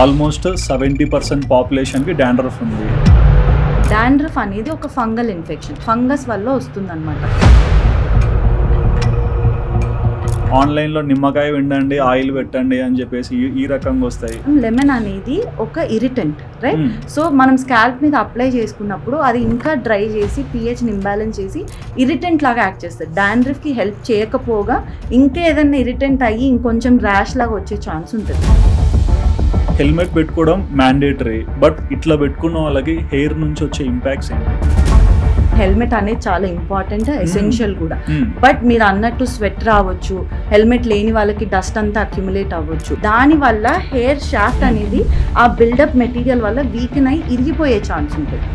Almost 70% పాపులేషన్కి dandruff ఉంది. Dandruff అనేది ఒక ఫంగల్ ఇన్ఫెక్షన్, ఫంగస్ వల్ల వస్తుందన్నమాట. ఆన్లైన్లో నిమ్మకాయ విండండి, ఆయిల్ పెట్టండి అని చెప్పేసి ఈ రకంగా వస్తాయి. లెమన్ అనేది ఒక ఇరిటెంట్, రైట్? సో మనం స్కాల్ప్ మీద అప్లై చేసుకున్నప్పుడు అది ఇంకా డ్రై చేసి pHని ఇంబ్యాలెన్స్ చేసి ఇరిటెంట్ లాగా యాక్ట్ చేస్తుంది. డాండ్రఫ్కి హెల్ప్ చేయకపోగా ఇంకా ఏదైనా ఇరిటెంట్ అయ్యి ఇంకొంచెం ర్యాష్ లాగా వచ్చే ఛాన్స్ ఉంటుంది. హెల్మెట్ పెట్టుకోవడం మ్యాండేటరీ, బట్ ఇట్లా పెట్టుకున్న వాళ్ళకి హెయిర్ నుంచి వచ్చే ఇంపాక్ట్స్ ఏంటి? హెల్మెట్ అనేది చాలా ఇంపార్టెంట్, ఎసెన్షియల్ కూడా. బట్ మీరు అన్నట్టు స్వెట్ రావచ్చు, హెల్మెట్ లేని వాళ్ళకి డస్ట్ అంతా అక్యుములేట్ అవ్వచ్చు. దానివల్ల హెయిర్ షాఫ్ట్ అనేది ఆ బిల్డప్ మెటీరియల్ వల్ల వీకెన్ అయి ఇరిగిపోయే ఛాన్స్ ఉంటుంది.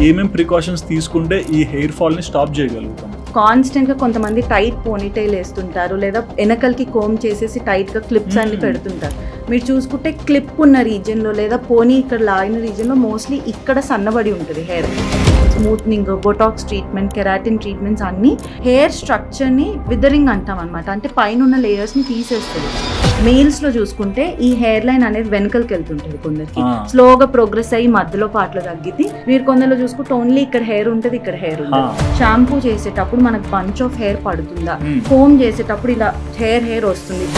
ఏమేం ప్రికాషన్స్ తీసుకుంటే ఈ హెయిర్ ఫాల్ని స్టాప్ చేయగలుగుతాం? కాన్స్టెంట్గా కొంతమంది టైట్ పోనీటైల్ వేస్తుంటారు, లేదా వెనకలకి కోమ్ చేసేసి టైట్గా క్లిప్స్ అన్ని పెడుతుంటారు. మీరు చూసుకుంటే క్లిప్ ఉన్న రీజియన్లో లేదా పోనీ ఇక్కడ లాగిన రీజియన్లో మోస్ట్లీ ఇక్కడ సన్నబడి ఉంటుంది hair. Smoothening, Botox treatment, keratin treatments అన్నీ హెయిర్ స్ట్రక్చర్ని విదరింగ్ అంటాం అనమాట. అంటే పైన ఉన్న లేయర్స్ని తీసేస్తుంది. మేల్స్లో చూసుకుంటే ఈ హెయిర్ లైన్ అనేది వెనకలకి వెళ్తుంటుంది, కొందరికి స్లోగా ప్రోగ్రెస్ అయ్యి మధ్యలో పాటలు తగ్గితే. మీరు కొందరిలో చూసుకుంటే ఓన్లీ ఇక్కడ హెయిర్ ఉంటుంది, ఇక్కడ హెయిర్ ఉంటుంది. షాంపూ చేసేటప్పుడు మనకు బంచ్ ఆఫ్ హెయిర్ పడుతుందా, కోమ్ చేసేటప్పుడు ఇలా హెయిర్ వస్తుంది.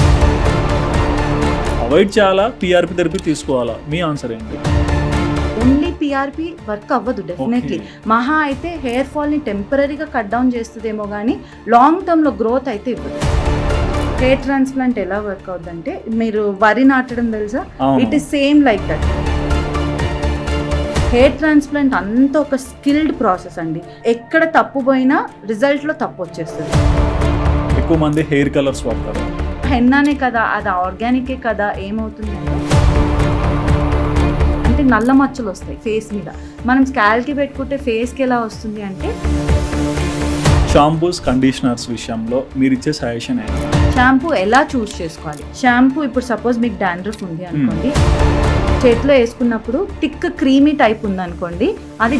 అవాయిడ్ చేయాలా, పిఆర్పి థెరపీ తీసుకోవాలా? మీ ఆన్సర్ ఏంటి? ఓన్లీ పిఆర్పి వర్క్ అవ్వదు డెఫినెట్లీ. మహా అయితే హెయిర్ ఫాల్ని టెంపరీగా కట్ డౌన్ చేస్తుందేమో కానీ లాంగ్ టర్మ్లో గ్రోత్ అయితే ఇవ్వదు. హెయిర్ ట్రాన్స్ప్లాంట్ ఎలా వర్క్ అవుతుందంటే, మీరు వరి నాటడం తెలుసా, it is same like that. Hair transplant అంతా ఒక స్కిల్డ్ ప్రాసెస్ అండి. ఎక్కడ తప్పు పోయినా రిజల్ట్లో తప్పు వచ్చేస్తుంది. ఎక్కువ మంది హెయిర్ కలర్స్ వాడతారు. హెన్నానే కదా, అది ఆర్గానికే కదా, ఏమవుతుంది అంటే నల్ల మచ్చలు వస్తాయి ఫేస్ మీద. మనం స్కాల్కి పెట్టుకుంటే ఫేస్కి ఎలా వస్తుంది అంటే, షాంపూస్, కండిషనర్స్ విషయంలో మీరు ఇచ్చే సజెషన్ ఏంటి? షాంపూ ఎలా చూస్ చేసుకోవాలి? షాంపూ ఇప్పుడు సపోజ్ మీకు డాండ్రఫ్ ఉంది అనుకోండి, చేతిలో వేసుకున్నప్పుడు థిక్ క్రీమీ టైప్ ఉంది అనుకోండి, అది.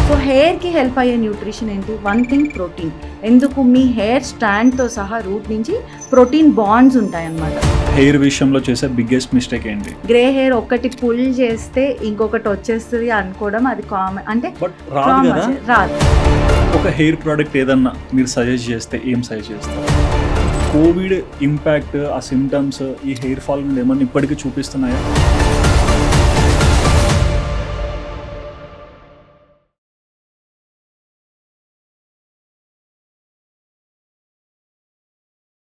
సో హెయిర్కి హెల్ప్ అయ్యే న్యూట్రిషన్ ఏంటి? One thing, protein. ఎందుకు? మీ హెయిర్ స్టాండ్తో సహా రూట్ నుంచి ప్రోటీన్ బాండ్స్ ఉంటాయన్నమాట. హెయిర్ విషయంలో చేసే బిగ్గెస్ట్ మిస్టేక్ ఏంటి? గ్రే హెయిర్ ఒకటి పుల్ చేస్తే ఇంకొకటి వచ్చేస్తుంది అనుకోవడం, అది కామన్. అంటే రాదు. ఒక హెయిర్ ప్రోడక్ట్ ఏదన్నా మీరు సజెస్ట్ చేస్తే ఏం సజెస్ట్ చేస్తారు? కోవిడ్ ఇంపాక్ట్, ఆ సిమ్టమ్స్ ఈ హెయిర్ ఫాల్ మీద ఏమన్నా ఇప్పటికీ చూపిస్తున్నాయా?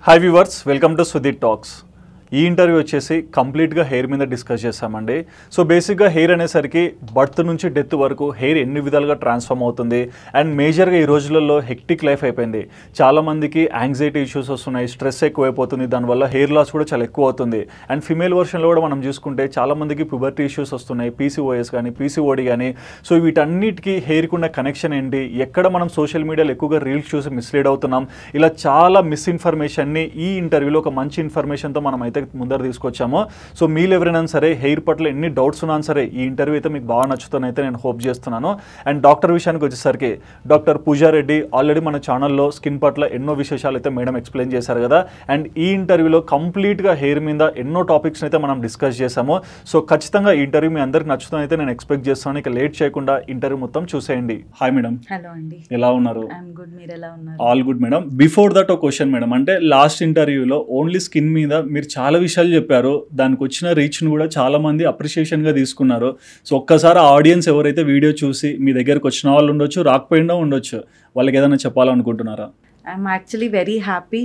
Hi viewers, welcome to Sudeep talks. ఈ ఇంటర్వ్యూ వచ్చేసి కంప్లీట్గా హెయిర్ మీద డిస్కస్ చేస్తామండి. సో బేసిక్గా హెయిర్ అనేసరికి బర్త్ నుంచి డెత్ వరకు హెయిర్ ఎన్ని విధాలుగా ట్రాన్స్ఫార్మ్ అవుతుంది. అండ్ మేజర్గా ఈ రోజులలో హెక్టిక్ లైఫ్ అయిపోయింది. చాలామందికి యాంగ్జైటీ ఇష్యూస్ వస్తున్నాయి, స్ట్రెస్ ఎక్కువైపోతుంది, దానివల్ల హెయిర్ లాస్ కూడా చాలా ఎక్కువ అవుతుంది. అండ్ ఫిమేల్ వర్షన్లో కూడా మనం చూసుకుంటే చాలామందికి ప్యూబర్టీ ఇష్యూస్ వస్తున్నాయి, పీసీఓఎస్ కానీ పీసీఓడి కానీ. సో వీటన్నిటికీ హెయిర్కి ఉన్న కనెక్షన్ ఏంటి, ఎక్కడ మనం సోషల్ మీడియాలో ఎక్కువగా రీల్స్ చూసి మిస్లీడ్ అవుతున్నాం, ఇలా చాలా మిస్ఇన్ఫర్మేషన్ని ఈ ఇంటర్వ్యూలో ఒక మంచి ఇన్ఫర్మేషన్తో మనం అయితే ముందర తీసుకొచ్చాము. సో మీరు ఎవరైనా సరే హెయిర్ పట్ల ఎన్ని డౌట్స్ ఉన్నా సరే ఈ ఇంటర్వ్యూ అయితే మీకు బాగా నచ్చుతుందైతే నేను హోప్ చేస్తున్నాను. అండ్ డాక్టర్ విషయానికి వచ్చేసరికి డాక్టర్ పూజారెడ్డి ఆల్రెడీ మన ఛానల్లో స్కిన్ పట్ల ఎన్నో విశేషాలు అయితే మేడం ఎక్స్ప్లెయిన్ చేశారు కదా. అండ్ ఈ ఇంటర్వ్యూలో కంప్లీట్గా హెయిర్ మీద ఎన్నో టాపిక్స్ అయితే మనం డిస్కస్ చేసాము. సో ఖచ్చితంగా ఈ ఇంటర్వ్యూ మీ అందరికి నచ్చుతుందని అయితే నేను ఎక్స్పెక్ట్ చేస్తాను. ఇక లేట్ చేయకుండా ఇంటర్వ్యూ మొత్తం చూసేయండి. Hi madam. హలో అండి, ఎలా ఉన్నారు? All good madam. Before that ఒక క్వశ్చన్ మేడం, అంటే లాస్ట్ ఇంటర్వ్యూలో ఓన్లీ స్కిన్ మీద మీరు చాలా విషయాలు చెప్పారు, దానికి వచ్చిన రీచ్ను కూడా చాలా మంది అప్రిషియేషన్గా తీసుకున్నారు. సో ఒక్కసారి ఆడియన్స్ ఎవరైతే వీడియో చూసి మీ దగ్గరకు వచ్చిన వాళ్ళు ఉండొచ్చు, రాకపోయినా ఉండొచ్చు, వాళ్ళకి ఏదైనా చెప్పాలనుకుంటున్నారా? I'm actually very happy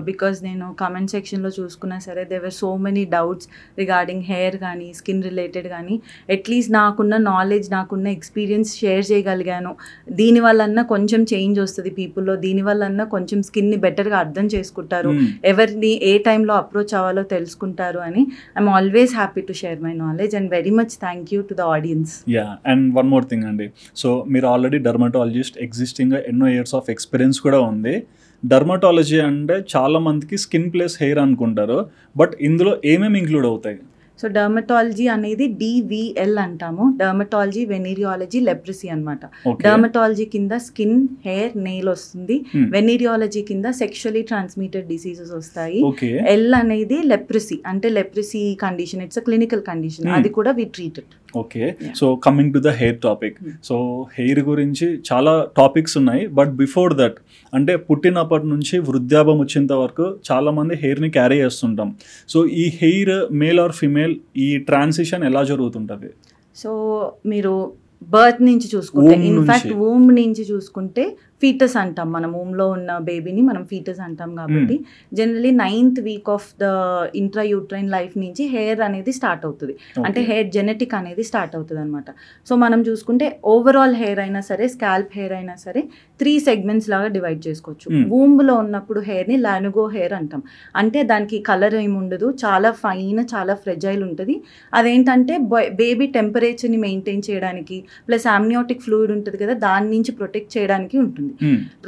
because నేను కమెంట్ సెక్షన్లో చూసుకున్నా సరే they were so many doubts regarding hair కానీ స్కిన్ రిలేటెడ్ కానీ. అట్లీస్ట్ నాకున్న నాలెడ్జ్, నాకున్న ఎక్స్పీరియన్స్ షేర్ చేయగలిగాను. దీనివల్లన్నా కొంచెం చేంజ్ వస్తుంది పీపుల్లో, దీనివల్లన్నా కొంచెం స్కిన్ని బెటర్గా అర్థం చేసుకుంటారు, ఎవరిని ఏ టైంలో అప్రోచ్ అవ్వాలో తెలుసుకుంటారు అని. I'm always happy to share my knowledge and very much thank you to the audience. Yeah, and one more thing అండి. సో మీరు ఆల్రెడీ డర్మటాలజిస్ట్, ఎగ్జిస్టింగ్గా ఎన్నో ఇయర్స్ ఆఫ్ ఎక్స్పీరియన్స్ కూడా ఉంది. డర్మటాలజీ అంటే చాలా మందికి స్కిన్ ప్లస్ హెయిర్ అనుకుంటారు, బట్ ఇందులో ఏమేమి ఇంక్లూడ్ అవుతాయి? సో డర్మటాలజీ అనేది DVL అంటాము, డర్మటాలజీ, వెనీరియాలజీ, లెప్రసీ అనమాట. డర్మటాలజీ కింద స్కిన్, హెయిర్, నెయిల్ వస్తుంది. వెనీరియాలజీ కింద సెక్షువల్లీ ట్రాన్స్మిటెడ్ డిసీజెస్ వస్తాయి. L అనేది లెప్రసీ, అంటే leprosy condition, it's a clinical condition, అది కూడా we treated. Okay, so coming to the hair topic. So hair గురించి చాలా టాపిక్స్ ఉన్నాయి, బట్ బిఫోర్ దట్ అంటే పుట్టినప్పటి నుంచి వృద్ధాపం వచ్చేంత వరకు చాలా మంది హెయిర్ని క్యారీ చేస్తుంటాం. సో ఈ హెయిర్ మేల్ ఆర్ ఫిమేల్, ఈ ట్రాన్సిషన్ ఎలా జరుగుతుంటుంది? సో మీరు బర్త్ నుంచి చూసుకుంటే, ఇన్ఫాక్ట్ వూమ్ నుంచి చూసుకుంటే ఫీటస్ అంటాం, మనం వూమ్లో ఉన్న బేబీని మనం ఫీటస్ అంటాం. కాబట్టి generally 9th week off the intra uterine life నుంచి హెయిర్ అనేది స్టార్ట్ అవుతుంది, అంటే హెయిర్ జెనెటిక్ అనేది స్టార్ట్ అవుతుంది అనమాట. సో మనం చూసుకుంటే ఓవరాల్ హెయిర్ అయినా సరే, స్కాల్ప్ హెయిర్ అయినా సరే 3 సెగ్మెంట్స్ లాగా డివైడ్ చేసుకోవచ్చు. వూమ్లో ఉన్నప్పుడు హెయిర్ని లానుగో హెయిర్ అంటాం, అంటే దానికి కలర్ ఏమి ఉండదు, చాలా ఫైన్, చాలా ఫ్రెజైల్ ఉంటుంది. అదేంటంటే బేబీ టెంపరేచర్ని మెయింటైన్ చేయడానికి, ప్లస్ ఆమ్నియోటిక్ ఫ్లూయిడ్ ఉంటుంది కదా, దాని నుంచి ప్రొటెక్ట్ చేయడానికి ఉంటుంది.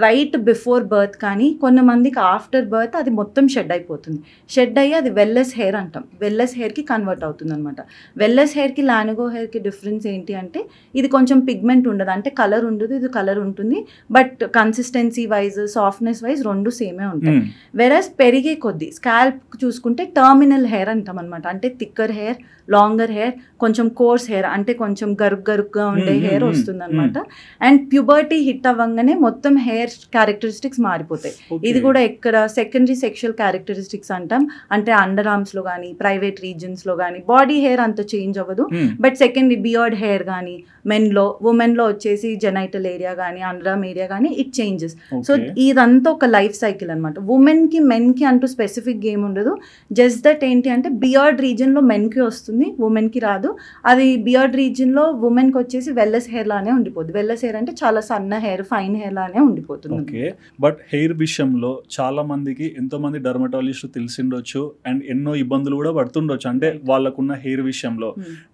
రైట్ బిఫోర్ బర్త్ కానీ కొంతమందికి ఆఫ్టర్ బర్త్ అది మొత్తం షెడ్ అయిపోతుంది. షెడ్ అయ్యి అది వెల్లెస్ హెయిర్ అంటాం, వెల్లెస్ హెయిర్కి కన్వర్ట్ అవుతుంది అనమాట. వెల్లెస్ హెయిర్కి లానుగో హెయిర్కి డిఫరెన్స్ ఏంటి అంటే, ఇది కొంచెం పిగ్మెంట్ ఉండదు, అంటే కలర్ ఉండదు, ఇది కలర్ ఉంటుంది, but consistency wise, softness wise రెండు సేమే ఉంటాయి. వెరస్ పెరిగే కొద్దీ స్కాల్ప్ చూసుకుంటే టర్మినల్ హెయిర్ అంటాం అనమాట, అంటే థిక్కర్ హెయిర్, లాంగర్ హెయిర్, కొంచెం కోర్స్ హెయిర్, అంటే కొంచెం గరుగ్గా ఉండే హెయిర్ వస్తుంది అనమాట. అండ్ ప్యూబర్టీ హిట్ అవ్వగానే మొత్తం హెయిర్ క్యారెక్టరిస్టిక్స్ మారిపోతాయి. ఇది కూడా ఎక్కడ సెకండరీ సెక్షువల్ క్యారెక్టరిస్టిక్స్ అంటాం, అంటే అండర్ ఆర్మ్స్లో కానీ, ప్రైవేట్ రీజన్స్లో కానీ బాడీ హెయిర్ అంత చేంజ్ అవ్వదు, బట్ సెకండరీ బియర్డ్ హెయిర్ కానీ మెన్లో, ఉమెన్లో వచ్చేసి జెనైటల్ ఏరియా కానీ, అండర్ ఆర్మ్ ఏరియా కానీ ఇట్ చేంజెస్. సో ఇదంతా ఒక లైఫ్ సైకిల్ అనమాట. ఉమెన్కి మెన్కి అంటూ స్పెసిఫిక్ గేమ్ ఉండదు, జస్ట్ దట్ ఏంటి అంటే బియర్డ్ రీజన్లో మెన్కి వస్తుంది, ఉమెన్కి రాదు. అది బియర్డ్ రీజన్లో ఉమెన్కి వచ్చేసి వెల్లెస్ హెయిర్ లానే ఉండిపోతుంది. వెల్లెస్ హెయిర్ అంటే చాలా సన్న హెయిర్, ఫైన్ హెయిర్ లానే ఉండిపోతుంది. ఓకే, బట్ హెయిర్ విషయంలో చాలా మందికి ఎంతో మంది డర్మటాలజిస్ట్ తెలిసిండొచ్చు అండ్ ఎన్నో ఇబ్బందులు కూడా పడుతుండొచ్చు, అంటే వాళ్ళకున్న హెయిర్ విషయంలో.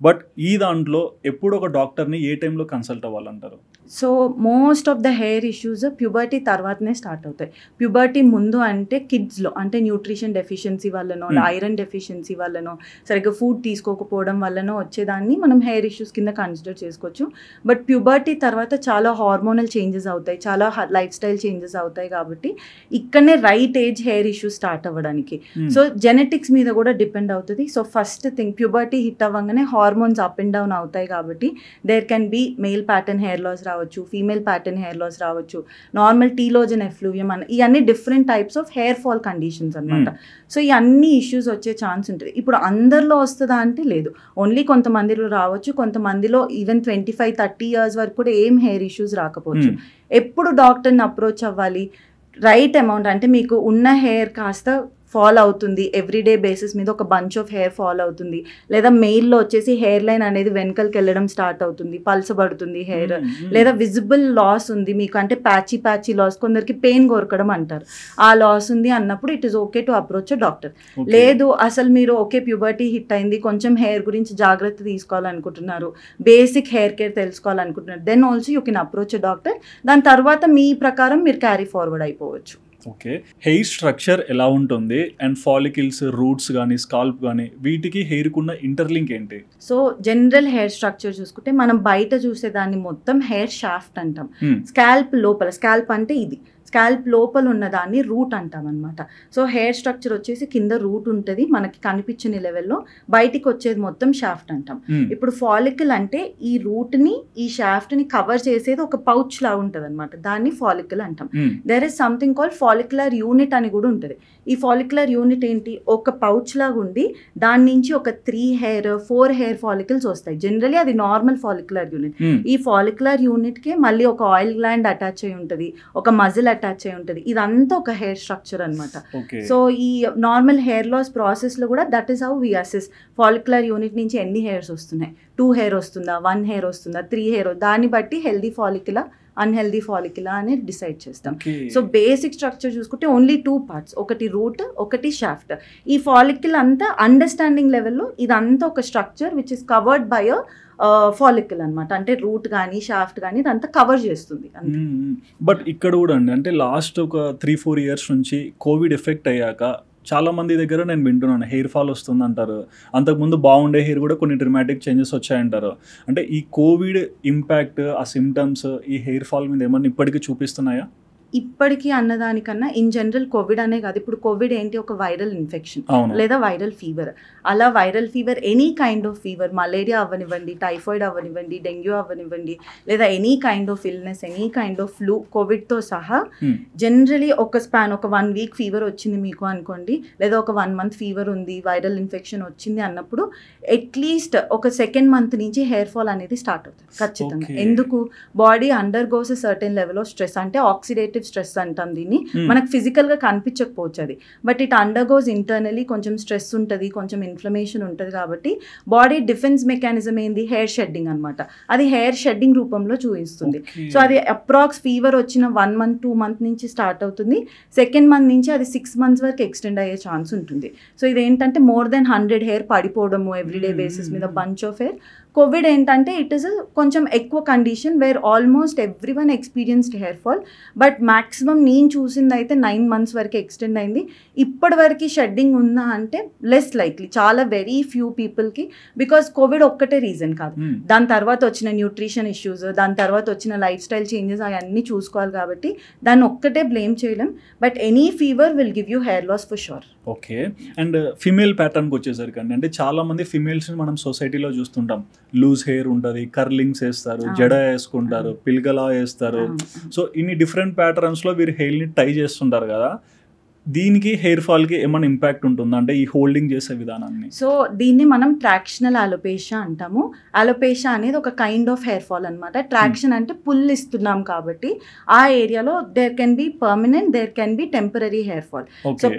బట్ ఈ దాంట్లో ఎప్పుడు ఒక డాక్టర్ని ఏ టైంలో కన్సల్ట్ అవ్వాలంటారు? So most of the hair issues puberty తర్వాతనే స్టార్ట్ అవుతాయి. ప్యూబర్టీ ముందు అంటే కిడ్స్లో, అంటే న్యూట్రిషన్ డెఫిషియన్సీ వల్లనో, ఐరన్ డెఫిషియన్సీ వల్లనో, సరిగ్గా ఫుడ్ తీసుకోకపోవడం వల్లనో వచ్చేదాన్ని మనం హెయిర్ ఇష్యూస్ కింద కన్సిడర్ చేసుకోవచ్చు. బట్ ప్యూబర్టీ తర్వాత చాలా హార్మోనల్ చేంజెస్ అవుతాయి, చాలా లైఫ్ స్టైల్ చేంజెస్ అవుతాయి, కాబట్టి ఇక్కడనే right age hair issues start అవ్వడానికి. సో జెనెటిక్స్ మీద కూడా డిపెండ్ అవుతుంది. So first thing, puberty hit అవ్వగానే హార్మోన్స్ అప్ అండ్ డౌన్ అవుతాయి, కాబట్టి there can be male pattern hair loss రావచ్చు, ఫీమేల్ ప్యాటర్న్ హెయిర్ లాస్ రావచ్చు, నార్మల్ టీలోజన్ ఎఫ్లూవియం అని, ఇవన్నీ different types of hair fall conditions అనమాట. సో ఈ అన్ని ఇష్యూస్ వచ్చే ఛాన్స్ ఉంటుంది. ఇప్పుడు అందరిలో వస్తుందా అంటే లేదు, ఓన్లీ కొంతమందిలో రావచ్చు, కొంతమందిలో ఈవెన్ 25-30 years వరకు కూడా ఏం హెయిర్ ఇష్యూస్ రాకపోవచ్చు. ఎప్పుడు డాక్టర్ని అప్రోచ్ అవ్వాలి? రైట్ అమౌంట్, అంటే మీకు ఉన్న హెయిర్ కాస్త ఫాల్ అవుతుంది, ఎవ్రీడే బేసిస్ మీద ఒక బంచ్ ఆఫ్ హెయిర్ ఫాల్ అవుతుంది, లేదా మెయిల్లో వచ్చేసి హెయిర్ లైన్ అనేది వెనకలకి వెళ్ళడం స్టార్ట్ అవుతుంది, పల్సబడుతుంది హెయిర్, లేదా విజిబుల్ లాస్ ఉంది మీకు, అంటే ప్యాచీ లాస్, కొందరికి పెయిన్ కొరకడం అంటారు, ఆ లాస్ ఉంది అన్నప్పుడు it is okay to approach a doctor. లేదు అసలు మీరు ఓకే ప్యూబర్టీ హిట్ అయింది, కొంచెం హెయిర్ గురించి జాగ్రత్త తీసుకోవాలనుకుంటున్నారు, బేసిక్ హెయిర్ కేర్ తెలుసుకోవాలనుకుంటున్నారు, then also you can approach a doctor. దాని తర్వాత మీ ప్రకారం మీరు క్యారీ ఫార్వర్డ్ అయిపోవచ్చు. ఓకే, హెయిర్ స్ట్రక్చర్ ఎలా ఉంటుంది అండ్ ఫాలికిల్స్, రూట్స్ కానీ, స్కాల్ప్ కానీ, వీటికి హెయిర్కి ఉన్న ఇంటర్లింక్ ఏంటి? సో జనరల్ హెయిర్ స్ట్రక్చర్ చూసుకుంటే మనం బయట చూసేదాన్ని మొత్తం హెయిర్ షాఫ్ట్ అంటాం. స్కాల్ప్ లోపల, స్కాల్ప్ అంటే ఇది, స్కాల్ప్ లోపల ఉన్నదాన్ని రూట్ అంటాం అనమాట. సో హెయిర్ స్ట్రక్చర్ వచ్చేసి కింద రూట్ ఉంటుంది మనకి కనిపించని లెవెల్లో, బయటికి వచ్చేది మొత్తం షాఫ్ట్ అంటాం. ఇప్పుడు ఫాలికల్ అంటే ఈ రూట్ని, ఈ షాఫ్ట్ని కవర్ చేసేది ఒక పౌచ్ లాగా ఉంటుంది అనమాట, దాన్ని ఫాలికల్ అంటాం. There is something called follicular unit అని కూడా ఉంటుంది. ఈ ఫాలిక్యులర్ యూనిట్ ఏంటి, ఒక పౌచ్ లాగా ఉండి దాని నుంచి ఒక 4 హెయిర్ ఫాలికల్స్ వస్తాయి. జనరలీ అది నార్మల్ ఫాలిక్యులర్ యూనిట్. ఈ ఫాలిక్యులర్ యూనిట్కి మళ్ళీ ఒక ఆయిల్ గ్లాండ్ అటాచ్ అయి ఉంటుంది, ఒక మజిల్ అటాచ్ అయి ఉంటుంది, ఇదంతా ఒక హెయిర్ స్ట్రక్చర్ అనమాట. సో ఈ నార్మల్ హెయిర్ లాస్ ప్రాసెస్ లో కూడా that is how we assess follicular unit నుంచి ఎన్ని హెయిర్స్ వస్తున్నాయి, 2 హెయిర్ వస్తుందా, 1 హెయిర్ వస్తుందా, 3 హెయిర్, దాన్ని బట్టి హెల్దీ ఫాలిక్యులా, అన్హెల్దీ ఫాలిక్యులా అనేది డిసైడ్ చేస్తాం. సో బేసిక్ స్ట్రక్చర్ చూసుకుంటే ఓన్లీ 2 parts, ఒకటి రూట్, ఒకటి షాఫ్ట్. ఈ ఫాలిక్యుల్ అంతా అండర్స్టాండింగ్ లెవెల్లో ఇదంతా ఒక structure which is covered by a follicle అనమాట, అంటే రూట్ కానీ షాఫ్ట్ కానీ ఇదంతా కవర్ చేస్తుంది. బట్ ఇక్కడ కూడా అండి, అంటే లాస్ట్ ఒక 3-4 years నుంచి కోవిడ్ ఎఫెక్ట్ అయ్యాక చాలా మంది దగ్గర నేను వింటున్నాను హెయిర్ ఫాల్ వస్తుంది అంటారు. అంతకుముందు బాగుండే హెయిర్ కూడా కొన్ని డ్రమాటిక్ చేంజెస్ వచ్చాయంటారు. అంటే ఈ కోవిడ్ ఇంపాక్ట్, ఆ సిమ్టమ్స్ ఈ హెయిర్ ఫాల్ మీద ఏమన్నా ఇప్పటికీ చూపిస్తున్నాయా? ఇప్పటికీ అన్నదానికన్నా ఇన్ జనరల్ కోవిడ్ అనే కాదు, ఇప్పుడు కోవిడ్ ఏంటి, ఒక వైరల్ ఇన్ఫెక్షన్ లేదా వైరల్ ఫీవర్. అలా viral fever, any kind of fever, malaria అవ్వనివ్వండి, టైఫాయిడ్ అవ్వనివ్వండి, డెంగ్యూ అవ్వనివ్వండి, లేదా any kind of illness, any kind of flu, కోవిడ్తో సహా జనరలీ ఒక 1 వీక్ ఫీవర్ వచ్చింది మీకు అనుకోండి, లేదా ఒక 1 మంత్ ఫీవర్ ఉంది, వైరల్ ఇన్ఫెక్షన్ వచ్చింది అన్నప్పుడు అట్లీస్ట్ ఒక 2nd మంత్ నుంచి హెయిర్ ఫాల్ అనేది స్టార్ట్ అవుతుంది ఖచ్చితంగా. ఎందుకు? Body under goes certain level of stress, అంటే ఆక్సిడేటివ్ స్ట్రెస్ అంటాం దీన్ని. మనకు ఫిజికల్ గా కనిపించకపోవచ్చు అది, బట్ ఇట్ అండర్గోస్ ఇంటర్నలీ కొంచెం స్ట్రెస్ ఉంటుంది, కొంచెం ఇన్ఫ్లమేషన్ ఉంటుంది. కాబట్టి బాడీ డిఫెన్స్ మెకానిజం ఏంది? హెయిర్ షెడ్డింగ్ అనమాట. అది హెయిర్ షెడ్డింగ్ రూపంలో చూపిస్తుంది. సో అది అప్రాక్స్ ఫీవర్ వచ్చిన 1 మంత్ 2 మంత్ నుంచి స్టార్ట్ అవుతుంది. 2nd మంత్ నుంచి అది 6 మంత్స్ వరకు ఎక్స్టెండ్ అయ్యే ఛాన్స్ ఉంటుంది. సో ఇదేంటంటే మోర్ దెన్ 100 హెయిర్ పడిపోవడము ఎవ్రీడే బేసిస్ మీద, బంచ్ ఆఫ్ హెయిర్. కోవిడ్ ఏంటంటే ఇట్ ఈస్ కొంచెం ఎక్కువ condition where almost every one experienced hair fall, but maximum నేను చూసింది అయితే 9 మంత్స్ వరకు ఎక్స్టెండ్ అయింది. ఇప్పటి వరకు షెడ్డింగ్ ఉందా అంటే లెస్ లైక్లీ, చాలా వెరీ ఫ్యూ పీపుల్కి. బికాస్ కోవిడ్ ఒక్కటే రీజన్ కాదు, దాని తర్వాత వచ్చిన న్యూట్రిషన్ ఇష్యూస్, దాని తర్వాత వచ్చిన లైఫ్ స్టైల్ చేంజెస్ అవన్నీ చూసుకోవాలి. కాబట్టి దాన్ని ఒక్కటే బ్లేమ్ చేయలేం, but any fever will give you hair loss for sure. Okay. And female ప్యాటర్న్కి వచ్చేసరికి అంటే చాలా మంది ఫిమేల్స్ని మనం సొసైటీలో చూస్తుంటాం, లూజ్ హెయిర్ ఉంటుంది, కర్లింగ్స్ వేస్తారు, జడ వేసుకుంటారు, పిల్గలా వేస్తారు. సో ఇన్ని డిఫరెంట్ ప్యాటర్న్స్లో వీరు హెయిర్ని టై చేస్తుంటారు కదా. దీనికి హెయిర్ ఫాల్కి ఏమైనా ఇంపాక్ట్ ఉంటుందా అంటే ఈ హోల్డింగ్ చేసే విధానాన్ని? సో దీన్ని మనం ట్రాక్షనల్ అలోపేషియా అంటాము. అలోపేషియా అనేది ఒక కైండ్ ఆఫ్ హెయిర్ ఫాల్ అనమాట. ట్రాక్షన్ అంటే పుల్ ఇస్తున్నాం కాబట్టి ఆ ఏరియాలో there can be permanent, there can be temporary hair fall. So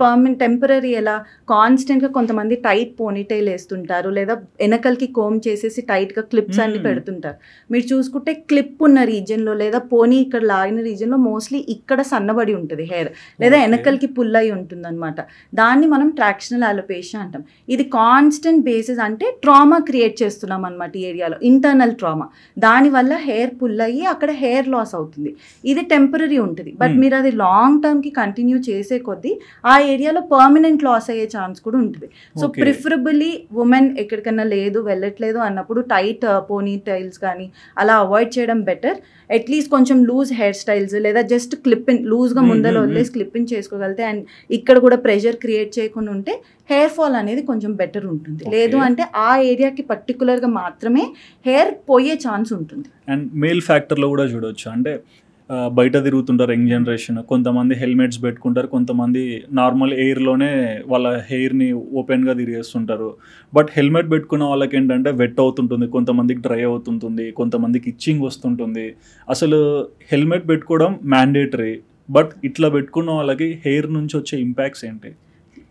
temporary ఎలా? కాన్స్టెంట్గా కొంతమంది టైట్ పోనీటైల్ వేస్తుంటారు, లేదా వెనకలకి కోమ్ చేసేసి టైట్గా క్లిప్స్ అన్ని పెడుతుంటారు. మీరు చూసుకుంటే క్లిప్ ఉన్న రీజియన్లో లేదా పోనీ ఇక్కడ లాగిన రీజియన్లో మోస్ట్లీ ఇక్కడ సన్నబడి ఉంటుంది హెయిర్, లేదా వెనకలకి పుల్ అయి ఉంటుంది అనమాట. దాన్ని మనం ట్రాక్షనల్ అలోపేషియా అంటాం. ఇది కాన్స్టెంట్ బేసిస్, అంటే ట్రామా క్రియేట్ చేస్తున్నాం అనమాట ఈ ఏరియాలో, ఇంటర్నల్ ట్రామా. దానివల్ల హెయిర్ పుల్ అయ్యి అక్కడ హెయిర్ లాస్ అవుతుంది. ఇది టెంపరీ ఉంటుంది, బట్ మీరు అది లాంగ్ టర్మ్కి కంటిన్యూ చేసే కొద్దీ ఆ ఏరియాలో పర్మనెంట్ లాస్ అయ్యే ఛాన్స్ కూడా ఉంటుంది. సో ప్రిఫరబుల్లీ ఉమెన్ ఎక్కడికన్నా లేదు వెళ్ళట్లేదు అన్నప్పుడు టైట్ పోనీ టైల్స్ కానీ అలా అవాయిడ్ చేయడం బెటర్. అట్లీస్ట్ కొంచెం లూజ్ హెయిర్ స్టైల్స్, లేదా జస్ట్ క్లిప్పింగ్ లూజ్గా ముందర వదిలేసి క్లిప్పింగ్ చేసుకోగలితే అండ్ ఇక్కడ కూడా ప్రెషర్ క్రియేట్ చేయకుండా ఉంటే హెయిర్ ఫాల్ అనేది కొంచెం బెటర్ ఉంటుంది. లేదు అంటే ఆ ఏరియాకి పర్టికులర్గా మాత్రమే హెయిర్ పోయే ఛాన్స్ ఉంటుంది. అండ్ మేల్ ఫ్యాక్టర్లో కూడా చూడవచ్చు, అంటే బయట తిరుగుతుంటారు యంగ్ జనరేషన్, కొంతమంది హెల్మెట్స్ పెట్టుకుంటారు, కొంతమంది నార్మల్ ఎయిర్లోనే వాళ్ళ హెయిర్ని ఓపెన్గా తిరిగేస్తుంటారు. బట్ హెల్మెట్ పెట్టుకున్న వాళ్ళకి ఏంటంటే వెట్ అవుతుంటుంది, కొంతమందికి డ్రై అవుతుంటుంది, కొంతమందికి ఇచ్చింగ్ వస్తుంటుంది. అసలు హెల్మెట్ పెట్టుకోవడం మ్యాండేటరీ, బట్ ఇట్లా పెట్టుకున్న వాళ్ళకి హెయిర్ నుంచి వచ్చే ఇంపాక్ట్స్ ఏంటి?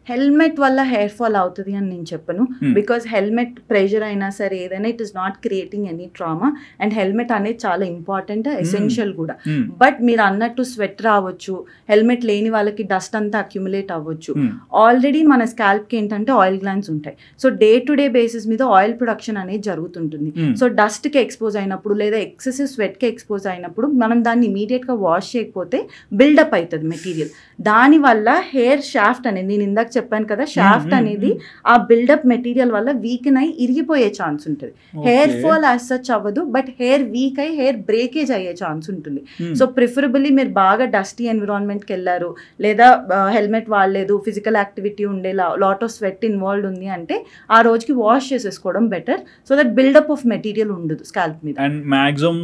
హెల్మెట్ వల్ల హెయిర్ ఫాల్ అవుతుంది అని నేను చెప్పను. బికాస్ హెల్మెట్ ప్రెషర్ అయినా సరే ఏదైనా it is not creating any trauma. And helmet అనేది చాలా ఇంపార్టెంట్, ఎసెన్షియల్ కూడా. బట్ మీరు అన్నట్టు స్వెట్ రావచ్చు, హెల్మెట్ లేని వాళ్ళకి డస్ట్ అంతా అక్యుములేట్ అవ్వచ్చు. ఆల్రెడీ మన స్కాల్ప్కి ఏంటంటే ఆయిల్ గ్లాండ్స్ ఉంటాయి. So day to day basis మీద ఆయిల్ ప్రొడక్షన్ అనేది జరుగుతుంటుంది. సో డస్ట్కి ఎక్స్పోజ్ అయినప్పుడు లేదా ఎక్సెసివ్ స్వెట్కి ఎక్స్పోజ్ అయినప్పుడు మనం దాన్ని ఇమీడియట్గా వాష్ చేయకపోతే బిల్డప్ అవుతుంది మెటీరియల్. దానివల్ల హెయిర్ షాఫ్ట్ అనేది, నేను ఇందాక చెప్పాను కదా, షాఫ్ట్ అనేది ఆ బిల్డప్ మెటీరియల్ వల్ల వీకెన్ అయి ఇరిగిపోయే ఛాన్స్ ఉంటుంది. హెయిర్ ఫాల్ యాజ్ సచ్ అవ్వదు, బట్ హెయిర్ వీక్ అయి హెయిర్ బ్రేకేజ్ అయ్యే ఛాన్స్ ఉంటుంది. సో ప్రిఫరబుల్లీ మీరు బాగా డస్టీ ఎన్విరాన్మెంట్కి వెళ్ళారు, లేదా హెల్మెట్ వాడలేదు, ఫిజికల్ యాక్టివిటీ ఉండే లాట్ ఆఫ్ స్వెట్ ఇన్వాల్వ్ ఉంది అంటే ఆ రోజుకి వాష్ చేసేసుకోవడం better, so that buildup of material ఉండదు స్కాల్ప్ మీద. అండ్ మ్యాక్సిమం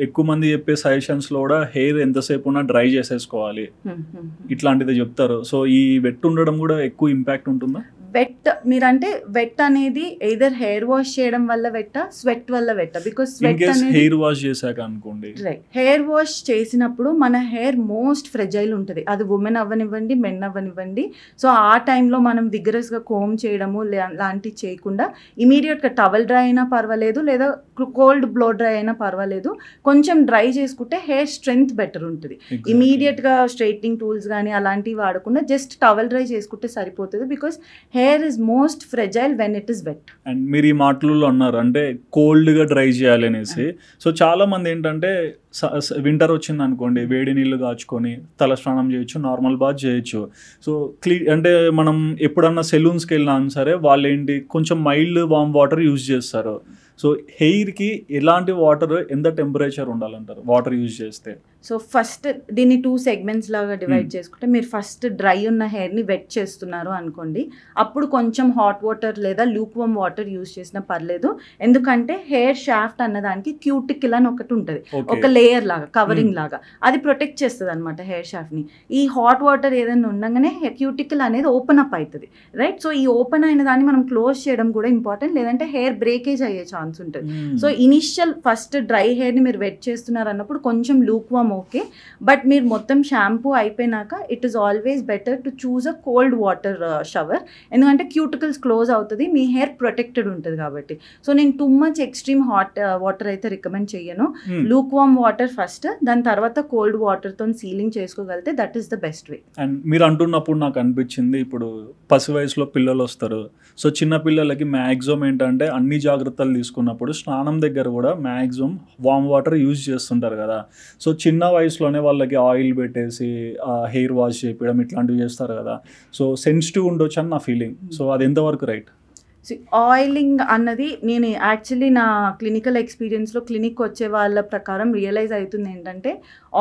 ఎక్కువ మంది చెప్పే సజెషన్స్లో కూడా హెయిర్ ఎంతసేపు ఉన్నా డ్రై చేసేసుకోవాలి ఇట్లాంటిది చెప్తారు. సో ఈ వెట్ ఉండడం కూడా ఎక్కువ ఇంపాక్ట్ ఉంటుందా? వెట్ మీరంటే వెట్ అనేది ఎయిదర్ హెయిర్ వాష్ చేయడం వల్ల వెట్టా, స్వెట్ వల్ల వెట్టా. బికాస్ స్వెట్ అనేది హెయిర్ వాష్ చేశాక అనుకోండి, రైట్, హెయిర్ వాష్ చేసినప్పుడు మన హెయిర్ మోస్ట్ ఫ్రెజైల్ ఉంటుంది, అది ఉమెన్ అవ్వనివ్వండి మెన్ అవ్వనివ్వండి. సో ఆ టైంలో మనం విగరస్గా కోమ్ చేయడము లాంటివి చేయకుండా ఇమీడియట్గా టవల్ డ్రై అయినా పర్వాలేదు, లేదా కోల్డ్ బ్లో డ్రై అయినా పర్వాలేదు, కొంచెం డ్రై చేసుకుంటే హెయిర్ స్ట్రెంగ్త్ బెటర్ ఉంటుంది. ఇమీడియట్గా స్ట్రైట్నింగ్ టూల్స్ కానీ అలాంటివి వాడకుండా జస్ట్ టవల్ డ్రై చేసుకుంటే సరి సరిపోతుంది, because hair is most fragile when it is wet. And మీరు ఈ మాటలలో అన్నారు అంటే కోల్డ్గా డ్రై చేయాలి అనేసి. సో చాలా మంది ఏంటంటే వింటర్ వచ్చింది అనుకోండి, వేడి నీళ్ళు కాచుకొని తల స్నానం చేయొచ్చు, నార్మల్ బాత్ చేయొచ్చు. సో అంటే మనం ఎప్పుడన్నా సెలూన్స్కి వెళ్ళినా సరే వాళ్ళు ఏంటి కొంచెం మైల్డ్ వామ్ వాటర్ యూజ్ చేస్తారు. సో హెయిర్కి ఎలాంటి వాటర్, ఎంత టెంపరేచర్ ఉండాలంటారు వాటర్ యూజ్ చేస్తే? సో ఫస్ట్ దీన్ని 2 సెగ్మెంట్స్ లాగా డివైడ్ చేసుకుంటే, మీరు ఫస్ట్ డ్రై ఉన్న హెయిర్ని వెట్ చేస్తున్నారు అనుకోండి, అప్పుడు కొంచెం హాట్ వాటర్ లేదా లూక్వామ్ వాటర్ యూజ్ చేసినా పర్లేదు. ఎందుకంటే హెయిర్ షాఫ్ట్ అన్నదానికి క్యూటికల్ అని ఒకటి ఉంటుంది, ఒక లేయర్ లాగా కవరింగ్ లాగా, అది ప్రొటెక్ట్ చేస్తుంది అనమాట హెయిర్ షాఫ్ట్ని. ఈ హాట్ వాటర్ ఏదైనా ఉండగానే క్యూటికల్ అనేది ఓపెన్ అప్ అవుతుంది, రైట్? సో ఈ ఓపెన్ అయిన దాన్ని మనం క్లోజ్ చేయడం కూడా ఇంపార్టెంట్, లేదంటే హెయిర్ బ్రేకేజ్ అయ్యే ఛాన్స్ ఉంటుంది. సో ఇనిషియల్ ఫస్ట్ డ్రై హెయిర్ని మీరు వెట్ చేస్తున్నారు అన్నప్పుడు కొంచెం లూక్వామ్ ఓకే, బట్ మీరు మొత్తం షాంపూ అయిపోయినాక it is always better to choose a cold water shower, ఎందుకంటే క్యూటికల్స్ క్లోజ్ అవుతుంది, మీ హెయిర్ ప్రొటెక్టెడ్ ఉంటుంది కాబట్టి. సో నేను too much extreme hot water అయితే రికమెండ్ చేయను. లూక్ వామ్ వాటర్ ఫస్ట్, దాని తర్వాత కోల్డ్ వాటర్తో సీలింగ్ చేసుకోగలిగితే that is the best way. And మీరు అంటున్నప్పుడు నాకు అనిపించింది, ఇప్పుడు పసి వయసులో పిల్లలు వస్తారు, సో చిన్న పిల్లలకి మ్యాక్సిమం ఏంటంటే అన్ని జాగ్రత్తలు తీసుకున్నప్పుడు స్నానం దగ్గర కూడా మ్యాక్సిమం వామ్ వాటర్ యూజ్ చేస్తుంటారు కదా. సో చిన్న వయసులోనే వాళ్ళకి ఆయిల్ పెట్టేసి హెయిర్ వాష్ చేయడం ఇట్లాంటివి చేస్తారు కదా. సో సెన్సిటివ్ ఉండొచ్చు అని నా ఫీలింగ్. సో అది ఎంతవరకు రైట్? ఆయిలింగ్ అన్నది నేను యాక్చువల్లీ నా క్లినికల్ ఎక్స్పీరియన్స్లో క్లినిక్ వచ్చే వాళ్ళ ప్రకారం రియలైజ్ అవుతుంది ఏంటంటే,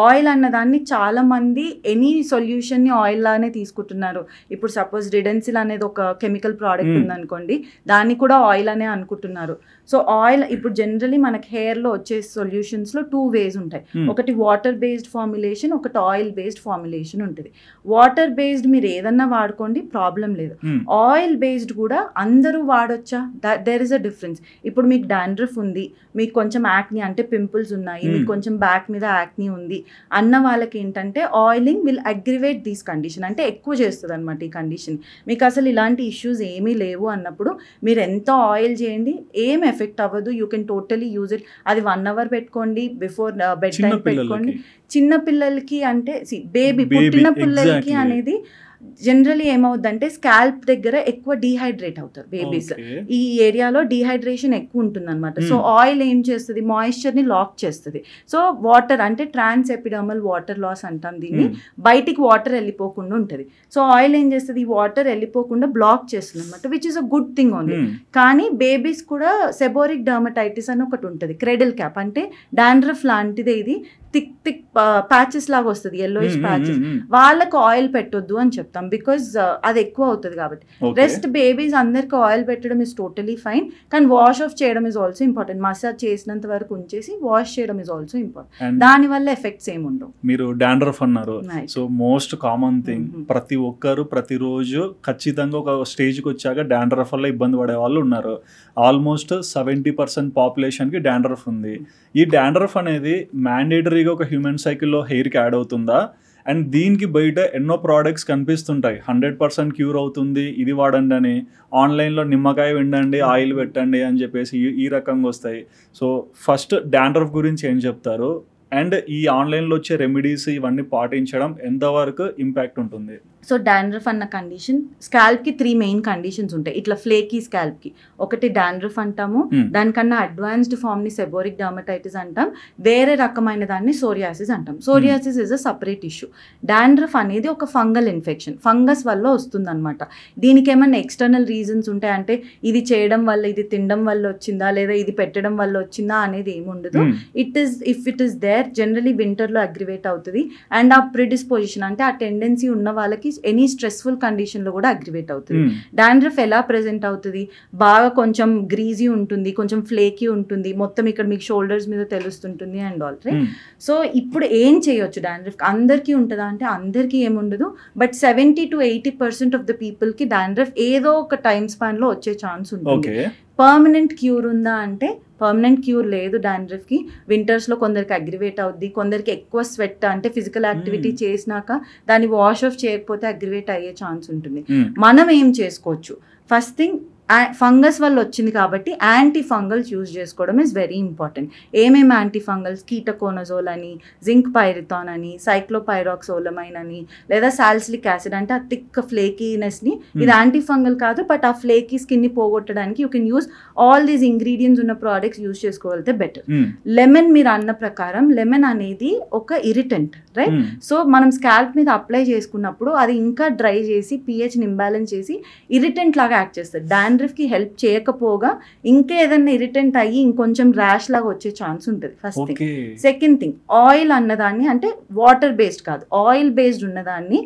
ఆయిల్ అన్నదాన్ని చాలామంది ఎనీ సొల్యూషన్ని ఆయిల్ లానే తీసుకుంటున్నారు. ఇప్పుడు సపోజ్ రిడెన్సిల్ అనేది ఒక కెమికల్ ప్రోడక్ట్ ఉందనుకోండి, దాన్ని కూడా ఆయిల్ అనే అనుకుంటున్నారు. సో ఆయిల్ ఇప్పుడు జనరలీ మనకి హెయిర్లో వచ్చే సొల్యూషన్స్లో 2 వేస్ ఉంటాయి. ఒకటి వాటర్ బేస్డ్ ఫార్ములేషన్, ఒకటి ఆయిల్ బేస్డ్ ఫార్ములేషన్ ఉంటుంది. వాటర్ బేస్డ్ మీరు ఏదన్నా వాడుకోండి, ప్రాబ్లం లేదు. ఆయిల్ బేస్డ్ కూడా అందరూ వాడొచ్చా? There is a difference. ఇప్పుడు మీకు డాండ్రఫ్ ఉంది, మీకు కొంచెం యాక్ని అంటే పింపుల్స్ ఉన్నాయి, మీకు కొంచెం బ్యాక్ మీద యాక్ని ఉంది అన్న వాళ్ళకి ఏంటంటే oiling will aggravate these condition, అంటే ఎక్కువ చేస్తుంది అనమాట ఈ కండిషన్. మీకు అసలు ఇలాంటి ఇష్యూస్ ఏమీ లేవు అన్నప్పుడు మీరు ఎంత ఆయిల్ చేయండి ఏం ఎఫెక్ట్ అవ్వదు. You can totally use it. అది 1 hour పెట్టుకోండి, బిఫోర్ బెడ్ టైం పెట్టుకోండి. చిన్న పిల్లలకి అంటే బేబీ పుట్టిన పిల్లలకి అనేది జనరలీ ఏమవుద్దంటే స్కాల్ప్ దగ్గర ఎక్కువ డీహైడ్రేట్ అవుతారు బేబీస్. ఈ ఏరియాలో డీహైడ్రేషన్ ఎక్కువ ఉంటుంది అనమాట. సో ఆయిల్ ఏం చేస్తుంది, మాయిశ్చర్ని లాక్ చేస్తుంది. సో వాటర్ అంటే ట్రాన్స్ ఎపిడర్మల్ వాటర్ లాస్ అంటాం దీన్ని, బయటికి వాటర్ వెళ్ళిపోకుండా ఉంటుంది. సో ఆయిల్ ఏం చేస్తుంది, ఈ వాటర్ వెళ్ళిపోకుండా బ్లాక్ చేస్తుంది అనమాట, which is a good thing only. కానీ బేబీస్ కూడా సెబోరిక్ డర్మటైటిస్ అని ఒకటి ఉంటుంది, క్రెడిల్ క్యాప్ అంటే డాండ్రఫ్ లాంటిదే, ఇది థిక్ థిక్ ప్యాచెస్ లాగా వస్తుంది, yellowish ప్యాచెస్. వాళ్ళకి ఆయిల్ పెట్టొద్దు అని చెప్తాం, బికాజ్ అది ఎక్కువ అవుతుంది కాబట్టి. రెస్ట్ బేబీస్ అందరికి ఆయిల్ పెట్టడం ఇస్ టోటలీ ఫైన్, కానీ వాష్ ఆఫ్ చేయడం ఇస్ ఆల్సో ఇంపార్టెంట్. మసాజ్ చేసినంత వరకు ఉంచేసి వాష్ చేయడం ఇస్ ఆల్సో ఇంపార్టెంట్. దాని వల్ల ఎఫెక్ట్స్ ఏముండవు. మీరు డాండ్రఫ్ అన్నారు, సో మోస్ట్ కామన్ థింగ్, ప్రతి ఒక్కరు ప్రతిరోజు ఖచ్చితంగా ఒక స్టేజ్కి వచ్చాక డాండ్రఫ్ వల్ల ఇబ్బంది పడే వాళ్ళు ఉన్నారు. ఆల్మోస్ట్ 70% పాపులేషన్కి డాండ్రఫ్ ఉంది. ఈ డాండ్రఫ్ అనేది మ్యాండేటరీగా ఒక హ్యూమన్ సైకిల్లో హెయిర్కి యాడ్ అవుతుందా? అండ్ దీనికి బయట ఎన్నో ప్రోడక్ట్స్ కనిపిస్తుంటాయి, 100% క్యూర్ అవుతుంది, ఇది వాడండి అని. ఆన్లైన్లో నిమ్మకాయ విండండి, ఆయిల్ పెట్టండి అని చెప్పేసి ఈ రకంగా వస్తాయి. సో ఫస్ట్ డాండ్రఫ్ గురించి ఏం చెప్తారు? అండ్ ఈ ఆన్లైన్లో వచ్చే రెమెడీస్ ఇవన్నీ పాటించడం ఎంతవరకు ఇంపాక్ట్ ఉంటుంది? సో డాండ్రఫ్ అన్న కండిషన్, స్కాల్ప్కి 3 మెయిన్ కండిషన్స్ ఉంటాయి. ఇట్లా ఫ్లేకీ స్కాల్ప్కి ఒకటి డాండ్రఫ్ అంటాము, దానికన్నా అడ్వాన్స్డ్ ఫామ్ని సెబోరిక్ డర్మటైటిస్ అంటాం, వేరే రకమైన దాన్ని సోరియాసిస్ అంటాం. Psoriasis is a separate issue. Dandruff అనేది ఒక ఫంగల్ ఇన్ఫెక్షన్, ఫంగస్ వల్ల వస్తుంది అనమాట. దీనికి ఏమన్నా ఎక్స్టర్నల్ రీజన్స్ ఉంటాయంటే ఇది చేయడం వల్ల, ఇది తినడం వల్ల వచ్చిందా, లేదా ఇది పెట్టడం వల్ల వచ్చిందా అనేది ఏమి ఉండదు. If it is there, generally వింటర్లో అగ్రివేట్ అవుతుంది. అండ్ ఆ ప్రిడిస్పోజిషన్ అంటే ఆ టెండెన్సీ ఉన్న వాళ్ళకి ఎనీ స్ట్రెస్ఫుల్ కండిషన్లో కూడా అగ్రివేట్ అవుతుంది. డాండ్రఫ్ ఎలా ప్రెజెంట్ అవుతుంది, బాగా కొంచెం గ్రీజీ ఉంటుంది, కొంచెం ఫ్లేకీ ఉంటుంది, మొత్తం ఇక్కడ మీకు షోల్డర్స్ మీద తెలుస్తుంటుంది అండ్ ఆల్ రైట్. సో ఇప్పుడు ఏం చేయొచ్చు డాండ్రఫ్? అందరికీ ఉంటుందా అంటే అందరికీ ఏముండదు, బట్ 70 to 80% ఆఫ్ ద పీపుల్కి డాండ్రఫ్ ఏదో ఒక టైమ్ స్పాన్లో వచ్చే ఛాన్స్ ఉంటుంది. పర్మనెంట్ క్యూర్ ఉందా అంటే పర్మనెంట్ క్యూర్ లేదు డాండ్రఫ్కి. వింటర్స్లో కొందరికి అగ్రివేట్ అవుద్ది, కొందరికి ఎక్కువ స్వెట్ అంటే ఫిజికల్ యాక్టివిటీ చేసినాక దాన్ని వాష్ ఆఫ్ చేయకపోతే అగ్రివేట్ అయ్యే ఛాన్స్ ఉంటుంది. మనం ఏం చేసుకోవచ్చు? ఫస్ట్ థింగ్, ఫంగస్ వల్ల వచ్చింది కాబట్టి యాంటీ ఫంగల్స్ యూజ్ చేసుకోవడం ఇస్ వెరీ ఇంపార్టెంట్. ఏమేమి యాంటీ ఫంగల్స్? కీటకోనజోల్ అని, జింక్ పైరిథాన్ అని, సైక్లోపైరాక్సోలమైన్ అని, లేదా సాల్సిలిక్ యాసిడ్ అంటే ఆ థిక్ ఫ్లేకీనెస్ని, ఇది యాంటీ ఫంగల్ కాదు బట్ ఆ ఫ్లేకీ స్కిన్ని పోగొట్టడానికి you can use all these ingredients ఉన్న ప్రోడక్ట్స్ యూజ్ చేసుకోగలిగితే బెటర్. లెమన్ మీరు అన్న ప్రకారం లెమన్ అనేది ఒక ఇరిటెంట్, రైట్? సో మనం స్కాల్ప్ మీద అప్లై చేసుకున్నప్పుడు అది ఇంకా డ్రై చేసి pHని ఇంబ్యాలెన్స్ చేసి ఇరిటెంట్ లాగా యాక్ట్ చేస్తుంది. డాండ్రఫ్కి హెల్ప్ చేయకపోగా ఇంకా ఏదైనా ఇరిటెంట్ అయ్యి ఇంకొంచెం ర్యాష్ లాగా వచ్చే ఛాన్స్ ఉంటుంది. First thing. Second thing, oil అన్నదాన్ని అంటే వాటర్ బేస్డ్ కాదు, ఆయిల్ బేస్డ్ ఉన్నదాన్ని,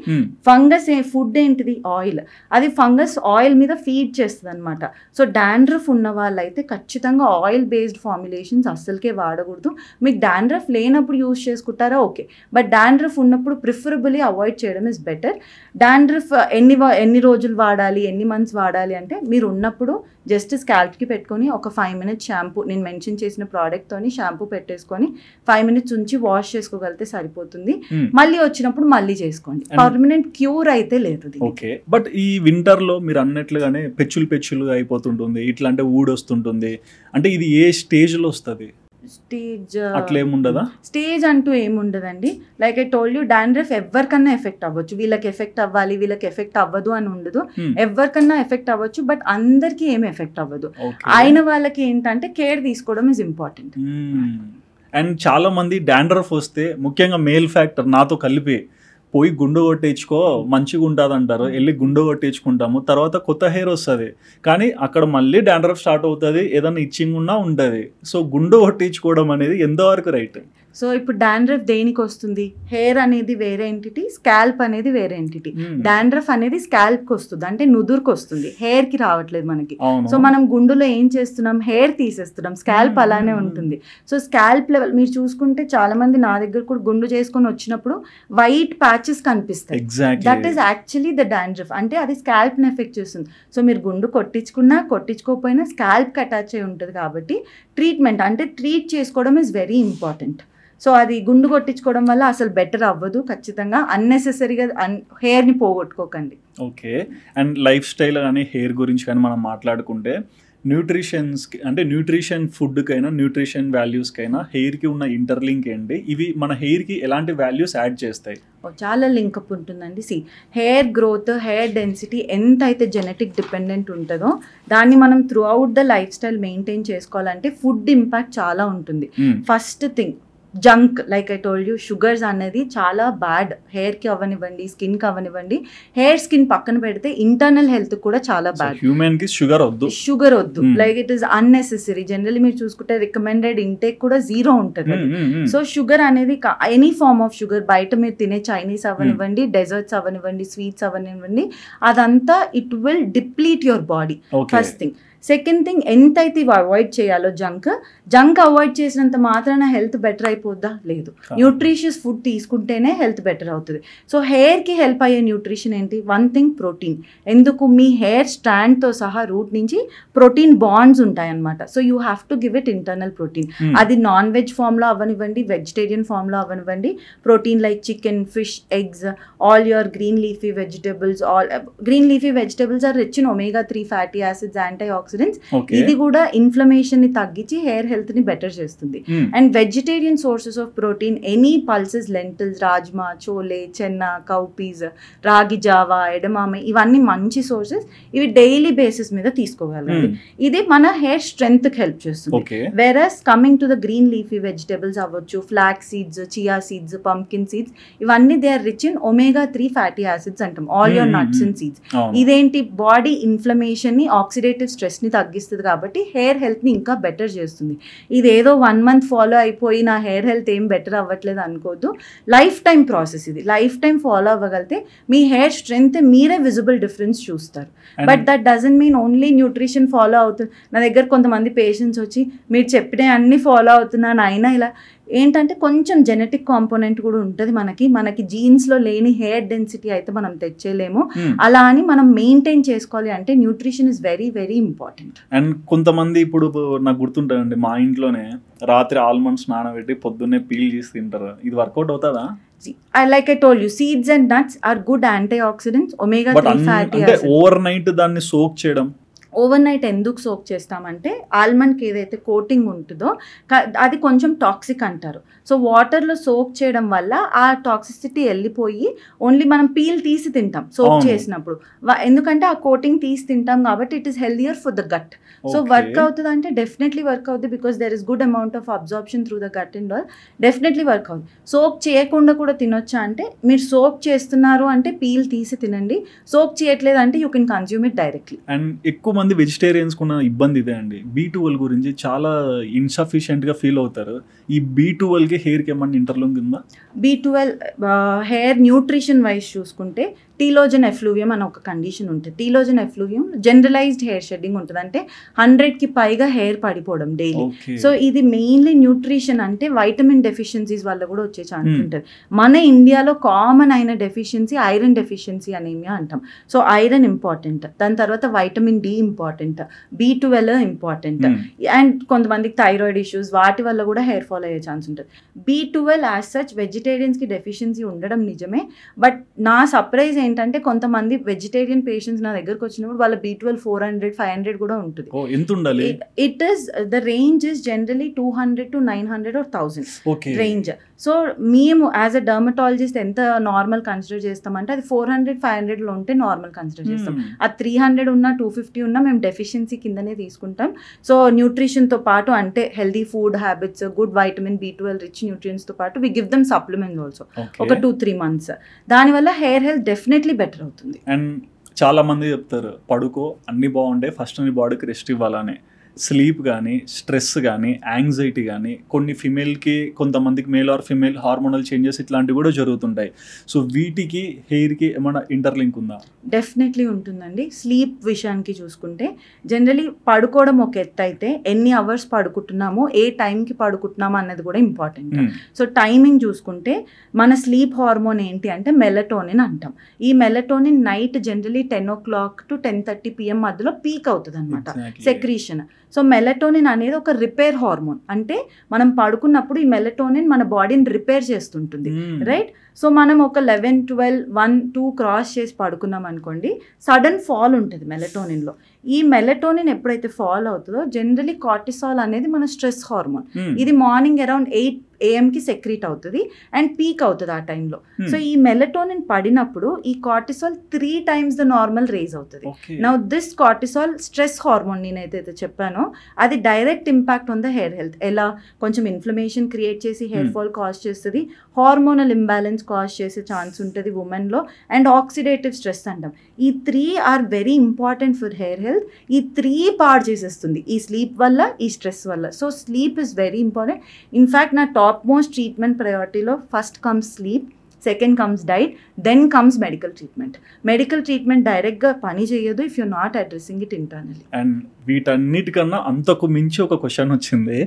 ఫంగస్ ఫుడ్ ఏంటిది? ఆయిల్. అది ఫంగస్ ఆయిల్ మీద ఫీడ్ చేస్తుంది అనమాట. సో డాండ్రఫ్ ఉన్న వాళ్ళైతే ఖచ్చితంగా ఆయిల్ బేస్డ్ ఫార్ములేషన్స్ అస్సలకే వాడకూడదు. మీకు డాండ్రఫ్ లేనప్పుడు యూజ్ చేసుకుంటారా ఓకే, బట్ డాండ్రఫ్ ఉన్నప్పుడు ప్రిఫరబుల్లీ అవాయిడ్ చేయడం ఇస్ బెటర్. డాండ్రఫ్ ఎన్ని రోజులు వాడాలి, ఎన్ని మంత్స్ వాడాలి అంటే మీరు ఉన్నప్పుడు జస్ట్ స్కాల్ప్కి పెట్టుకొని ఒక 5 minutes షాంపూ, నేను మెన్షన్ చేసిన ప్రోడక్ట్తోని షాంపూ పెట్టేసుకొని 5 minutes ఉంచి వాష్ చేసుకోగలిగితే సరిపోతుంది. మళ్ళీ వచ్చినప్పుడు మళ్ళీ చేసుకోండి. పర్మనెంట్ క్యూర్ అయితే లేదు. ఓకే, బట్ ఈ వింటర్ లో మీరు అన్నట్లుగానే పెచ్చులు అయిపోతుంటుంది, ఇట్లా అంటే ఊడొస్తుంటుంది, అంటే ఇది ఏ స్టేజ్ లో వస్తుంది? స్టేజ్ అట్లేముండదా? స్టేజ్ అంటూ ఏముండదండి. Like I told you, dandruff ఎవరికన్నా ఎఫెక్ట్ అవ్వచ్చు. వీళ్ళకి ఎఫెక్ట్ అవ్వాలి, వీళ్ళకి ఎఫెక్ట్ అవ్వదు అని ఉండదు. ఎవరికన్నా ఎఫెక్ట్ అవ్వచ్చు, బట్ అందరికీ ఏమి ఎఫెక్ట్ అవ్వదు. అయిన వాళ్ళకి ఏంటంటే కేర్ తీసుకోవడం ఇస్ ఇంపార్టెంట్. అండ్ చాలా మంది డాండ్రఫ్ వస్తే ముఖ్యంగా మేల్ ఫ్యాక్టర్ నాతో కలిపి పోయి గుండు కొట్టించుకో మంచిగా ఉంటుంది అంటారు. వెళ్ళి గుండు కొట్టించుకుంటాము, తర్వాత కొత్త హెయిర్ వస్తుంది, కానీ అక్కడ మళ్ళీ డాండ్రఫ్ స్టార్ట్ అవుతుంది, ఏదైనా ఇచ్చింగ్ ఉన్నా ఉంటుంది. సో గుండు కొట్టించుకోవడం అనేది ఎంతవరకు రైట్? సో ఇప్పుడు డాండ్రఫ్ దేనికి వస్తుంది? హెయిర్ అనేది వేరే ఎంటిటీ, స్కాల్ప్ అనేది వేరే ఎంటిటీ. డాండ్రఫ్ అనేది స్కాల్ప్కి వస్తుంది, అంటే నుదురుకి వస్తుంది, హెయిర్కి రావట్లేదు మనకి. సో మనం గుండులో ఏం చేస్తున్నాం? హెయిర్ తీసేస్తున్నాం, స్కాల్ప్ అలానే ఉంటుంది. సో స్కాల్ప్ లెవెల్ మీరు చూసుకుంటే చాలా మంది నా దగ్గర కూడా గుండు చేసుకొని వచ్చినప్పుడు వైట్ ప్యాచెస్ కనిపిస్తాయి. That is actually the dandruff, అంటే అది స్కాల్ప్ని ఎఫెక్ట్ చేస్తుంది. సో మీరు గుండు కొట్టించుకున్నా కొట్టించుకోకపోయినా స్కాల్ప్కి అటాచ్ అయి ఉంటుంది కాబట్టి ట్రీట్మెంట్ అంటే ట్రీట్ చేసుకోవడం ఈజ్ వెరీ ఇంపార్టెంట్. సో అది గుండు కొట్టించుకోవడం వల్ల అసలు బెటర్ అవ్వదు. ఖచ్చితంగా అన్నెసెసరీగా హెయిర్ని పోగొట్టుకోకండి. ఓకే, అండ్ లైఫ్ స్టైల్ కానీ హెయిర్ గురించి కానీ మనం మాట్లాడుకుంటే న్యూట్రిషన్స్కి అంటే న్యూట్రిషన్ ఫుడ్కైనా న్యూట్రిషన్ వాల్యూస్కైనా హెయిర్కి ఉన్న ఇంటర్లింక్ ఏంటి? ఇవి మన హెయిర్కి ఎలాంటి వాల్యూస్ యాడ్ చేస్తాయి? చాలా లింకప్ ఉంటుందండి. హెయిర్ గ్రోత్, హెయిర్ డెన్సిటీ ఎంత అయితే జెనెటిక్ డిపెండెంట్ ఉంటుందో దాన్ని మనం through out the life style maintain చేసుకోవాలంటే ఫుడ్ ఇంపాక్ట్ చాలా ఉంటుంది. First thing junk, like I told you, sugars అనేది చాలా బ్యాడ్. హెయిర్కి అవ్వనివ్వండి, స్కిన్కి అవ్వనివ్వండి. హెయిర్ స్కిన్ పక్కన పెడితే ఇంటర్నల్ హెల్త్ కూడా చాలా బ్యాడ్. హ్యూమన్కి షుగర్ వద్దు, like it is unnecessary. Generally మీరు చూసుకుంటే రికమెండెడ్ ఇంటేక్ కూడా 0 ఉంటుంది. సో షుగర్ అనేది ఎనీ ఫార్మ్ ఆఫ్ షుగర్, బయట మీరు తినే చైనీస్ అవ్వనివ్వండి, డెజర్ట్స్ అవ్వనివ్వండి, స్వీట్స్ అవ్వనివ్వండి, అదంతా it will deplete your body. First thing. Second thing, ఎంతైతే ఇవి అవాయిడ్ చేయాలో జంక్ అవాయిడ్ చేసినంత మాత్రాన హెల్త్ బెటర్ అయిపోద్దా? లేదు. న్యూట్రిషియస్ ఫుడ్ తీసుకుంటేనే హెల్త్ బెటర్ అవుతుంది. సో హెయిర్కి హెల్ప్ అయ్యే న్యూట్రిషన్ ఏంటి? One thing, protein. ఎందుకు? మీ హెయిర్ స్ట్రాండ్తో సహా రూట్ నుంచి ప్రోటీన్ బాండ్స్ ఉంటాయన్నమాట. So you have to give it internal protein. అది నాన్ వెజ్ ఫామ్లో అవ్వనివ్వండి, వెజిటేరియన్ ఫామ్లో అవ్వనివ్వండి. Protein like chicken, fish, eggs, all your green leafy vegetables. Green leafy vegetables are rich in omega-3 fatty acids, antioxidants. ఇది కూడా inflammation ని తగ్గించి hair health ని బెటర్ చేస్తుంది. And vegetarian sources of protein, any pulses, lentils, rajma, chole, chana, cowpeas, ragi java, edamame, ఇవన్నీ మంచి sources. ఇవి daily basis మీద తీసుకోగలగాలి. ఇది మన హెయిర్ స్ట్రెంగ్త్ కి హెల్ప్ చేస్తుంది. Whereas coming to the green leafy vegetables అవ్వచ్చు, flax seeds, chia seeds, pumpkin seeds, ఇవన్నీ they are rich in omega-3 fatty acids అంటాం. All your nuts and seeds. ఇదేంటి? బాడీ ఇన్ఫ్లమేషన్ ని, ఆక్సిడేటివ్ స్ట్రెస్ ని తగ్గిస్తుంది కాబట్టి హెయిర్ హెల్త్ ని ఇంకా బెటర్ చేస్తుంది. ఇదేదో 1 month ఫాలో అయిపోయి నా హెయిర్ హెల్త్ ఏం బెటర్ అవ్వట్లేదు అనుకోవద్దు. లైఫ్ టైం ప్రాసెస్ ఇది. లైఫ్ టైం ఫాలో అవ్వగలిగితే మీ హెయిర్ స్ట్రెంగ్త్ మీరే విజిబుల్ డిఫరెన్స్ చూస్తారు. But that doesn't mean only nutrition follow అవుతుంది. నా దగ్గర కొంతమంది పేషెంట్స్ వచ్చి మీరు చెప్పిన అన్ని ఫాలో అవుతున్నాను అయినా ఇలా ఏంటంటే కొంచెం జెనెటిక్ కాంపోనెంట్ కూడా ఉంటుంది. మనకి జీన్స్లో లేని హెయిర్ డెన్సిటీ అయితే మనం తెచ్చేయలేము. అలా అని మనం మెయింటైన్ చేసుకోవాలి అంటే nutrition is very very important. And కొంతమంది ఇప్పుడు నాకు గుర్తుంటారండి, మా ఇంట్లోనే రాత్రి ఆల్మండ్స్ నానబెట్టి పొద్దున్నే పీల్ చేసి తింటారు. ఇది వర్కౌట్ అవుతుందా? Like I told you, seeds and nuts are good antioxidants, omega-3 fatty acids. Over night దాన్ని సోక్ చేయడం ఓవర్ నైట్ ఎందుకు సోక్ చేస్తామంటే ఆల్మండ్కి ఏదైతే కోటింగ్ ఉంటుందో అది కొంచెం టాక్సిక్ అంటారు. సో వాటర్లో సోక్ చేయడం వల్ల ఆ టాక్సిసిటీ వెళ్ళిపోయి ఓన్లీ మనం పీల్ తీసి తింటాం సోక్ చేసినప్పుడు, ఎందుకంటే ఆ కోటింగ్ తీసి తింటాం కాబట్టి it is healthier for the gut. So work అవుతుంది అంటే డెఫినెట్లీ వర్క్ అవుతుంది, because there is good amount of absorption through the gut and all, definitely work అవుతుంది. సోక్ చేయకుండా కూడా తినొచ్చా అంటే, మీరు సోక్ చేస్తున్నారు అంటే పీల్ తీసి తినండి, సోక్ చేయట్లేదు అంటే you can consume it directly. And ఎక్కువ మంది వెజిటేరియన్స్ ఉన్న ఇబ్బంది ఇదే అండి, B12 గురించి చాలా ఇన్సఫిషియెంట్గా ఫీల్ అవుతారు. ఈ B12కి హెయిర్కి ఏమన్నా ఇంటర్లింక్ ఉందా? B12 హెయిర్ న్యూట్రిషన్ వైజ్ చూసుకుంటే టీలోజన్ ఎఫ్లూవియం అని ఒక కండిషన్ ఉంటుంది. Telogen effluvium generalized hair shedding ఉంటుంది, అంటే 100కి పైగా హెయిర్ పడిపోవడం డైలీ. సో ఇది మెయిన్లీ న్యూట్రిషన్, అంటే వైటమిన్ డెఫిషియన్సీస్ వల్ల కూడా వచ్చే ఛాన్స్ ఉంటుంది. మన ఇండియాలో కామన్ అయిన డెఫిషియన్సీ ఐరన్ డెఫిషియన్సీ అనేమియా అంటాం. సో ఐరన్ ఇంపార్టెంట్, దాని తర్వాత vitamin D important, B12 important, and కొంతమందికి థైరాయిడ్ ఇష్యూస్ వాటి వల్ల కూడా హెయిర్ ఫాల్ అయ్యే ఛాన్స్ ఉంటుంది. B12 యాజ్ సచ్ వెజిటేరియన్స్కి డెఫిషియన్సీ ఉండడం నిజమే, బట్ నా సర్ప్రైజ్ ఏంటంటే కొంతమంది వెజిటేరియన్ పేషెంట్స్ నా దగ్గరకు వచ్చినప్పుడు వాళ్ళ B12 400, 500 కూడా ఉంటుంది. It is the range is generally 200 to 900 or 1000 range. So మేము యాజ్ అ డర్మటాలజిస్ట్ ఎంత నార్మల్ కన్సిడర్ చేస్తామంటే అది 400, 500లో ఉంటే నార్మల్ కన్సిడర్ చేస్తాం. అది 300 ఉన్నా 250 ఉన్నా మేము డెఫిషియన్సీ కిందనే తీసుకుంటాం. సో న్యూట్రిషన్తో పాటు అంటే healthy food habits, good vitamin B12 rich న్యూట్రియన్స్తో పాటు we give them supplements also ఒక 2-3 months. దానివల్ల హెయిర్ హెల్త్ డెఫినెట్లీ బెటర్ అవుతుంది. అండ్ చాలా మంది చెప్తారు పడుకో అన్ని బాగుండే ఫస్ట్ నీ బాడీకి రెస్ట్ ఇవ్వాలని. స్లీప్ కానీ, స్ట్రెస్ కానీ, యాంగ్జైటీ కానీ, కొన్ని ఫిమేల్కి కొంతమందికి male or female hormonal changes ఇట్లాంటివి కూడా జరుగుతుంటాయి. సో వీటికి హెయిర్కి ఏమైనా ఇంటర్లింక్ ఉందా? డెఫినెట్లీ ఉంటుందండి. స్లీప్ విషయానికి చూసుకుంటే జనరలీ పడుకోవడం ఒక ఎత్తు అయితే ఎన్ని అవర్స్ పడుకుంటున్నామో, ఏ టైంకి పడుకుంటున్నామో అన్నది కూడా ఇంపార్టెంట్. సో టైమింగ్ చూసుకుంటే మన స్లీప్ హార్మోన్ ఏంటి అంటే మెలటోనిన్ అంటాం. ఈ melatonin night generally 10 o'clock to 10:30 PM మధ్యలో పీక్ అవుతుంది అనమాట సెక్రీషన్. సో మెలటోనిన్ అనేది ఒక రిపేర్ హార్మోన్, అంటే మనం పడుకున్నప్పుడు ఈ మెలటోనిన్ మన బాడీని రిపేర్ చేస్తుంటుంది, రైట్? సో మనం ఒక 11, 12, 1, 2 క్రాస్ చేసి పడుకున్నాం అనుకోండి, సడన్ ఫాల్ ఉంటుంది మెలటోనిన్లో. ఈ మెలటోనిన్ ఎప్పుడైతే ఫాల్ అవుతుందో జనరలీ కార్టిసాల్ అనేది మన స్ట్రెస్ హార్మోన్, ఇది మార్నింగ్ అరౌండ్ 8 AM సెక్రీట్ అవుతుంది అండ్ పీక్ అవుతుంది ఆ టైంలో. సో ఈ మెలటోనిన్ పడినప్పుడు ఈ cortisol 3 times the normal range అవుతుంది. Now this cortisol stress hormone నేనైతే చెప్పానో అది direct impact on the hair health. ఎలా కొంచెం ఇన్ఫ్లమేషన్ క్రియేట్ చేసి హెయిర్ ఫాల్ కాజ్ చేస్తుంది, హార్మోనల్ ఇంబ్యాలెన్స్ కాజ్ చేసే ఛాన్స్ ఉంటుంది ఉమెన్లో, అండ్ ఆక్సిడేటివ్ స్ట్రెస్ అంటాం. ఈ 3 are very important for hair health. ఈ 3 పాడు చేసేస్తుంది ఈ స్లీప్ వల్ల, ఈ స్ట్రెస్ వల్ల. So sleep is very important. In fact నా టాప్ మోస్ట్ ట్రీట్మెంట్ ప్రయారిటీలో first comes sleep, second comes diet, then comes medical treatment. Medical treatment డైరెక్ట్గా పని చేయదు if you not addressing it internally. And వీటన్నిటికన్నా అంతకు మించి ఒక క్వశ్చన్ వచ్చింది.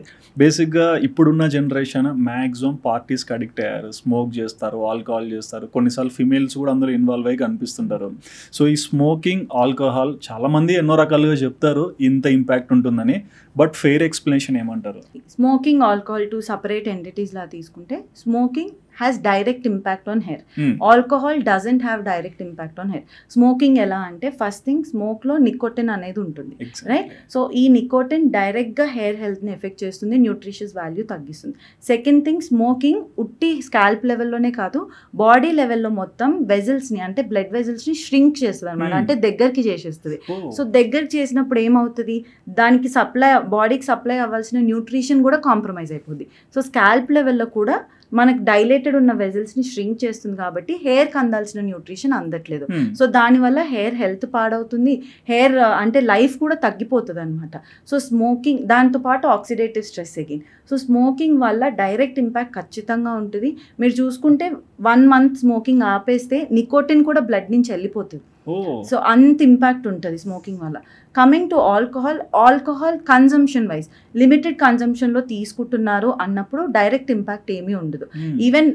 బేసిక్గా ఇప్పుడున్న జనరేషన్ మ్యాక్సిమం పార్టీస్కి అడిక్ట్ అయ్యారు, స్మోక్ చేస్తారు, ఆల్కహాల్ చేస్తారు, కొన్నిసార్లు ఫిమేల్స్ కూడా అందులో ఇన్వాల్వ్ అయ్యి కనిపిస్తుంటారు. సో ఈ స్మోకింగ్, ఆల్కహాల్ చాలామంది ఎన్నో రకాలుగా చెప్తారు ఇంత ఇంపాక్ట్ ఉంటుందని, బట్ ఫెయిర్ ఎక్స్ప్లెనేషన్ ఏమంటారు? స్మోకింగ్, ఆల్కహాల్ 2 separate entities లా తీసుకుంటే smoking has direct impact on hair. Alcohol doesn't have direct impact on hair. Smoking ఎలా అంటే ఫస్ట్ థింగ్ స్మోక్లో నికోటిన్ అనేది ఉంటుంది, రైట్? సో ఈ నికోటిన్ డైరెక్ట్గా హెయిర్ హెల్త్ని ఎఫెక్ట్ చేస్తుంది, న్యూట్రిషియస్ వాల్యూ తగ్గిస్తుంది. సెకండ్ థింగ్ స్మోకింగ్ ఉట్టి స్కాల్ప్ లెవెల్లోనే కాదు, బాడీ లెవెల్లో మొత్తం వెజల్స్ని అంటే బ్లడ్ వెజల్స్ని ష్రింక్ చేస్తుంది అనమాట, అంటే దగ్గరికి చేసేస్తుంది. సో దగ్గరికి చేసినప్పుడు ఏమవుతుంది, దానికి బాడీకి సప్లై అవ్వాల్సిన న్యూట్రిషన్ కూడా కాంప్రమైజ్ అయిపోద్ది. సో స్కాల్ప్ లెవెల్లో కూడా మనకు డైలేటెడ్ ఉన్న వెజల్స్ని ష్రింక్ చేస్తుంది కాబట్టి హెయిర్కి అందాల్సిన న్యూట్రిషన్ అందట్లేదు. సో దానివల్ల హెయిర్ హెల్త్ పాడవుతుంది, హెయిర్ అంటే లైఫ్ కూడా తగ్గిపోతుంది అనమాట. సో స్మోకింగ్, దాంతోపాటు oxidative stress again. So smoking వల్ల డైరెక్ట్ ఇంపాక్ట్ ఖచ్చితంగా ఉంటుంది. మీరు చూసుకుంటే 1 month స్మోకింగ్ ఆపేస్తే నికోటిన్ కూడా బ్లడ్ నుంచి వెళ్ళిపోతుంది. సో అంత ఇంపాక్ట్ ఉంటుంది స్మోకింగ్ వల్ల. Coming to alcohol consumption wise limited కన్జంప్షన్లో తీసుకుంటున్నారు అన్నప్పుడు డైరెక్ట్ ఇంపాక్ట్ ఏమీ ఉండదు. ఈవెన్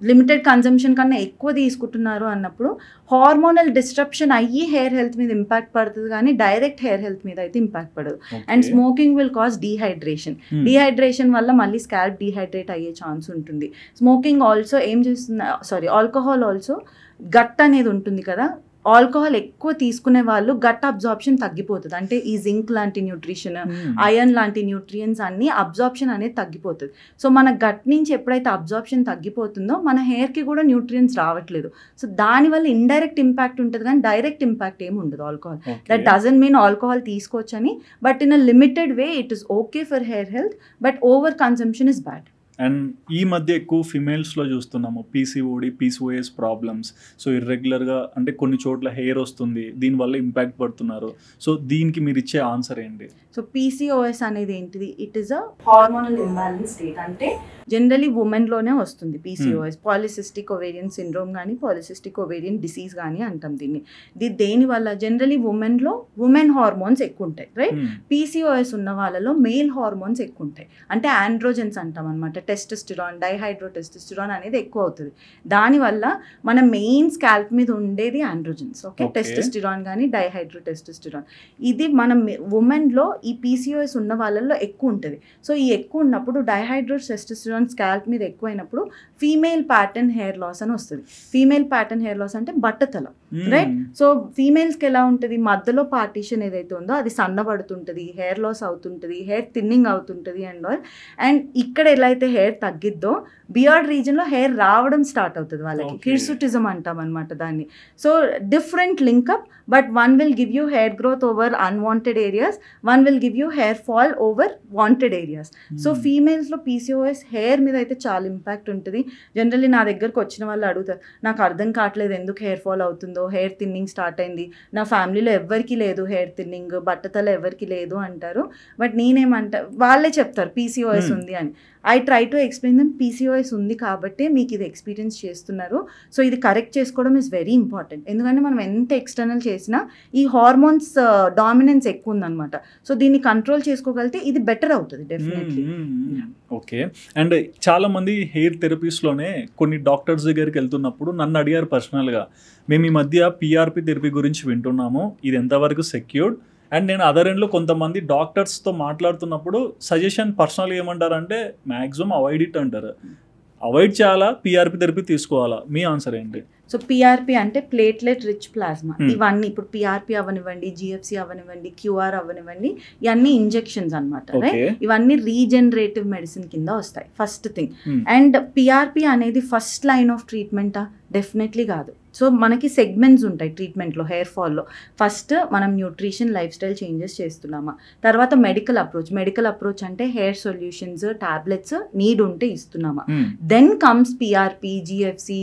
లిమిటెడ్ కన్జంప్షన్ కన్నా ఎక్కువ తీసుకుంటున్నారు అన్నప్పుడు హార్మోనల్ డిస్ట్రప్షన్ అయ్యి హెయిర్ హెల్త్ మీద ఇంపాక్ట్ పడుతుంది, కానీ డైరెక్ట్ హెయిర్ హెల్త్ మీద అయితే ఇంపాక్ట్ పడదు. And smoking will cause dehydration వల్ల మళ్ళీ స్కాల్ప్ డీహైడ్రేట్ అయ్యే ఛాన్స్ ఉంటుంది. స్మోకింగ్ ఆల్సో ఏం చేస్తుంది, ఆల్కహాల్ ఆల్సో గట్ అనేది ఉంటుంది కదా, ఆల్కహాల్ ఎక్కువ తీసుకునే వాళ్ళు గట్ అబ్జార్ప్షన్ తగ్గిపోతుంది. అంటే ఈ జింక్ లాంటి న్యూట్రిషన్, ఐరన్ లాంటి న్యూట్రియన్స్ అన్ని అబ్జార్ప్షన్ అనేది తగ్గిపోతుంది. సో మన గట్ నుంచి ఎప్పుడైతే అబ్జార్ప్షన్ తగ్గిపోతుందో మన హెయిర్కి కూడా న్యూట్రియన్స్ రావట్లేదు. సో దానివల్ల ఇండైరెక్ట్ ఇంపాక్ట్ ఉంటుంది కానీ డైరెక్ట్ ఇంపాక్ట్ ఏమి ఉండదు alcohol. That doesn't mean alcohol తీసుకోవచ్చని, but in a limited way it is okay for hair health, but over consumption is bad. And ఈ మధ్య ఎక్కువ ఫిమేల్స్లో చూస్తున్నాము పీసీఓడి, పీసీఓఎస్ ప్రాబ్లమ్స్. సో ఇర్రెగ్యులర్గా అంటే కొన్ని చోట్ల హెయిర్ వస్తుంది, దీనివల్ల ఇంపాక్ట్ పడుతున్నారు. సో దీనికి మీరు ఇచ్చే ఆన్సర్ ఏంటి? సో పీసీఓఎస్ అనేది ఏంటిది? It is a hormonal imbalance state. అంటే జనరలీ ఉమెన్లోనే వస్తుంది పీసీఓఎస్. పాలిసిస్టిక్ ఓవేరియన్ సిండ్రోమ్ కానీ పాలిసిస్టిక్ ఓవేరియన్ డిసీజ్ కానీ అంటాం దీన్ని. దేనివల్ల? జనరలీ ఉమెన్లో ఉమెన్ హార్మోన్స్ ఎక్కువ ఉంటాయి, రైట్? పీసీఓఎస్ ఉన్న వాళ్ళలో మేల్ హార్మోన్స్ ఎక్కువ ఉంటాయి. అంటే ఆండ్రోజెన్స్ అంటాం అనమాట. టెస్టోస్టెరాన్, డైహైడ్రోటెస్టోస్టెరాన్ అనేది ఎక్కువ అవుతుంది. దానివల్ల మన మెయిన్ స్కాల్ప్ మీద ఉండేది ఆండ్రోజెన్స్. ఓకే, టెస్టోస్టెరాన్ కానీ డైహైడ్రోటెస్టోస్టెరాన్. ఇది మన ఉమెన్లో ఈ పీసీఓఎస్ ఉన్న వాళ్ళల్లో ఎక్కువ ఉంటుంది. సో ఈ ఎక్కువ ఉన్నప్పుడు డైహైడ్రోటెస్టోస్టెరాన్ స్కాల్ప్ మీద ఎక్కువైనప్పుడు ఫీమేల్ ప్యాటర్న్ హెయిర్ లాస్ అని వస్తుంది. ఫీమేల్ ప్యాటర్న్ హెయిర్ లాస్ అంటే బట్టతల, రైట్? సో ఫీమేల్స్కి ఎలా ఉంటుంది? మధ్యలో పార్టీషన్ ఏదైతే ఉందో అది సన్నబడుతుంటుంది, హెయిర్ లాస్ అవుతుంటుంది, హెయిర్ థిన్నింగ్ అవుతుంటుంది అండ్ ఆల్. అండ్ ఇక్కడ ఎలా అయితే హెయిర్ తగ్గిద్దో బియర్డ్ రీజన్లో హెయిర్ రావడం స్టార్ట్ అవుతుంది వాళ్ళకి. హిర్సుటిజం అంటాం అనమాట దాన్ని. So different linkup, but one will give you hair growth over unwanted areas, one will give you hair fall over wanted areas. So ఫీమేల్స్లో పీసీఓఎస్ హెయిర్ మీద అయితే చాలా ఇంపాక్ట్ ఉంటుంది. జనరల్లీ నా దగ్గరకు వచ్చిన వాళ్ళు అడుగుతారు, నాకు అర్థం కావట్లేదు ఎందుకు హెయిర్ ఫాల్ అవుతుందో, హెయిర్ థిన్నింగ్ స్టార్ట్ అయింది, నా ఫ్యామిలీలో ఎవరికి లేదు హెయిర్ థిన్నింగ్, బట్టతల ఎవరికి లేదు అంటారు. బట్ నేనేమంటా, వాళ్ళే చెప్తారు పీసీఓఎస్ ఉంది అని. I try to explain them PCOS ఉంది కాబట్టి మీకు ఇది ఎక్స్పీరియన్స్ చేస్తున్నారు. సో ఇది కరెక్ట్ చేసుకోవడం ఈజ్ వెరీ ఇంపార్టెంట్. ఎందుకంటే మనం ఎంత ఎక్స్టర్నల్ చేసినా ఈ హార్మోన్స్ డామినెన్స్ ఎక్కువ ఉందన్నమాట. సో దీన్ని కంట్రోల్ చేసుకోగలిగితే ఇది బెటర్ అవుతుంది డెఫినెట్లీ. ఓకే. అండ్ చాలా మంది హెయిర్ థెరపీస్లోనే కొన్ని డాక్టర్స్ దగ్గరికి వెళ్తున్నప్పుడు నన్ను అడిగారు పర్సనల్గా, మేము ఈ మధ్య పిఆర్పి థెరపీ గురించి వింటున్నాము, ఇది ఎంతవరకు సెక్యూర్డ్? అండ్ నేను అదర్ ఎండ్లో కొంతమంది డాక్టర్స్తో మాట్లాడుతున్నప్పుడు సజెషన్ పర్సనల్గా ఏమంటారంటే మ్యాక్సిమం అవాయిడ్ ఇట్ అంటారు. అవాయిడ్ చేయాలా, పిఆర్పి థెరపీ తీసుకోవాలా? మీ ఆన్సర్ ఏంటి? సో పిఆర్పి అంటే ప్లేట్లెట్ రిచ్ ప్లాస్మా. ఇవన్నీ ఇప్పుడు పిఆర్పి అవనివ్వండి, జిఎఫ్సి అవనివ్వండి, క్యూఆర్ అవనివ్వండి, ఇవన్నీ ఇంజెక్షన్స్ అనమాట, రైట్? ఇవన్నీ రీజనరేటివ్ మెడిసిన్ కింద వస్తాయి ఫస్ట్ థింగ్. అండ్ పిఆర్పి అనేది ఫస్ట్ లైన్ ఆఫ్ ట్రీట్మెంటా? డెఫినెట్లీ కాదు. సో మనకి సెగ్మెంట్స్ ఉంటాయి ట్రీట్మెంట్లో, హెయిర్ ఫాల్లో. ఫస్ట్ మనం న్యూట్రిషన్, లైఫ్ స్టైల్ చేంజెస్ చేస్తున్నామా, తర్వాత మెడికల్ అప్రోచ్. మెడికల్ అప్రోచ్ అంటే హెయిర్ సొల్యూషన్స్, టాబ్లెట్స్ నీడ్ ఉంటే ఇస్తున్నామా. Then comes PRP, GFC,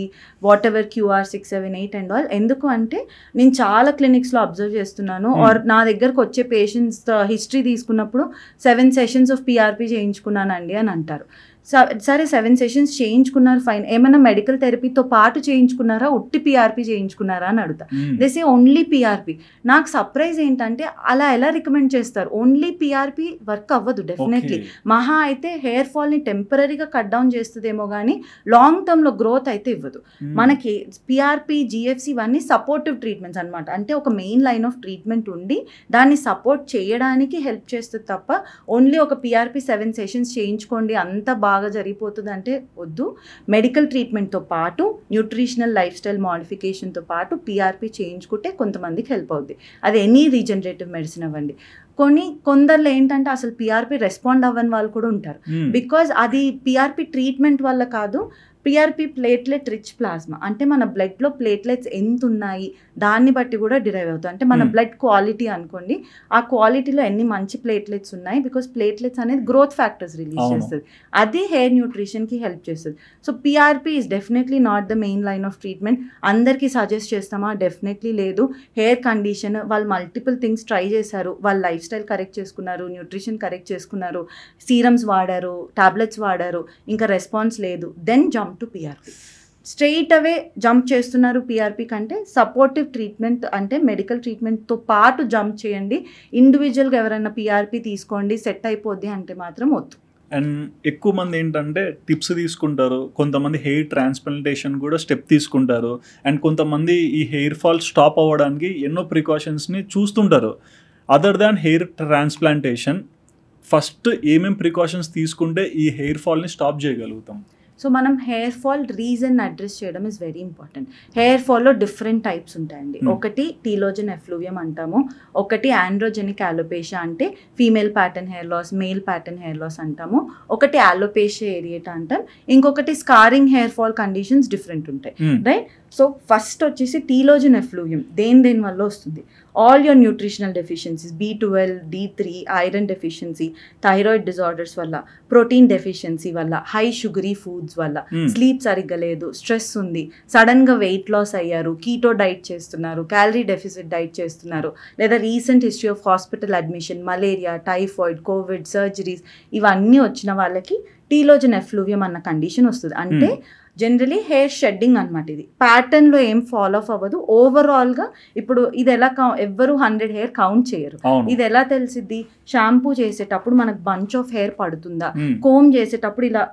whatever QR 6, 7, 8 and all. ఎందుకు అంటే నేను చాలా క్లినిక్స్లో అబ్జర్వ్ చేస్తున్నాను, ఆర్ నా దగ్గరకు వచ్చే పేషెంట్స్ హిస్టరీ తీసుకున్నప్పుడు 7 సెషన్స్ ఆఫ్ పిఆర్పి చేయించుకున్నానండి అని అంటారు. సరే 7 సెషన్స్ చేయించుకున్నారు, ఫైన్. ఏమైనా మెడికల్ థెరపీతో పాటు చేయించుకున్నారా, ఉట్టి పిఆర్పి చేయించుకున్నారా అని అడుగుతా. They say only PRP. నాకు సర్ప్రైజ్ ఏంటంటే అలా ఎలా రికమెండ్ చేస్తారు? ఓన్లీ పిఆర్పి వర్క్ అవ్వదు డెఫినెట్లీ. మహా అయితే హెయిర్ ఫాల్ని టెంపరీగా కట్ డౌన్ చేస్తుందేమో కానీ లాంగ్ టర్మ్లో గ్రోత్ అయితే ఇవ్వదు. మనకి పిఆర్పి, జిఎఫ్సి ఇవన్నీ సపోర్టివ్ ట్రీట్మెంట్స్ అనమాట. అంటే ఒక మెయిన్ లైన్ ఆఫ్ ట్రీట్మెంట్ ఉండి దాన్ని సపోర్ట్ చేయడానికి హెల్ప్ చేస్తుంది తప్ప ఓన్లీ ఒక పిఆర్పి 7 సెషన్స్ చేయించుకోండి అంత బాగా జరిగిపోతుంది అంటే వద్దు. మెడికల్ ట్రీట్మెంట్తో పాటు న్యూట్రిషనల్ లైఫ్ స్టైల్ మోడిఫికేషన్తో పాటు పిఆర్పి చేయించుకుంటే కొంతమందికి హెల్ప్ అవుద్ది. అది ఎనీ రీజనరేటివ్ మెడిసిన్ అవ్వండి. కొందరిలో ఏంటంటే అసలు పిఆర్పి రెస్పాండ్ అవ్వని వాళ్ళు కూడా ఉంటారు. బికాజ్ అది పిఆర్పి ట్రీట్మెంట్ వల్ల కాదు, పిఆర్పి ప్లేట్లెట్ రిచ్ ప్లాస్మా. అంటే మన బ్లడ్లో ప్లేట్లెట్స్ ఎంత ఉన్నాయి దాన్ని బట్టి కూడా డిరైవ్ అవుతుంది. అంటే మన బ్లడ్ క్వాలిటీ అనుకోండి, ఆ క్వాలిటీలో ఎన్ని మంచి ప్లేట్లెట్స్ ఉన్నాయి, బికాస్ ప్లేట్లెట్స్ అనేది గ్రోత్ ఫ్యాక్టర్స్ రిలీజ్ చేస్తుంది, అది హెయిర్ న్యూట్రిషన్కి హెల్ప్ చేస్తుంది. So PRP is definitely not the main line of treatment. అందరికీ సజెస్ట్ చేస్తామా? డెఫినెట్లీ లేదు. హెయిర్ కండిషన్, వాళ్ళు మల్టిపుల్ థింగ్స్ ట్రై చేశారు, వాళ్ళ లైఫ్ స్టైల్ కరెక్ట్ చేసుకున్నారు, న్యూట్రిషన్ కరెక్ట్ చేసుకున్నారు, సీరమ్స్ వాడారు, టాబ్లెట్స్ వాడారు, ఇంకా రెస్పాన్స్ లేదు, then jump to PRP. Straight away jump చేస్తున్నారు పిఆర్పి కంటే సపోర్టివ్ ట్రీట్మెంట్ అంటే మెడికల్ ట్రీట్మెంట్తో పాటు జంప్ చేయండి. ఇండివిజువల్గా ఎవరైనా పిఆర్పి తీసుకోండి సెట్ అయిపోద్ది అంటే మాత్రం వద్దు. అండ్ ఎక్కువ మంది ఏంటంటే టిప్స్ తీసుకుంటారు, కొంతమంది హెయిర్ ట్రాన్స్ప్లాంటేషన్ కూడా స్టెప్ తీసుకుంటారు, అండ్ కొంతమంది ఈ హెయిర్ ఫాల్ స్టాప్ అవ్వడానికి ఎన్నో ప్రికాషన్స్ని చూస్తుంటారు. Other than hair transplantation first ఏమేం ప్రికాషన్స్ తీసుకుంటే ఈ హెయిర్ ఫాల్ని స్టాప్ చేయగలుగుతాం? సో మనం హెయిర్ ఫాల్ రీజన్ అడ్రస్ చేయడం ఇస్ వెరీ ఇంపార్టెంట్. హెయిర్ ఫాల్లో డిఫరెంట్ టైప్స్ ఉంటాయండి. ఒకటి టీలోజన్ ఎఫ్లూవియం అంటాము, ఒకటి ఆండ్రోజెనిక్ అలోపేషియా అంటే female pattern hair loss, male pattern hair loss అంటాము, ఒకటి అలోపేషియా ఏరియేటా అంటాం, ఇంకొకటి scarring hair fall conditions different ఉంటాయి, రైట్? సో ఫస్ట్ వచ్చేసి టీలోజన్ ఎఫ్లూవియం దేని వల్ల వస్తుంది? All your nutritional deficiencies, B12, D3, iron deficiency, thyroid disorders వల్ల, ప్రోటీన్ డెఫిషియన్సీ వల్ల, హై షుగరీ ఫుడ్స్ వల్ల, స్లీప్ సరిగ్గా లేదు, స్ట్రెస్ ఉంది, సడన్గా వెయిట్ లాస్ అయ్యారు, కీటో డైట్ చేస్తున్నారు, క్యాలరీ డెఫిసిట్ డైట్ చేస్తున్నారు, లేదా recent history of hospital admission, malaria, typhoid, Covid, surgeries ఇవన్నీ వచ్చిన వాళ్ళకి టీలోజన్ ఎఫ్లూవియం అన్న కండిషన్ వస్తుంది. అంటే జనరలీ హెయిర్ షెడ్డింగ్ అనమాట. ఇది ప్యాటర్న్లో ఏం ఫాలో ఆఫ్ అవ్వదు. ఓవరాల్గా ఇప్పుడు ఇది ఎలా ఎవ్వరు 100 హెయిర్ కౌంట్ చేయరు. ఇది ఎలా తెలిసిద్ది? షాంపూ చేసేటప్పుడు మనకు బంచ్ ఆఫ్ హెయిర్ పడుతుందా, కోమ్ చేసేటప్పుడు ఇలా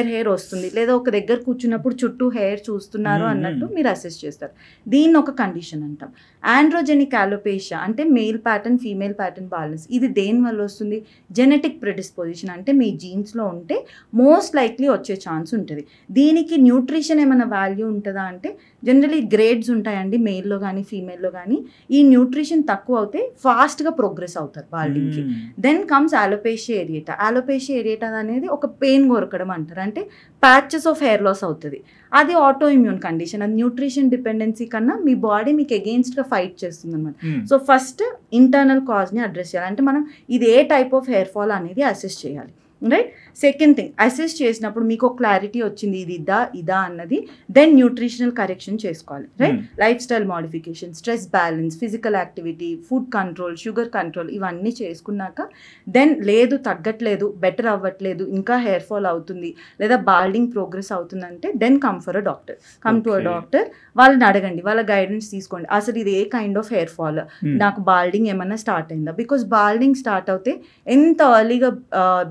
హెయిర్ వస్తుంది, లేదా ఒక దగ్గర కూర్చున్నప్పుడు చుట్టూ హెయిర్ చూస్తున్నారు అన్నట్టు మీరు అసెస్ చేస్తారు. దీన్ని ఒక కండిషన్ అంటాం. ఆండ్రోజెనిక్ అలోపేషియా అంటే male pattern female pattern balance. ఇది దేని వల్ల వస్తుంది? జెనెటిక్ ప్రెడిస్పోజిషన్ అంటే మీ జీన్స్లో ఉంటే మోస్ట్ లైక్లీ వచ్చే ఛాన్స్ ఉంటుంది. దీనికి న్యూట్రిషన్ ఏమైనా వాల్యూ ఉంటుందా అంటే జనరలీ గ్రేడ్స్ ఉంటాయండి, మేల్లో కానీ ఫీమేల్లో కానీ. ఈ న్యూట్రిషన్ తక్కువ అవుతే ఫాస్ట్గా ప్రోగ్రెస్ అవుతారు బాల్డింగ్కి. Then comes alopecia areata. Alopecia areata అనేది ఒక పెయిన్ కొరకడం అంటారు, అంటే ప్యాచెస్ ఆఫ్ హెయిర్ లాస్ అవుతుంది. అది ఆటో ఇమ్యూన్ కండిషన్. అది న్యూట్రిషన్ డిపెండెన్సీ కన్నా మీ బాడీ మీకు అగెయిన్స్ట్గా ఫైట్ చేస్తుంది అనమాట. సో ఫస్ట్ ఇంటర్నల్ కాజ్ని అడ్రస్ చేయాలి. అంటే మనం ఇది ఏ టైప్ ఆఫ్ హెయిర్ ఫాల్ అనేది అసెస్ చేయాలి, రైట్? సెకండ్ థింగ్, అసెస్ చేసినప్పుడు మీకు ఒక క్లారిటీ వచ్చింది ఇది ఇదా అన్నది, దెన్ న్యూట్రిషనల్ కరెక్షన్ చేసుకోవాలి, right? Life style modification, stress balance, physical activity, food control, sugar control ఇవన్నీ చేసుకున్నాక దెన్ లేదు తగ్గట్లేదు, బెటర్ అవ్వట్లేదు, ఇంకా హెయిర్ ఫాల్ అవుతుంది, లేదా బాల్డింగ్ ప్రోగ్రెస్ అవుతుందంటే then come for a doctor. Come to a doctor, వాళ్ళని అడగండి, వాళ్ళ గైడెన్స్ తీసుకోండి. అసలు ఇది ఏ కైండ్ ఆఫ్ హెయిర్ ఫాల్, నాకు బాల్డింగ్ ఏమన్నా స్టార్ట్ అయిందా? బికాస్ బాల్డింగ్ స్టార్ట్ అవుతే ఎంత ఎర్లీగా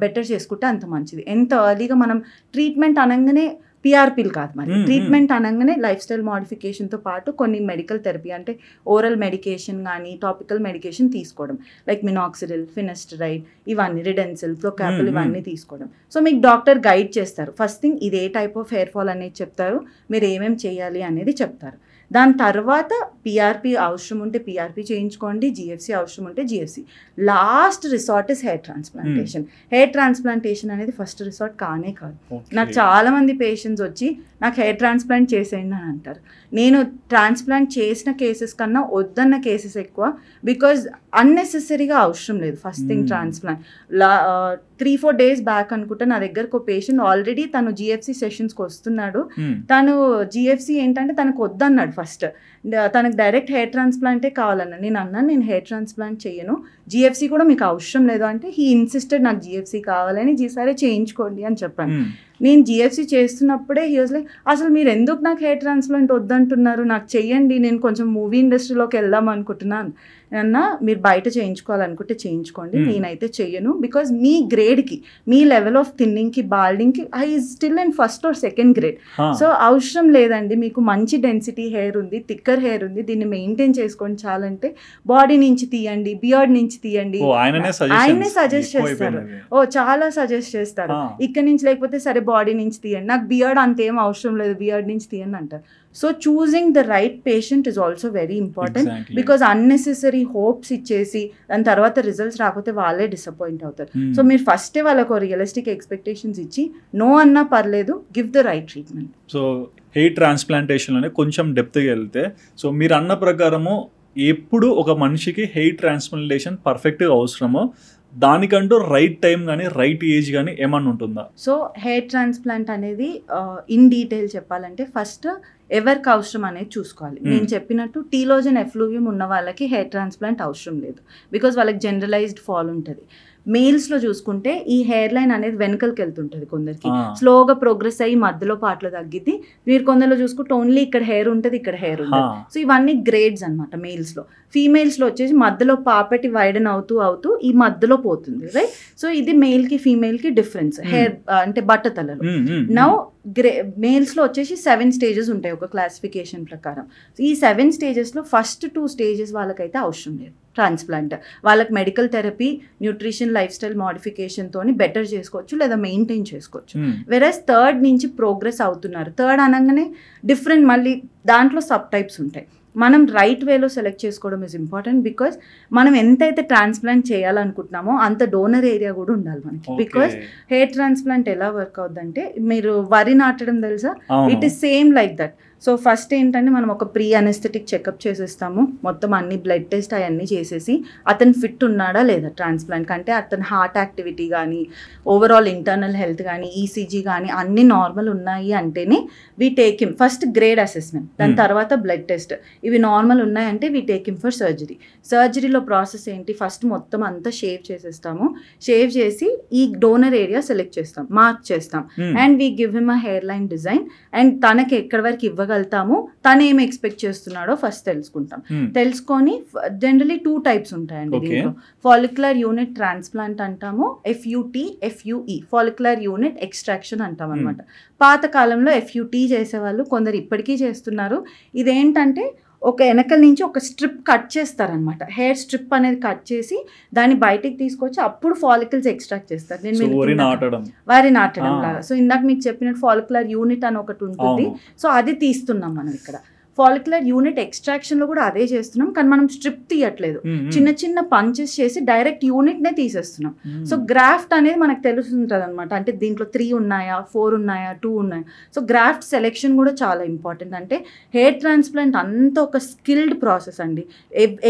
బెటర్ చేసుకుంటే అంత మంచిది. ఎంత ఎర్లీగా మనం ట్రీట్మెంట్ అనగానే పిఆర్పీలు కాదు, మరి ట్రీట్మెంట్ అనగానే లైఫ్ స్టైల్ మోడిఫికేషన్తో పాటు కొన్ని మెడికల్ థెరపీ అంటే ఓరల్ మెడికేషన్ కానీ టాపికల్ మెడికేషన్ తీసుకోవడం, లైక్ మినాక్సిడిల్, ఫినస్టరైడ్, ఇవన్నీ రిడెన్సిల్, ఫ్లోకాపిల్ ఇవన్నీ తీసుకోవడం. సో మీకు డాక్టర్ గైడ్ చేస్తారు. ఫస్ట్ థింగ్ ఇది ఏ టైప్ ఆఫ్ హెయిర్ ఫాల్ అనేది చెప్తారు, మీరు ఏమేమి చేయాలి అనేది చెప్తారు. దాని తర్వాత పిఆర్పీ అవసరం ఉంటే పిఆర్పీ చేయించుకోండి, జిఎఫ్సి అవసరం ఉంటే GFC. Last resort is hair transplantation. Hair transplantation అనేది ఫస్ట్ రిసార్ట్ కానే కాదు. నాకు చాలామంది పేషెంట్స్ వచ్చి నాకు హెయిర్ ట్రాన్స్ప్లాంట్ చేసేయండి అని అంటారు. నేను ట్రాన్స్ప్లాంట్ చేసిన కేసెస్ కన్నా వద్దన్న కేసెస్ ఎక్కువ, బికాజ్ అన్నెసెసరీగా అవసరం లేదు. First thing transplant 3-4 days back అనుకుంటే నా దగ్గరకు ఒక పేషెంట్ ఆల్రెడీ తను జిఎఫ్సి సెషన్స్కి వస్తున్నాడు. తను జిఎఫ్సి ఏంటంటే తనకు వద్దన్నాడు ఫస్ట్, తనకు డైరెక్ట్ హెయిర్ ట్రాన్స్ప్లాంటే కావాలన్నాడు. నేను అన్నాను నేను హెయిర్ ట్రాన్స్ప్లాంట్ చేయను, జిఎఫ్సి కూడా మీకు అవసరం లేదు అంటే హీ ఇన్సిస్టెడ్ నాకు జిఎఫ్సి కావాలని, సరే చేయించుకోండి అని చెప్పాను. నేను జిఎఫ్సి చేస్తున్నప్పుడే హీ వాజ్ లైక్, అసలు మీరు ఎందుకు నాకు హెయిర్ ట్రాన్స్ప్లాంట్ వద్దంటున్నారు, నాకు చెయ్యండి, నేను కొంచెం మూవీ ఇండస్ట్రీలోకి వెళ్దాం అనుకుంటున్నాను అన్న. మీరు బయట చేయించుకోవాలనుకుంటే చేయించుకోండి, నేనైతే చెయ్యను. బికాజ్ మీ గ్రేడ్కి, మీ లెవెల్ ఆఫ్ థిన్నింగ్కి, బాల్డింగ్కి I still in 1st or 2nd grade. So అవసరం లేదండి, మీకు మంచి డెన్సిటీ హెయిర్ ఉంది, థిక్కర్ హెయిర్ ఉంది, దీన్ని మెయింటైన్ చేసుకోండి చాలంటే బాడీ నుంచి తీయండి, బియర్డ్ నుంచి తీయండి, ఆయనే సజెస్ట్ చేస్తారు. చాలా సజెస్ట్ చేస్తారు. ఇక్కడ నుంచి లేకపోతే సరే బాడీ నుంచి తీయండి, నాకు బియర్డ్ అంతేం అవసరం లేదు, బియర్డ్ నుంచి తీయండి అంటారు. So choosing the right patient is also very important. Because unnecessary hopes ఇచ్చేసి దాని తర్వాత రిజల్ట్స్ రాకపోతే వాళ్ళే డిసప్పాయింట్ అవుతారు. సో మీరు ఫస్టే వాళ్ళకు రియలిస్టిక్ ఎక్స్పెక్టేషన్స్ ఇచ్చి నో అన్నా పర్లేదు, give the right treatment. So hair ట్రాన్స్ప్లాంటేషన్లోనే కొంచెం డెప్త్గా వెళ్తే, సో మీరు అన్న ప్రకారము ఎప్పుడు ఒక మనిషికి హెయిర్ ట్రాన్స్ప్లాంటేషన్ పర్ఫెక్ట్గా అవసరమో దానికంటూ రైట్ టైం కానీ రైట్ ఏజ్ కానీ ఏమన్నా ఉంటుందా? సో హెయిర్ ట్రాన్స్ప్లాంట్ అనేది ఇన్ డీటెయిల్ చెప్పాలంటే ఫస్ట్ ఎవరికి అవసరం అనేది చూసుకోవాలి. నేను చెప్పినట్టు టీలోజన్ ఎఫ్లూవియం ఉన్న వాళ్ళకి హెయిర్ ట్రాన్స్ప్లాంట్ అవసరం లేదు, బికాజ్ వాళ్ళకి జనరలైజ్డ్ ఫాల్ ఉంటుంది. మేల్స్లో చూసుకుంటే ఈ హెయిర్ లైన్ అనేది వెనకలకి వెళ్తుంటుంది, కొందరికి స్లోగా ప్రోగ్రెస్ అయ్యి మధ్యలో పాటలో తగ్గిద్ది. మీరు కొందరిలో చూసుకుంటే ఓన్లీ ఇక్కడ హెయిర్ ఉంటుంది, ఇక్కడ హెయిర్ ఉంటుంది. సో ఇవన్నీ గ్రేడ్స్ అనమాట మేల్స్లో. ఫీమేల్స్లో వచ్చేసి మధ్యలో పాపటి వైడన్ అవుతూ ఈ మధ్యలో పోతుంది, రైట్? సో ఇది మేల్కి ఫీమేల్కి డిఫరెన్స్ హెయిర్ అంటే బట్టతలలో. నౌ మేల్స్లో వచ్చేసి 7 స్టేజెస్ ఉంటాయి ఒక క్లాసిఫికేషన్ ప్రకారం. ఈ 7 స్టేజెస్లో ఫస్ట్ 2 స్టేజెస్ వాళ్ళకైతే అవసరం లేదు ట్రాన్స్ప్లాంట్. వాళ్ళకి medical therapy, nutrition, life style మోడిఫికేషన్తో బెటర్ చేసుకోవచ్చు లేదా మెయింటైన్ చేసుకోవచ్చు. వెరస్ థర్డ్ నుంచి ప్రోగ్రెస్ అవుతున్నారు. థర్డ్ అనగానే డిఫరెంట్ మళ్ళీ దాంట్లో సబ్ టైప్స్ ఉంటాయి. మనం రైట్ వేలో సెలెక్ట్ చేసుకోవడం ఇస్ ఇంపార్టెంట్. బికాజ్ మనం ఎంతైతే ట్రాన్స్ప్లాంట్ చేయాలనుకుంటున్నామో అంత డోనర్ ఏరియా కూడా ఉండాలి మనకి. బికాజ్ హెయిర్ ట్రాన్స్ప్లాంట్ ఎలా వర్క్ అవుతుందంటే, మీరు వరి నాటడం తెలుసా, it is same like that. So first ఏంటంటే మనం ఒక ప్రీ అనెస్థెటిక్ చెకప్ చేసేస్తాము, మొత్తం అన్ని బ్లడ్ టెస్ట్ అవన్నీ చేసేసి అతను ఫిట్ ఉన్నాడా లేదా ట్రాన్స్ప్లాంట్ కంటే, అతని హార్ట్ యాక్టివిటీ కానీ ఓవరాల్ ఇంటర్నల్ హెల్త్ కానీ ఈసీజీ కానీ అన్ని నార్మల్ ఉన్నాయి అంటేనే we take him first grade assessment, దాని తర్వాత బ్లడ్ టెస్ట్. ఇవి నార్మల్ ఉన్నాయంటే we take him for surgery. సర్జరీలో ప్రాసెస్ ఏంటి, ఫస్ట్ మొత్తం అంతా షేవ్ చేసేస్తాము. షేవ్ చేసి ఈ డోనర్ ఏరియా సెలెక్ట్ చేస్తాం, మార్క్ చేస్తాం, and we give him a hair line design. And తనకి ఎక్కడి వరకు ఇవ్వగలుగుతాము, తను ఏమి ఎక్స్పెక్ట్ చేస్తున్నాడో ఫస్ట్ తెలుసుకుంటాం. తెలుసుకొని జనరలీ 2 టైప్స్ ఉంటాయండి దీంట్లో. ఫాలిక్యులర్ యూనిట్ ట్రాన్స్ప్లాంట్ అంటాము, FUT, FUE follicular unit extraction అంటాం అనమాట. పాత కాలంలో FUT చేసేవాళ్ళు, కొందరు ఇప్పటికీ చేస్తున్నారు. ఇదేంటంటే ఒక వెనకల నుంచి ఒక స్ట్రిప్ కట్ చేస్తారనమాట. హెయిర్ స్ట్రిప్ అనేది కట్ చేసి దాన్ని బయటికి తీసుకొచ్చి అప్పుడు ఫాలికల్స్ ఎక్స్ట్రాక్ట్ చేస్తారు. వారి నాటడం లాగా. సో ఇందాక మీకు చెప్పినట్టు ఫాలిక్యులర్ యూనిట్ అని ఒకటి ఉంటుంది. సో అది తీస్తున్నాం మనం ఇక్కడ. ఫాలిక్యులర్ యూనిట్ ఎక్స్ట్రాక్షన్లో కూడా అదే చేస్తున్నాం, కానీ మనం స్ట్రిప్ తీయట్లేదు, చిన్న చిన్న పంచెస్ చేసి డైరెక్ట్ యూనిట్నే తీసేస్తున్నాం. సో గ్రాఫ్ట్ అనేది మనకు తెలుస్తుంటుంది అనమాట. అంటే దీంట్లో 3 ఉన్నాయా, 4 ఉన్నాయా, 2 ఉన్నాయా. సో గ్రాఫ్ట్ సెలెక్షన్ కూడా చాలా ఇంపార్టెంట్. అంటే హెయిర్ ట్రాన్స్ప్లాంట్ అంతా ఒక స్కిల్డ్ ప్రాసెస్ అండి.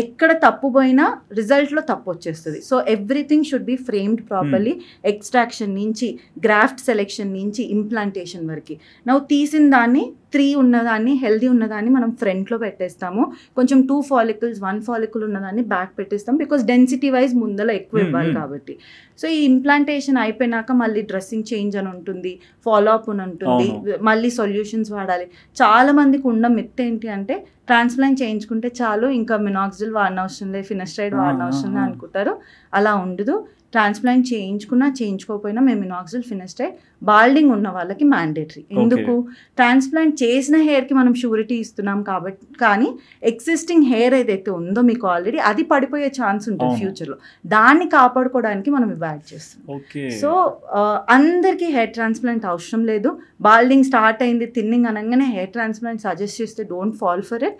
ఎక్కడ తప్పు పోయినా రిజల్ట్లో తప్పు వచ్చేస్తుంది. So everything should be framed properly. Extraction నుంచి, గ్రాఫ్ట్ సెలెక్షన్ నుంచి, ఇంప్లాంటేషన్ వరకు. నువ్వు తీసిన దాన్ని 3 ఉన్నదాన్ని, హెల్దీ ఉన్నదాన్ని మనం ఫ్రంట్లో పెట్టేస్తాము. కొంచెం 2 ఫాలికల్స్ 1 ఫాలికల్ ఉన్నదాన్ని బ్యాక్ పెట్టేస్తాం. బికాస్ డెన్సిటీ వైజ్ ముందర ఎక్కువ ఇవ్వాలి కాబట్టి. సో ఈ ఇంప్లాంటేషన్ అయిపోయినాక మళ్ళీ డ్రెస్సింగ్ చేంజ్ అని ఉంటుంది, ఫాలో అప్ అని ఉంటుంది, మళ్ళీ సొల్యూషన్స్ వాడాలి. చాలా మందికి ఉన్న మిత్ ఏంటి అంటే, ట్రాన్స్ప్లాంట్ చేయించుకుంటే చాలు, ఇంకా మినాక్సిల్ వాడనవసరం లేదు, ఫినస్ట్రైడ్ వాడనవసరం లేదు అనుకుంటారు. అలా ఉండదు. ట్రాన్స్ప్లాంట్ చేయించుకున్నా చేయించుకోకపోయినా మేము మినాక్సిల్, ఫినస్ట్రైడ్ బాల్డింగ్ ఉన్న వాళ్ళకి మ్యాండేటరీ. ఎందుకు, ట్రాన్స్ప్లాంట్ చేసిన హెయిర్కి మనం షూరిటీ ఇస్తున్నాం కాబట్టి. కానీ ఎగ్జిస్టింగ్ హెయిర్ ఏదైతే ఉందో మీకు ఆల్రెడీ, అది పడిపోయే ఛాన్స్ ఉంటుంది ఫ్యూచర్లో. దాన్ని కాపాడుకోవడానికి మనం ఇవి యాడ్ చేస్తాం. సో అందరికీ హెయిర్ ట్రాన్స్ప్లాంట్ అవసరం లేదు. బాల్డింగ్ స్టార్ట్ అయింది, థిన్నింగ్ అనగానే హెయిర్ ట్రాన్స్ప్లాంట్ సజెస్ట్ చేస్తే don't fall for it.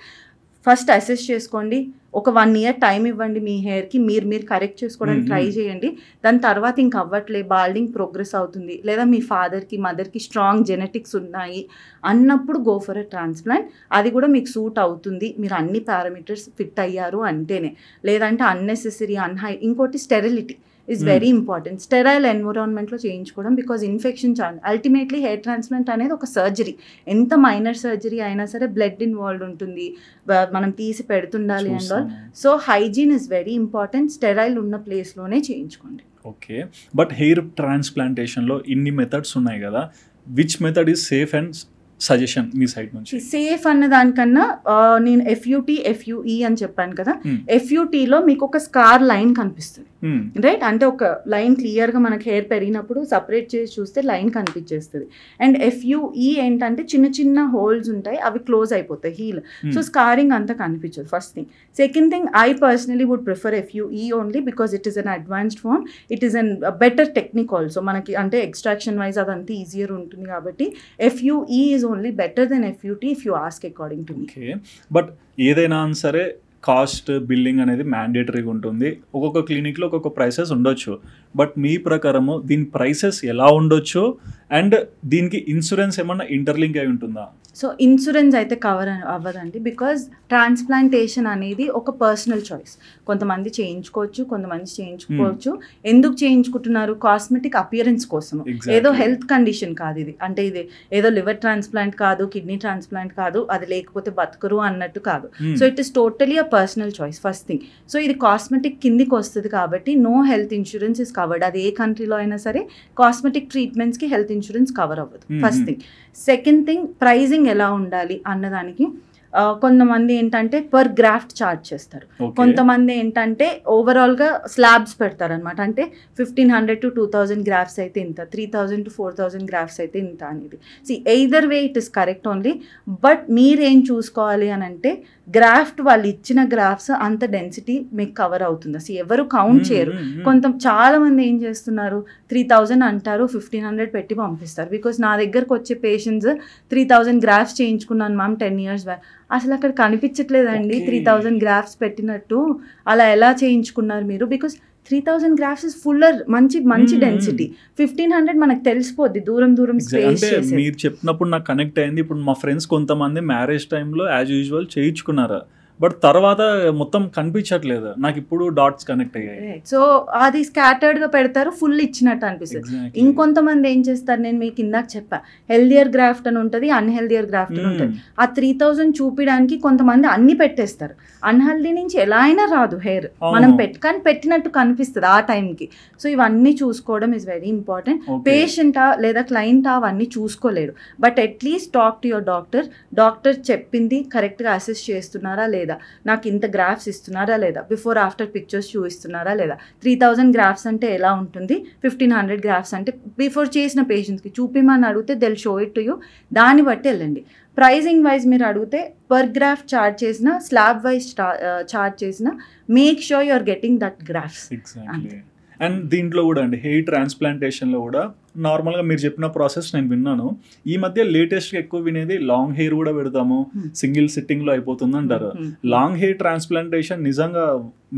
First assess చేసుకోండి, ఒక 1 year టైం ఇవ్వండి మీ హెయిర్కి, మీరు కరెక్ట్ చేసుకోవడానికి ట్రై చేయండి. దాని తర్వాత ఇంక అవ్వట్లే, బాల్డింగ్ ప్రోగ్రెస్ అవుతుంది, లేదా మీ ఫాదర్కి, మదర్కి స్ట్రాంగ్ జెనెటిక్స్ ఉన్నాయి అన్నప్పుడు గో ఫర్ ఎ ట్రాన్స్ప్లాంట్. అది కూడా మీకు సూట్ అవుతుంది, మీరు అన్ని పారామీటర్స్ ఫిట్ అయ్యారు అంటేనే. లేదంటే అన్నెసెసరీ, ఇంకోటి sterility is very important. Sterile ఎన్విరాన్మెంట్లో చేయించుకోవడం, because infection ultimately hair transplant అనేది ఒక సర్జరీ. ఎంత మైనర్ సర్జరీ అయినా సరే బ్లడ్ ఇన్వాల్వ్ ఉంటుంది, మనం తీసి పెడుతుండాలి and all. So hygiene is very important. Sterile ఉన్న ప్లేస్లోనే చేయించుకోండి. ఓకే, బట్ హెయిర్ ట్రాన్స్ప్లాంటేషన్లో ఇన్ని మెథడ్స్ ఉన్నాయి కదా, which method is safe and suggestion me side నుంచి? సేఫ్ అన్న దానికన్నా నేను FUT, FUE అని చెప్పాను కదా, FUTలో మీకు ఒక స్కార్ లైన్ కనిపిస్తుంది, రైట్? అంటే ఒక లైన్ క్లియర్గా మనకి హెయిర్ పెరిగినప్పుడు సపరేట్ చేసి చూస్తే లైన్ కనిపించేస్తుంది. అండ్ FUE ఏంటంటే చిన్న చిన్న హోల్స్ ఉంటాయి, అవి క్లోజ్ అయిపోతాయి హీల్. సో స్కారింగ్ అంతా కనిపించదు, first thing. Second thing, I personally would prefer FUE only because it is an advanced form, it is an better technique also. మనకి అంటే ఎక్స్ట్రాక్షన్ వైజ్ అదంతా ఈజియర్ ఉంటుంది కాబట్టి FUE is only better than FUT if you ask according to me. But ఏదైనా సరే cost billing అనేది మ్యాండేటరీగా ఉంటుంది. ఒక్కొక్క క్లినిక్లో ఒక్కొక్క ప్రైసెస్ ఉండొచ్చు. బట్ మీ ప్రకారము దీని ప్రైసెస్ ఎలా ఉండొచ్చు అండ్ దీనికి ఇన్సూరెన్స్ ఏమన్నా ఇంటర్లింక్ అయి ఉంటుందా? సో ఇన్సూరెన్స్ అయితే కవర్ అవ్వదండి, బికాజ్ ట్రాన్స్ప్లాంటేషన్ అనేది ఒక పర్సనల్ చాయిస్. కొంతమంది చేయించుకోవచ్చు, కొంతమంది చేయించుకోవచ్చు. ఎందుకు చేయించుకుంటున్నారు? కాస్మెటిక్ అపియరెన్స్ కోసం. ఏదో హెల్త్ కండిషన్ కాదు ఇది. అంటే ఇది ఏదో లివర్ ట్రాన్స్ప్లాంట్ కాదు, కిడ్నీ ట్రాన్స్ప్లాంట్ కాదు, అది లేకపోతే బతుకరు అన్నట్టు కాదు. So it is totally a personal choice, first thing. So ఇది కాస్మెటిక్ కిందికి వస్తుంది కాబట్టి no health insurance is covered. అది ఏ కంట్రీలో అయినా సరే కాస్మెటిక్ ట్రీట్మెంట్స్కి హెల్త్ ఇన్సూరెన్స్ కవర్ అవ్వదు, first thing. Second thing, pricing ఎలా ఉండాలి అన్నదానికి కొంతమంది ఏంటంటే పర్ గ్రాఫ్ట్ చార్జ్ చేస్తారు, కొంతమంది ఏంటంటే ఓవరాల్గా స్లాబ్స్ పెడతారు అనమాట. అంటే 1500 to 2000 గ్రాఫ్స్ అయితే ఇంత, 3000 to 4000 గ్రాఫ్స్ అయితే ఇంత అనేది. Either way it is correct only. But మీరేం చూసుకోవాలి అని అంటే గ్రాఫ్ట్ వాళ్ళు ఇచ్చిన గ్రాఫ్స్ అంత డెన్సిటీ మీకు కవర్ అవుతుంది. ఎవరు కౌంట్ చేయరు. చాలా మంది ఏం చేస్తున్నారు, 3000 అంటారు, 1500 పెట్టి పంపిస్తారు. బికాస్ నా దగ్గరకు వచ్చే పేషెంట్స్ 3000 గ్రాఫ్స్ చేయించుకున్నాను మ్యామ్ 10 years బ్యాక్. అసలు అక్కడ కనిపించట్లేదండి 3000 గ్రాఫ్స్ పెట్టినట్టు. అలా ఎలా చేయించుకున్నారు మీరు? బికాస్ 3000 గ్రాఫ్స్ ఇస్ ఫుల్లర్, మంచి డెన్సిటీ. 1500 మనకు తెలిసిపోద్ది దూరం స్పేస్. మీరు చెప్పినప్పుడు నాకు కనెక్ట్ అయింది. ఇప్పుడు మా ఫ్రెండ్స్ కొంతమంది మ్యారేజ్ టైంలో యాజ్ యూజువల్ చేయించుకున్నారు, బట్ తర్వాత మొత్తం కనిపించట్లేదు. నాకు ఇప్పుడు డాట్స్ కనెక్ట్ అయ్యాయి. సో అది స్కాటర్డ్ గా పెడతారు, ఫుల్ ఇచ్చినట్టు అనిపిస్తుంది. ఇంకొంతమంది ఏం చేస్తారు, నేను మీకు ఇందాక చెప్పా, హెల్దియర్ గ్రాఫ్ట్ అని ఉంటుంది, అన్హెల్దియర్ గ్రాఫ్ట్ అని ఉంటుంది. ఆ 3000 చూపించడానికి కొంతమంది అన్ని పెట్టేస్తారు. అన్హెల్దీ నుంచి ఎలా అయినా రాదు హెయిర్, మనం కానీ పెట్టినట్టు కనిపిస్తుంది ఆ టైంకి. సో ఇవన్నీ చూసుకోవడం ఇస్ వెరీ ఇంపార్టెంట్. పేషెంటా లేదా క్లయింటా అవన్నీ చూసుకోలేరు, but at least talk to your doctor. Doctor చెప్పింది కరెక్ట్గా అసెస్ చేస్తున్నారా లేదా, నాకు ఇంత గ్రాఫ్స్ ఇస్తున్నారా లేదా, బిఫోర్ ఆఫ్టర్ పిక్చర్స్ చూపిస్తున్నారా లేదా. 3000 గ్రాఫ్స్ అంటే ఎలా ఉంటుంది, 1500 గ్రాఫ్స్ అంటే బిఫోర్ చేసిన పేషెంట్స్కి చూపిమని అడిగితే they'll show it to you. దాన్ని బట్టి వెళ్ళండి. ప్రైజింగ్ వైజ్ మీరు అడిగితే పర్ గ్రాఫ్ చార్జ్ చేసిన, స్లాబ్ వైజ్ చార్జ్ చేసిన, make sure you are getting that grafts. And దీంట్లో కూడా అండి హెయిర్ ట్రాన్స్ప్లాంటేషన్లో కూడా నార్మల్గా మీరు చెప్పిన ప్రాసెస్ నేను విన్నాను. ఈ మధ్య లేటెస్ట్గా ఎక్కువ వినేది లాంగ్ హెయిర్ కూడా పెడతాము, సింగిల్ సిట్టింగ్లో అయిపోతుంది అంటారు. లాంగ్ హెయిర్ ట్రాన్స్ప్లాంటేషన్ నిజంగా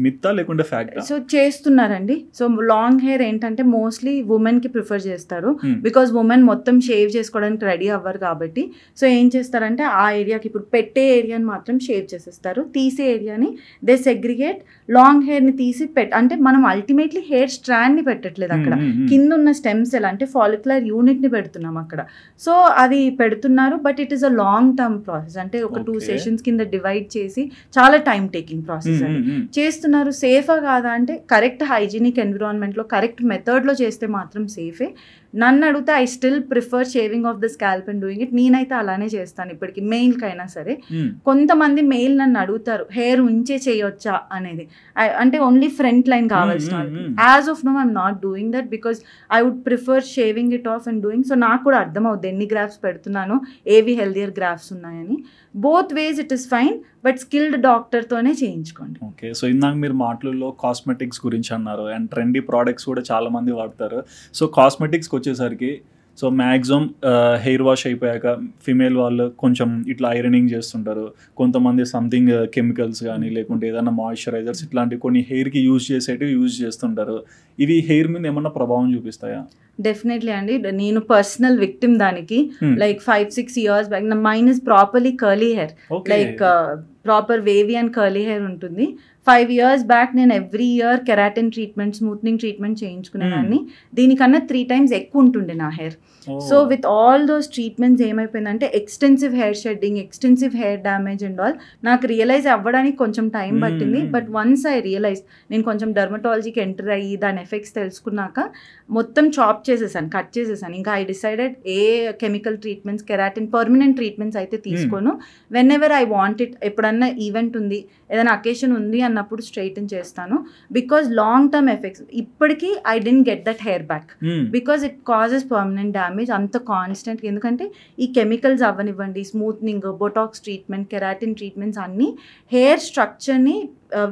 మిత్తా లేకుంటే ఫ్యాక్ట్? సో చేస్తున్నారండి. సో లాంగ్ హెయిర్ ఏంటంటే మోస్ట్లీ ఉమెన్కి ప్రిఫర్ చేస్తారు, బికాజ్ ఉమెన్ మొత్తం షేవ్ చేసుకోవడానికి రెడీ అవ్వరు కాబట్టి. సో ఏం చేస్తారంటే ఆ ఏరియాకి ఇప్పుడు పెట్టే ఏరియాని మాత్రం షేవ్ చేసేస్తారు, తీసే ఏరియాని దే సెగ్రిగేట్. లాంగ్ హెయిర్ని తీసి అంటే మనం అల్టిమేట్లీ హెయిర్ స్ట్రాండ్ని పెట్టట్లేదు అక్కడ, కింద ఉన్న స్టెమ్ సెల్ అంటే ఫాలిక్యులర్ యూనిట్ని పెడుతున్నాం అక్కడ. సో అది పెడుతున్నారు, but it is a long term process. అంటే ఒక 2 sessions కింద డివైడ్ చేసి చాలా టైం టేకింగ్ ప్రాసెస్ అని చేస్తున్నారు. సేఫా కాదా అంటే కరెక్ట్ హైజీనిక్ ఎన్విరాన్మెంట్లో కరెక్ట్ మెథడ్లో చేస్తే మాత్రం సేఫే. నన్ను అడిగితే I still prefer shaving of the scalp and doing it. నేనైతే అలానే చేస్తాను ఇప్పటికి, మెయిల్కైనా సరే. కొంతమంది మెయిల్ నన్ను అడుగుతారు హెయిర్ ఉంచే చేయొచ్చా అనేది, అంటే ఓన్లీ ఫ్రంట్ లైన్ కావాల్సిన. As of now I'm not doing that because I would prefer shaving it off and doing. So నాకు కూడా అర్థం అవుతుంది ఎన్ని గ్రాఫ్స్ పెడుతున్నాను, ఏవి హెల్దియర్ గ్రాఫ్స్ ఉన్నాయని. Both ways it is fine, but skilled డాక్టర్తోనే చేయించుకోండి. ఓకే, సో ఇందాక మీరు మాటలలో కాస్మెటిక్స్ గురించి అన్నారు, అండ్ ట్రెండీ ప్రోడక్ట్స్ కూడా చాలా మంది వాడతారు. సో కాస్మెటిక్స్కి వచ్చేసరికి సో మ్యాక్సిమం హెయిర్ వాష్ అయిపోయాక ఫిమేల్ వాళ్ళు కొంచెం ఇట్లా ఐరనింగ్ చేస్తుంటారు, కొంతమంది సంథింగ్ కెమికల్స్ కానీ లేకుంటే ఏదైనా మాయిశ్చరైజర్స్ ఇట్లాంటివి కొన్ని హెయిర్కి యూజ్ చేస్తుంటారు. ఇవి హెయిర్ మీద ఏమన్నా ప్రభావం చూపిస్తాయా? డెఫినెట్లీ అండి. నేను పర్సనల్ విక్టిమ్ దానికి. లైక్ 5-6 years బ్యాక్ నా mine is properly curly hair, like proper wavy and curly hair ఉంటుంది. 5 years బ్యాక్ నేను every year keratin treatment, smoothening treatment చేయించుకునేదాన్ని. దీనికన్నా 3 times ఎక్కువ ఉంటుండే నా హెయిర్. So with all those treatments ఏమైపోయిందంటే extensive hair shedding, extensive hair damage and all. నాకు రియలైజ్ అవ్వడానికి కొంచెం టైం పట్టింది, బట్ వన్స్ ఐ రియలైజ్, నేను కొంచెం డర్మటాలజీకి ఎంటర్ అయ్యి దాని ఎఫెక్ట్స్ తెలుసుకున్నాక మొత్తం చాప్ చేసేసాను, కట్ చేసేసాను. ఇంకా I decided A chemical treatments, keratin permanent treatments అయితే తీసుకోను. When ever I want it, ఎప్పుడన్నా ఈవెంట్ ఉంది, ఏదైనా అకేషన్ ఉంది అన్నప్పుడు స్ట్రైటన్ చేస్తాను. బికాజ్ లాంగ్ టర్మ్ ఎఫెక్ట్స్ ఇప్పటికీ I didn't get that hair back because it causes permanent damage అంత కాన్స్టెంట్. ఎందుకంటే ఈ కెమికల్స్ అవ్వనివ్వండి, smoothening, Botox treatment, keratin treatments అన్నీ హెయిర్ స్ట్రక్చర్ని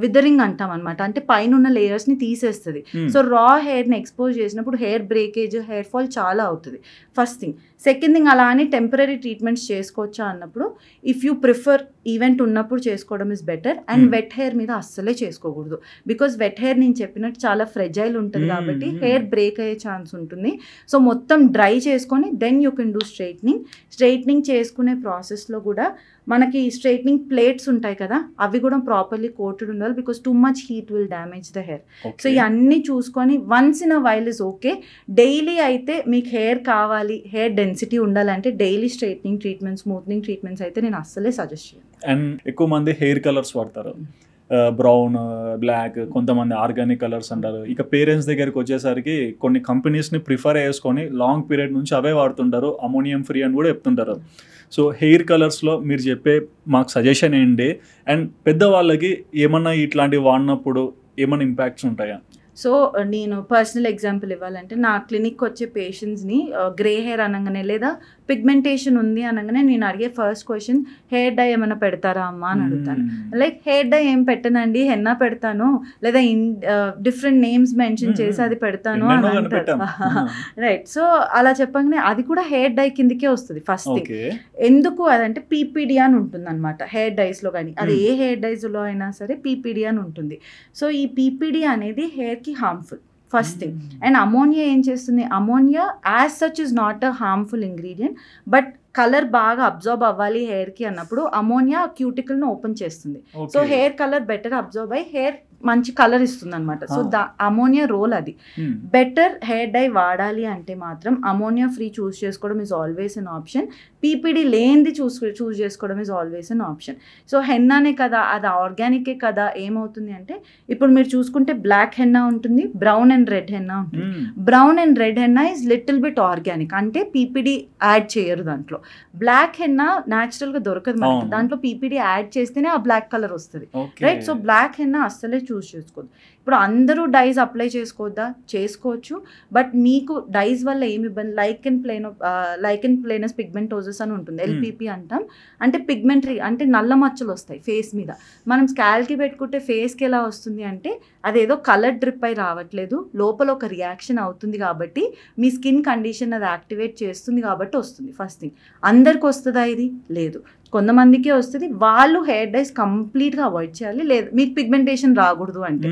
విదరింగ్ అంటాం అనమాట. అంటే పైన ఉన్న లేయర్స్ని తీసేస్తుంది. సో రా హెయిర్ని ఎక్స్పోజ్ చేసినప్పుడు హెయిర్ బ్రేకేజ్, హెయిర్ ఫాల్ చాలా అవుతుంది. First thing. సెకండ్ థింగ్, అలా అని టెంపరీ ట్రీట్మెంట్స్ చేసుకోవచ్చా అన్నప్పుడు ఇఫ్ యూ ప్రిఫర్ ఈవెంట్ ఉన్నప్పుడు చేసుకోవడం is better. And wet hair మీద అస్సలే చేసుకోకూడదు, బికాజ్ వెట్ హెయిర్ నేను చెప్పినట్టు చాలా ఫ్రెజైల్ ఉంటుంది కాబట్టి హెయిర్ బ్రేక్ అయ్యే ఛాన్స్ ఉంటుంది. సో మొత్తం డ్రై చేసుకొని then you can do straightening. Straightening చేసుకునే ప్రాసెస్లో కూడా మనకి స్ట్రైట్నింగ్ ప్లేట్స్ ఉంటాయి కదా, అవి కూడా ప్రాపర్లీ కోటెడ్ ఉండాలి, because too much heat will damage the hair. So ఇవన్నీ చూసుకొని once in a while is okay. Daily అయితే మీకు హెయిర్ కావాలి, హెయిర్ డెన్సిటీ ఉండాలంటే daily straightening treatments, smoothening treatments అయితే నేను అస్సలే సజెస్ట్ చేయను. అండ్ ఎక్కువ మంది హెయిర్ కలర్స్ వాడతారు. బ్రౌన్, బ్లాక్, కొంతమంది ఆర్గానిక్ కలర్స్ అంటారు. ఇక పేరెంట్స్ దగ్గరికి వచ్చేసరికి కొన్ని కంపెనీస్ని ప్రిఫర్ చేసుకొని లాంగ్ పీరియడ్ నుంచి అవే వాడుతుంటారు, అమోనియం ఫ్రీ అని కూడా చెప్తుంటారు. సో హెయిర్ కలర్స్లో మీరు చెప్పే మాకు సజెషన్ ఏంటి, అండ్ పెద్దవాళ్ళకి ఏమన్నా ఇట్లాంటివి వాడినప్పుడు ఏమైనా ఇంపాక్ట్స్ ఉంటాయా? సో నేను పర్సనల్ ఎగ్జాంపుల్ ఇవ్వాలంటే నా క్లినిక్ వచ్చే పేషెంట్స్ని గ్రే హెయిర్ అనగానే లేదా పిగ్మెంటేషన్ ఉంది అనగానే నేను అడిగే ఫస్ట్ క్వశ్చన్ హెయిర్ డై ఏమైనా పెడతారా అమ్మా అని అడుగుతాను. లైక్ హెయిర్ డై ఏం పెట్టనండి, హెన్నా పెడతాను లేదా డిఫరెంట్ నేమ్స్ మెన్షన్ చేసి అది పెడతాను అని అంటారు. రైట్. సో అలా చెప్పగానే అది కూడా హెయిర్ డై కిందకే వస్తుంది ఫస్ట్ థింగ్. ఎందుకు అదంటే పీపీడీ అని ఉంటుంది అనమాట హెయిర్ డైస్లో, కానీ అది ఏ హెయిర్ డైస్లో అయినా సరే పీపీడీ అని ఉంటుంది. సో ఈ పీపీడీ అనేది హెయిర్కి harmful first thing. And ammonia ఏం చేస్తుంది, ammonia as such is not a harmful ingredient, but colour బాగా అబ్జర్వ్ అవ్వాలి హెయిర్కి అన్నప్పుడు అమోనియా క్యూటికల్ను ఓపెన్ చేస్తుంది. So hair colour better observe అయ్యి హెయిర్ మంచి కలర్ ఇస్తుంది అనమాట. సో అమోనియా రోల్ అది. బెటర్ హెయిర్ డై వాడాలి అంటే మాత్రం అమోనియా ఫ్రీ చూస్ చేసుకోవడం is always an option. PPD లేనిది చూస్ చేసుకోవడం is always an option. So హెన్నానే కదా, అది ఆర్గానికే కదా, ఏమవుతుంది అంటే ఇప్పుడు మీరు చూసుకుంటే బ్లాక్ హెన్నా ఉంటుంది, బ్రౌన్ అండ్ రెడ్ హెన్నా ఉంటుంది. Brown and red henna is little bit organic, అంటే పీపీడీ యాడ్ చేయరు దాంట్లో. బ్లాక్ హెన్నా న్యాచురల్ గా దొరకదు మనకి, దాంట్లో పీపీడీ యాడ్ చేస్తేనే ఆ బ్లాక్ కలర్ వస్తుంది. రైట్. సో బ్లాక్ హెన్నా అస్సలే చూస్ చేసుకోవద్దు. ఇప్పుడు అందరూ డైస్ అప్లై చేసుకోవద్దా, చేసుకోవచ్చు, బట్ మీకు డైస్ వల్ల ఏమి ఇబ్బంది, లైకెన్ ప్లేనస్ పిగ్మెంటోసిస్ అని ఉంటుంది, ఎల్పిపి అంటాం. అంటే పిగ్మెంటరీ అంటే నల్ల మచ్చలు వస్తాయి ఫేస్ మీద. మనం స్కాల్కి పెట్టుకుంటే ఫేస్కి ఎలా వస్తుంది అంటే అదేదో కలర్ డ్రిప్ అయి రావట్లేదు, లోపల ఒక రియాక్షన్ అవుతుంది కాబట్టి మీ స్కిన్ కండిషన్ అది యాక్టివేట్ చేస్తుంది కాబట్టి వస్తుంది. First thing. అందరికి వస్తుందా ఇది? లేదు, కొంతమందికే వస్తుంది. వాళ్ళు హెయిర్ డైస్ కంప్లీట్గా అవాయిడ్ చేయాలి. లేదు మీకు పిగ్మెంటేషన్ రాకూడదు అంటే.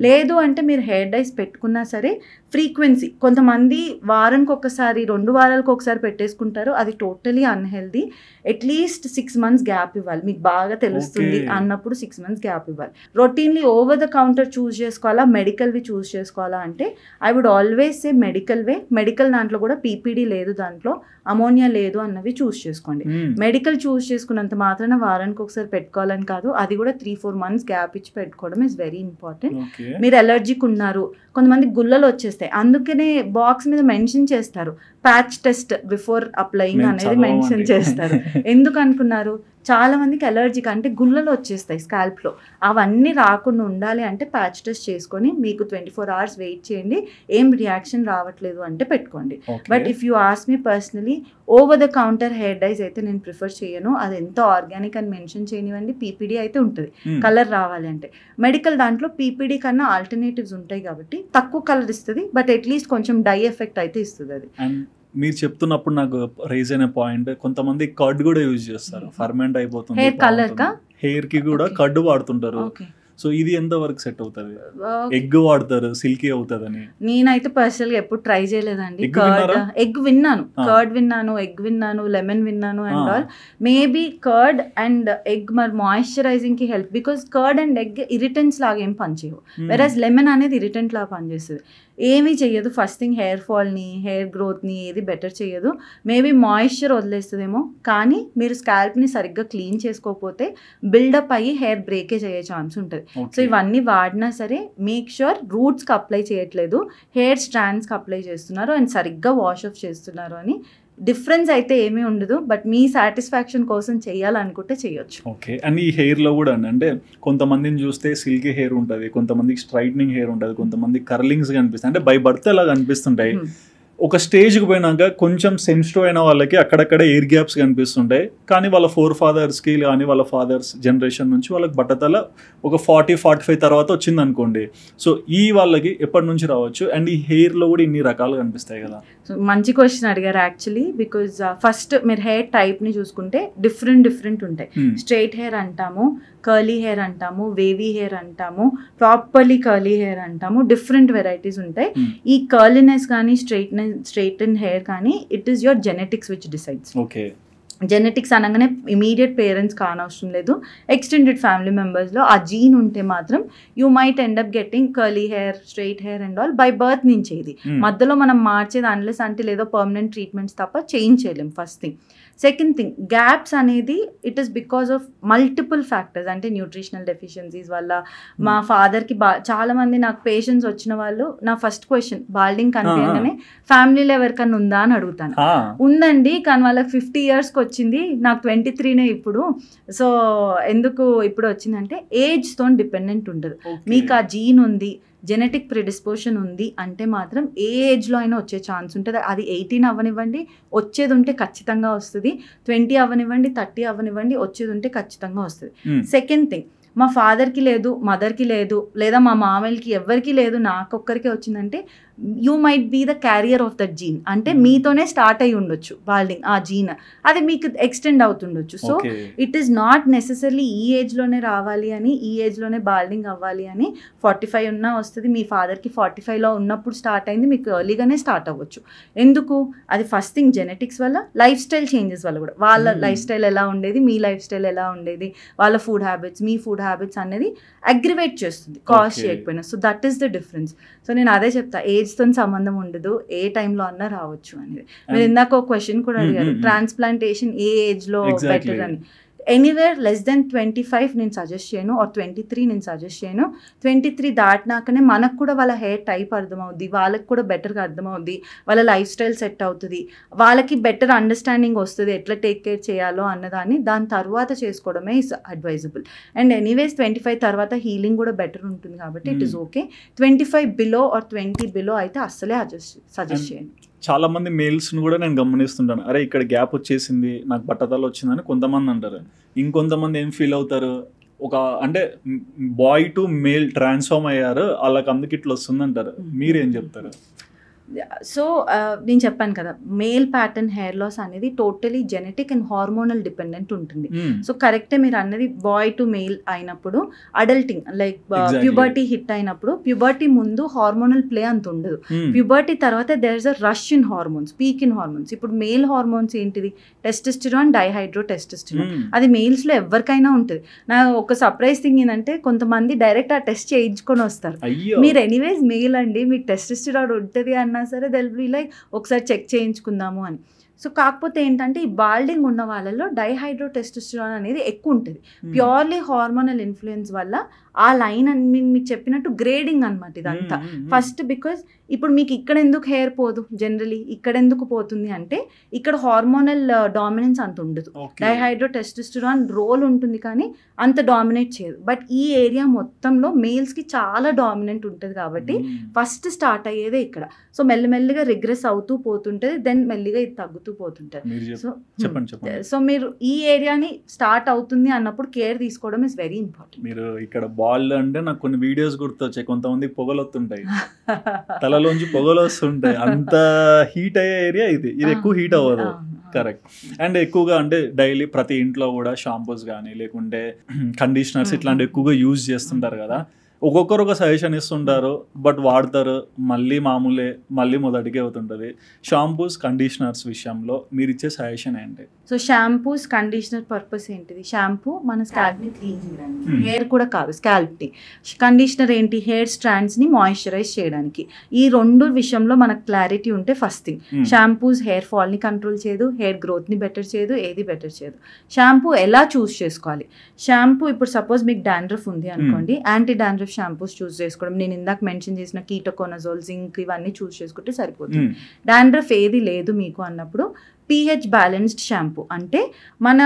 లేదు అంటే మీరు హెయిర్ డైస్ పెట్టుకున్నా సరే ఫ్రీక్వెన్సీ, కొంతమంది వారానికి ఒకసారి 2 వారాలకు ఒకసారి పెట్టేసుకుంటారు, అది totally unhealthy. At least 6 months gap ఇవ్వాలి, మీకు బాగా తెలుస్తుంది అన్నప్పుడు 6 months గ్యాప్ ఇవ్వాలి. Routinely over the counter choose చేసుకోవాలా, మెడికల్వి చూస్ చేసుకోవాలా అంటే I would always say medical way. Medical దాంట్లో కూడా పీపీడీ లేదు, దాంట్లో అమోనియా లేదు అన్నవి చూస్ చేసుకోండి. మెడికల్ చూస్ చేసుకున్నంత మాత్రాన వారానికి ఒకసారి పెట్టుకోవాలని కాదు, అది కూడా 3-4 months గ్యాప్ ఇచ్చి పెట్టుకోవడం ఇస్ వెరీ ఇంపార్టెంట్. మీరు ఎలర్జీకి ఉన్నారు, కొంతమంది గుల్లలు వచ్చేస్తాయి, అందుకనే బాక్స్ మీద మెన్షన్ చేస్తారు ప్యాచ్ టెస్ట్ బిఫోర్ అప్లయింగ్ అనేది మెన్షన్ చేస్తారు. ఎందుకు అనుకున్నారు, చాలా మందికి ఎలర్జీకి అంటే గుల్లలు వచ్చేస్తాయి స్కాల్ప్లో, అవన్నీ రాకుండా ఉండాలి అంటే ప్యాచ్ టెస్ట్ చేసుకొని మీకు 24 hours వెయిట్ చేయండి, ఏం రియాక్షన్ రావట్లేదు అంటే పెట్టుకోండి. But if you ask me personally, over the counter hair dyes అయితే నేను ప్రిఫర్ చేయను. అది ఎంత ఆర్గానిక్ అని మెన్షన్ చేయనివ్వండి, పీపీడీ అయితే ఉంటుంది కలర్ రావాలి అంటే. మెడికల్ దాంట్లో పీపీడీ కన్నా ఆల్టర్నేటివ్స్ ఉంటాయి కాబట్టి తక్కువ కలర్ ఇస్తుంది, బట్ అట్లీస్ట్ కొంచెం డై ఎఫెక్ట్ అయితే ఇస్తుంది అది. మీరు చెప్తున్నప్పుడు నాకు రైజ్ అయిన పాయింట్, కొంతమంది కర్డ్ కూడా యూజ్ చేస్తారు, ఫర్మెంట్ అయిపోతుంది హెయిర్ కలర్ కా, హెయిర్ కి కూడా కర్డ్ వాడుతుంటారు. సో ఇది ఎంత వరకు సెట్ అవుతుంది? ఎగ్ వాడతారు, సిల్కీ అవుతుందని. నేనైతే పర్సనల్ గా ఎప్పుడు ట్రై చేయలేదండి. ఎగ్ విన్నాను, కర్డ్ విన్నాను, ఎగ్ విన్నాను, లెమన్ విన్నాను and all. Maybe curd and egg మరి మాయిశ్చరైజింగ్ కి help, because curd and egg irritants లాగా ఏం పనిచేయవు, వెరాజ్ లెమన్ అనేది ఇరిటెంట్ లాగా పనిచేస్తుంది. ఏమీ చెయ్యదు, ఫస్ట్ థింగ్ హెయిర్ ఫాల్ని, హెయిర్ గ్రోత్ని ఏది బెటర్ చేయదు. మేబీ మాయిశ్చర్ వదిలేస్తుందేమో, కానీ మీరు స్కాల్ప్ని సరిగ్గా క్లీన్ చేసుకోకపోతే బిల్డప్ అయ్యి హెయిర్ బ్రేకేజ్ అయ్యే ఛాన్స్ ఉంటుంది. సో ఇవన్నీ వాడినా సరే మేక్ ష్యూర్ రూట్స్కి అప్లై చేయట్లేదు, హెయిర్ స్ట్రాండ్స్కి అప్లై చేస్తున్నారు అండ్ సరిగ్గా వాష్ ఆఫ్ చేస్తున్నారు అని. డిఫరెన్స్ అయితే ఏమీ ఉండదు, బట్ మీ సాటిస్ఫాక్షన్ కోసం చేయాలనుకుంటే చేయొచ్చు. ఓకే. అండ్ ఈ హెయిర్లో కూడా అంటే కొంతమందిని చూస్తే సిల్కీ హెయిర్ ఉంటుంది, కొంతమందికి స్ట్రైట్నింగ్ హెయిర్ ఉంటుంది, కొంతమంది కర్లింగ్స్ కనిపిస్తాయి, అంటే బై బర్త్ అలా కనిపిస్తుంటాయి. ఒక స్టేజ్కి పోయినాక కొంచెం సెన్సిటివ్ అయిన వాళ్ళకి అక్కడక్కడ ఎయిర్ గ్యాప్స్ కనిపిస్తుంటాయి, కానీ వాళ్ళ ఫాదర్స్కి కానీ వాళ్ళ ఫాదర్స్ జనరేషన్ నుంచి వాళ్ళకి బట్టతల ఒక 40-45 తర్వాత వచ్చింది అనుకోండి. సో ఈ వాళ్ళకి ఎప్పటి నుంచి రావచ్చు? అండ్ ఈ హెయిర్లో కూడా ఇన్ని రకాలు కనిపిస్తాయి కదా. సో మంచి క్వశ్చన్ అడిగారు యాక్చువల్లీ, బికాజ్ ఫస్ట్ మీరు హెయిర్ టైప్ని చూసుకుంటే డిఫరెంట్ ఉంటాయి. స్ట్రైట్ హెయిర్ అంటాము, కర్లీ హెయిర్ అంటాము, వేవీ హెయిర్ అంటాము, ప్రాపర్లీ కర్లీ హెయిర్ అంటాము, డిఫరెంట్ వెరైటీస్ ఉంటాయి. ఈ కర్లీనెస్ కానీ స్ట్రైటన్ హెయిర్ కానీ it is your genetics which decides. Okay. Genetics అనగానే ఇమీడియట్ పేరెంట్స్ కానవసరం లేదు, ఎక్స్టెండెడ్ ఫ్యామిలీ మెంబర్స్లో ఆ జీన్ ఉంటే మాత్రం you might end up getting curly hair, straight hair and all by birth నుంచి. ఇది మధ్యలో మనం మార్చేది అన్లెస్ అంటే లేదో పర్మనెంట్ ట్రీట్మెంట్స్ తప్ప చేంజ్ చేయలేం first thing. Second thing gaps అనేది it is because of multiple factors. అంటే న్యూట్రిషనల్ డెఫిషియన్సీస్ వల్ల, మా ఫాదర్కి చాలా మంది నాకు పేషెంట్స్ వచ్చిన వాళ్ళు నా ఫస్ట్ క్వశ్చన్ బాల్డింగ్ కనిపించగానే ఫ్యామిలీలో ఎవరికన్నా ఉందా అని అడుగుతాను. ఉందండి, కానీ వాళ్ళకి 50 yearsకి వచ్చింది, నాకు 23నే ఇప్పుడు. సో ఎందుకు ఇప్పుడు వచ్చిందంటే ఏజ్తో డిపెండెంట్ ఉండదు. మీకు ఆ జీన్ ఉంది, జెనెటిక్ ప్రిడిస్పోషన్ ఉంది అంటే మాత్రం ఏ ఏజ్లో అయినా వచ్చే ఛాన్స్ ఉంటుంది. అది 18 అవ్వనివ్వండి, వచ్చేది ఉంటే ఖచ్చితంగా వస్తుంది. 20 అవ్వనివ్వండి, 30 అవ్వనివ్వండి, వచ్చేది ఉంటే ఖచ్చితంగా వస్తుంది. సెకండ్ థింగ్, మా ఫాదర్కి లేదు, మదర్కి లేదు, లేదా మా మామయ్యకి ఎవరికి లేదు, నాకొక్కరికే వచ్చిందంటే you might be the carrier of that gene. అంటే మీతోనే స్టార్ట్ అయి ఉండొచ్చు బాల్డింగ్, ఆ జీన్ అది మీకు ఎక్స్టెండ్ అవుతుండొచ్చు. So it is not necessarily ఈ ఏజ్లోనే రావాలి అని, ఈ ఏజ్లోనే బాల్డింగ్ అవ్వాలి అని. 45 ఉన్నా వస్తుంది. మీ ఫాదర్కి 45లో ఉన్నప్పుడు స్టార్ట్ అయింది, మీకు ఎర్లీగానే స్టార్ట్ అవ్వచ్చు. ఎందుకు? అది ఫస్ట్ థింగ్ జెనెటిక్స్ వల్ల, లైఫ్ స్టైల్ చేంజెస్ వల్ల కూడా. వాళ్ళ లైఫ్ స్టైల్ ఎలా ఉండేది, మీ లైఫ్ స్టైల్ ఎలా ఉండేది, వాళ్ళ ఫుడ్ హ్యాబిట్స్, మీ ఫుడ్ హ్యాబిట్స్ అనేది అగ్రివేట్ చేస్తుంది, కాజ్ చేయకపోయినా. So that is the difference. So నేను అదే చెప్తా, ఏజ్తో సంబంధం ఉండదు, ఏ టైంలో అన్నా రావచ్చు అనేది. మీరు ఇందాక ఒక క్వశ్చన్ కూడా అడిగారు, ట్రాన్స్ప్లాంటేషన్ ఏ ఏజ్లో బెటర్ అని. ఎనీవేర్ లెస్ దెన్ 25 నేను సజెస్ట్ చేయను, ఆర్ 23 నేను సజెస్ట్ చేయను. 23 దాటినాకనే మనకు కూడా వాళ్ళ హెయిర్ టైప్ అర్థమవుద్ది, వాళ్ళకి కూడా బెటర్గా అర్థమవుద్ది, వాళ్ళ లైఫ్ స్టైల్ సెట్ అవుతుంది, వాళ్ళకి బెటర్ అండర్స్టాండింగ్ వస్తుంది ఎట్లా టేక్ కేర్ చేయాలో అన్నదాన్ని. దాని తర్వాత చేసుకోవడమే ఇస్ అడ్వైజబుల్. అండ్ ఎనీవేస్ 25 తర్వాత హీలింగ్ కూడా బెటర్ ఉంటుంది కాబట్టి it is okay. 25 below or 20 below అయితే అస్సలే సజెస్ట్ చేయను. చాలా మంది మేల్స్ని కూడా నేను గమనిస్తుంటాను, అరే ఇక్కడ గ్యాప్ వచ్చేసింది, నాకు బట్టతల వచ్చిందని కొంతమంది అంటారు. ఇంకొంతమంది ఏం ఫీల్ అవుతారు, ఒక అంటే బాయ్ టు మేల్ ట్రాన్స్ఫార్మ్ అయ్యారు, వాళ్ళకి అందుకు ఇట్లా వస్తుంది అంటారు. మీరేం చెప్తారు? సో నేను చెప్పాను కదా, మేల్ ప్యాటర్న్ హెయిర్ లాస్ అనేది totally genetic and hormonal dependent ఉంటుంది. సో కరెక్టే మీరు అన్నది, బాయ్ టు మేల్ అయినప్పుడు అడల్టింగ్ లైక్ ప్యూబర్టీ హిట్ అయినప్పుడు, ప్యూబర్టీ ముందు హార్మోనల్ ప్లే అంత ఉండదు. ప్యూబర్టీ తర్వాత there is a rush in hormones, peak in hormones. ఇప్పుడు మేల్ హార్మోన్స్ ఏంటిది? Testosterone, dihydrotestosterone. అది మేల్స్లో ఎవరికైనా ఉంటుంది. నా ఒక సర్ప్రైజ్ థింగ్ ఏంటంటే, కొంతమంది డైరెక్ట్ ఆ టెస్ట్ చేయించుకొని వస్తారు. మీరు ఎనీవేస్ మేల్ అండి, మీకు టెస్టోస్టెరాన్ ఉంటుంది అన్న సరే దెల్ బి లైక్ ఒకసారి చెక్ చేయించుకుందాము అని. సో కాకపోతే ఏంటంటే, ఈ బాల్డింగ్ ఉన్న వాళ్ళలో డైహైడ్రో టెస్టోస్టెరాన్ అనేది ఎక్కువ ఉంటుంది. ప్యూర్లీ హార్మోనల్ ఇన్ఫ్లుయెన్స్ వల్ల ఆ లైన్ అని మీకు చెప్పినట్టు గ్రేడింగ్ అనమాట ఇదంతా. ఫస్ట్ బికాజ్ ఇప్పుడు మీకు ఇక్కడ ఎందుకు హెయిర్ పోదు, జనరలీ ఇక్కడ ఎందుకు పోతుంది అంటే, ఇక్కడ హార్మోనల్ డామినెన్స్ అంత ఉండదు. డైహైడ్రో టెస్టోస్టెరాన్ రోల్ ఉంటుంది కానీ అంత డామినేట్ చేయదు. బట్ ఈ ఏరియా మొత్తంలో మేల్స్కి చాలా డామినెంట్ ఉంటుంది కాబట్టి ఫస్ట్ స్టార్ట్ అయ్యేదే ఇక్కడ. సో మెల్లమెల్లిగా రిగ్రెస్ అవుతూ పోతుంటుంది, దెన్ మెల్లిగా ఇది తగ్గుతూ పోతుంటుంది. సో మీరు ఈ ఏరియాని స్టార్ట్ అవుతుంది అన్నప్పుడు కేర్ తీసుకోవడం ఇస్ వెరీ ఇంపార్టెంట్. మీరు ఇక్కడ బాల్ అంటే నాకు కొన్ని వీడియోస్ గుర్తొచ్చాయి, కొంతమంది పొగలు వస్తుంటాయి, తలలోంచి పొగలు వస్తుంటాయి, అంత హీట్ అయ్యే ఏరియా ఇది ఎక్కువ హీట్ అవ్వదు. కరెక్ట్. అండ్ ఎక్కువగా అంటే డైలీ ప్రతి ఇంట్లో కూడా షాంపూస్ కానీ లేకుంటే కండిషనర్స్ ఇట్లాంటివి ఎక్కువగా యూజ్ చేస్తుంటారు కదా. ఒక్కొక్కరు ఒక సజెషన్ ఇస్తుంటారు, బట్ వాడతారు, మళ్ళీ మామూలే, మళ్ళీ మొదటికే అవుతుంటుంది. షాంపూస్, కండిషనర్స్ విషయంలో మీరు ఇచ్చే సజెషన్ ఏంటి? సో షాంపూస్, కండిషనర్ పర్పస్ ఏంటిది? షాంపూ మన స్కాల్ప్ని క్లీన్ చేయడానికి, హెయిర్ కూడా కాదు స్కాల్ప్ని. కండిషనర్ ఏంటి? హెయిర్ స్ట్రాండ్స్ని మాయిశ్చరైజ్ చేయడానికి. ఈ రెండు విషయంలో మనకు క్లారిటీ ఉంటే ఫస్ట్ థింగ్. షాంపూస్ హెయిర్ ఫాల్ని కంట్రోల్ చేయదు, హెయిర్ గ్రోత్ని బెటర్ చేయదు, ఏది బెటర్ చేయదు. షాంపూ ఎలా చూస్ చేసుకోవాలి? షాంపూ ఇప్పుడు సపోజ్ మీకు డాండ్రఫ్ ఉంది అనుకోండి, యాంటీ డాండ్రఫ్ షాంపూస్ చూస్ చేసుకోవడం. నేను ఇందాక మెన్షన్ చేసిన కీటోకోనజోల్, జింక్ ఇవన్నీ చూస్ చేసుకుంటే సరిపోతుంది. డాండ్రఫ్ ఏది లేదు మీకు అన్నప్పుడు pH బ్యాలెన్స్డ్ షాంపూ, అంటే మన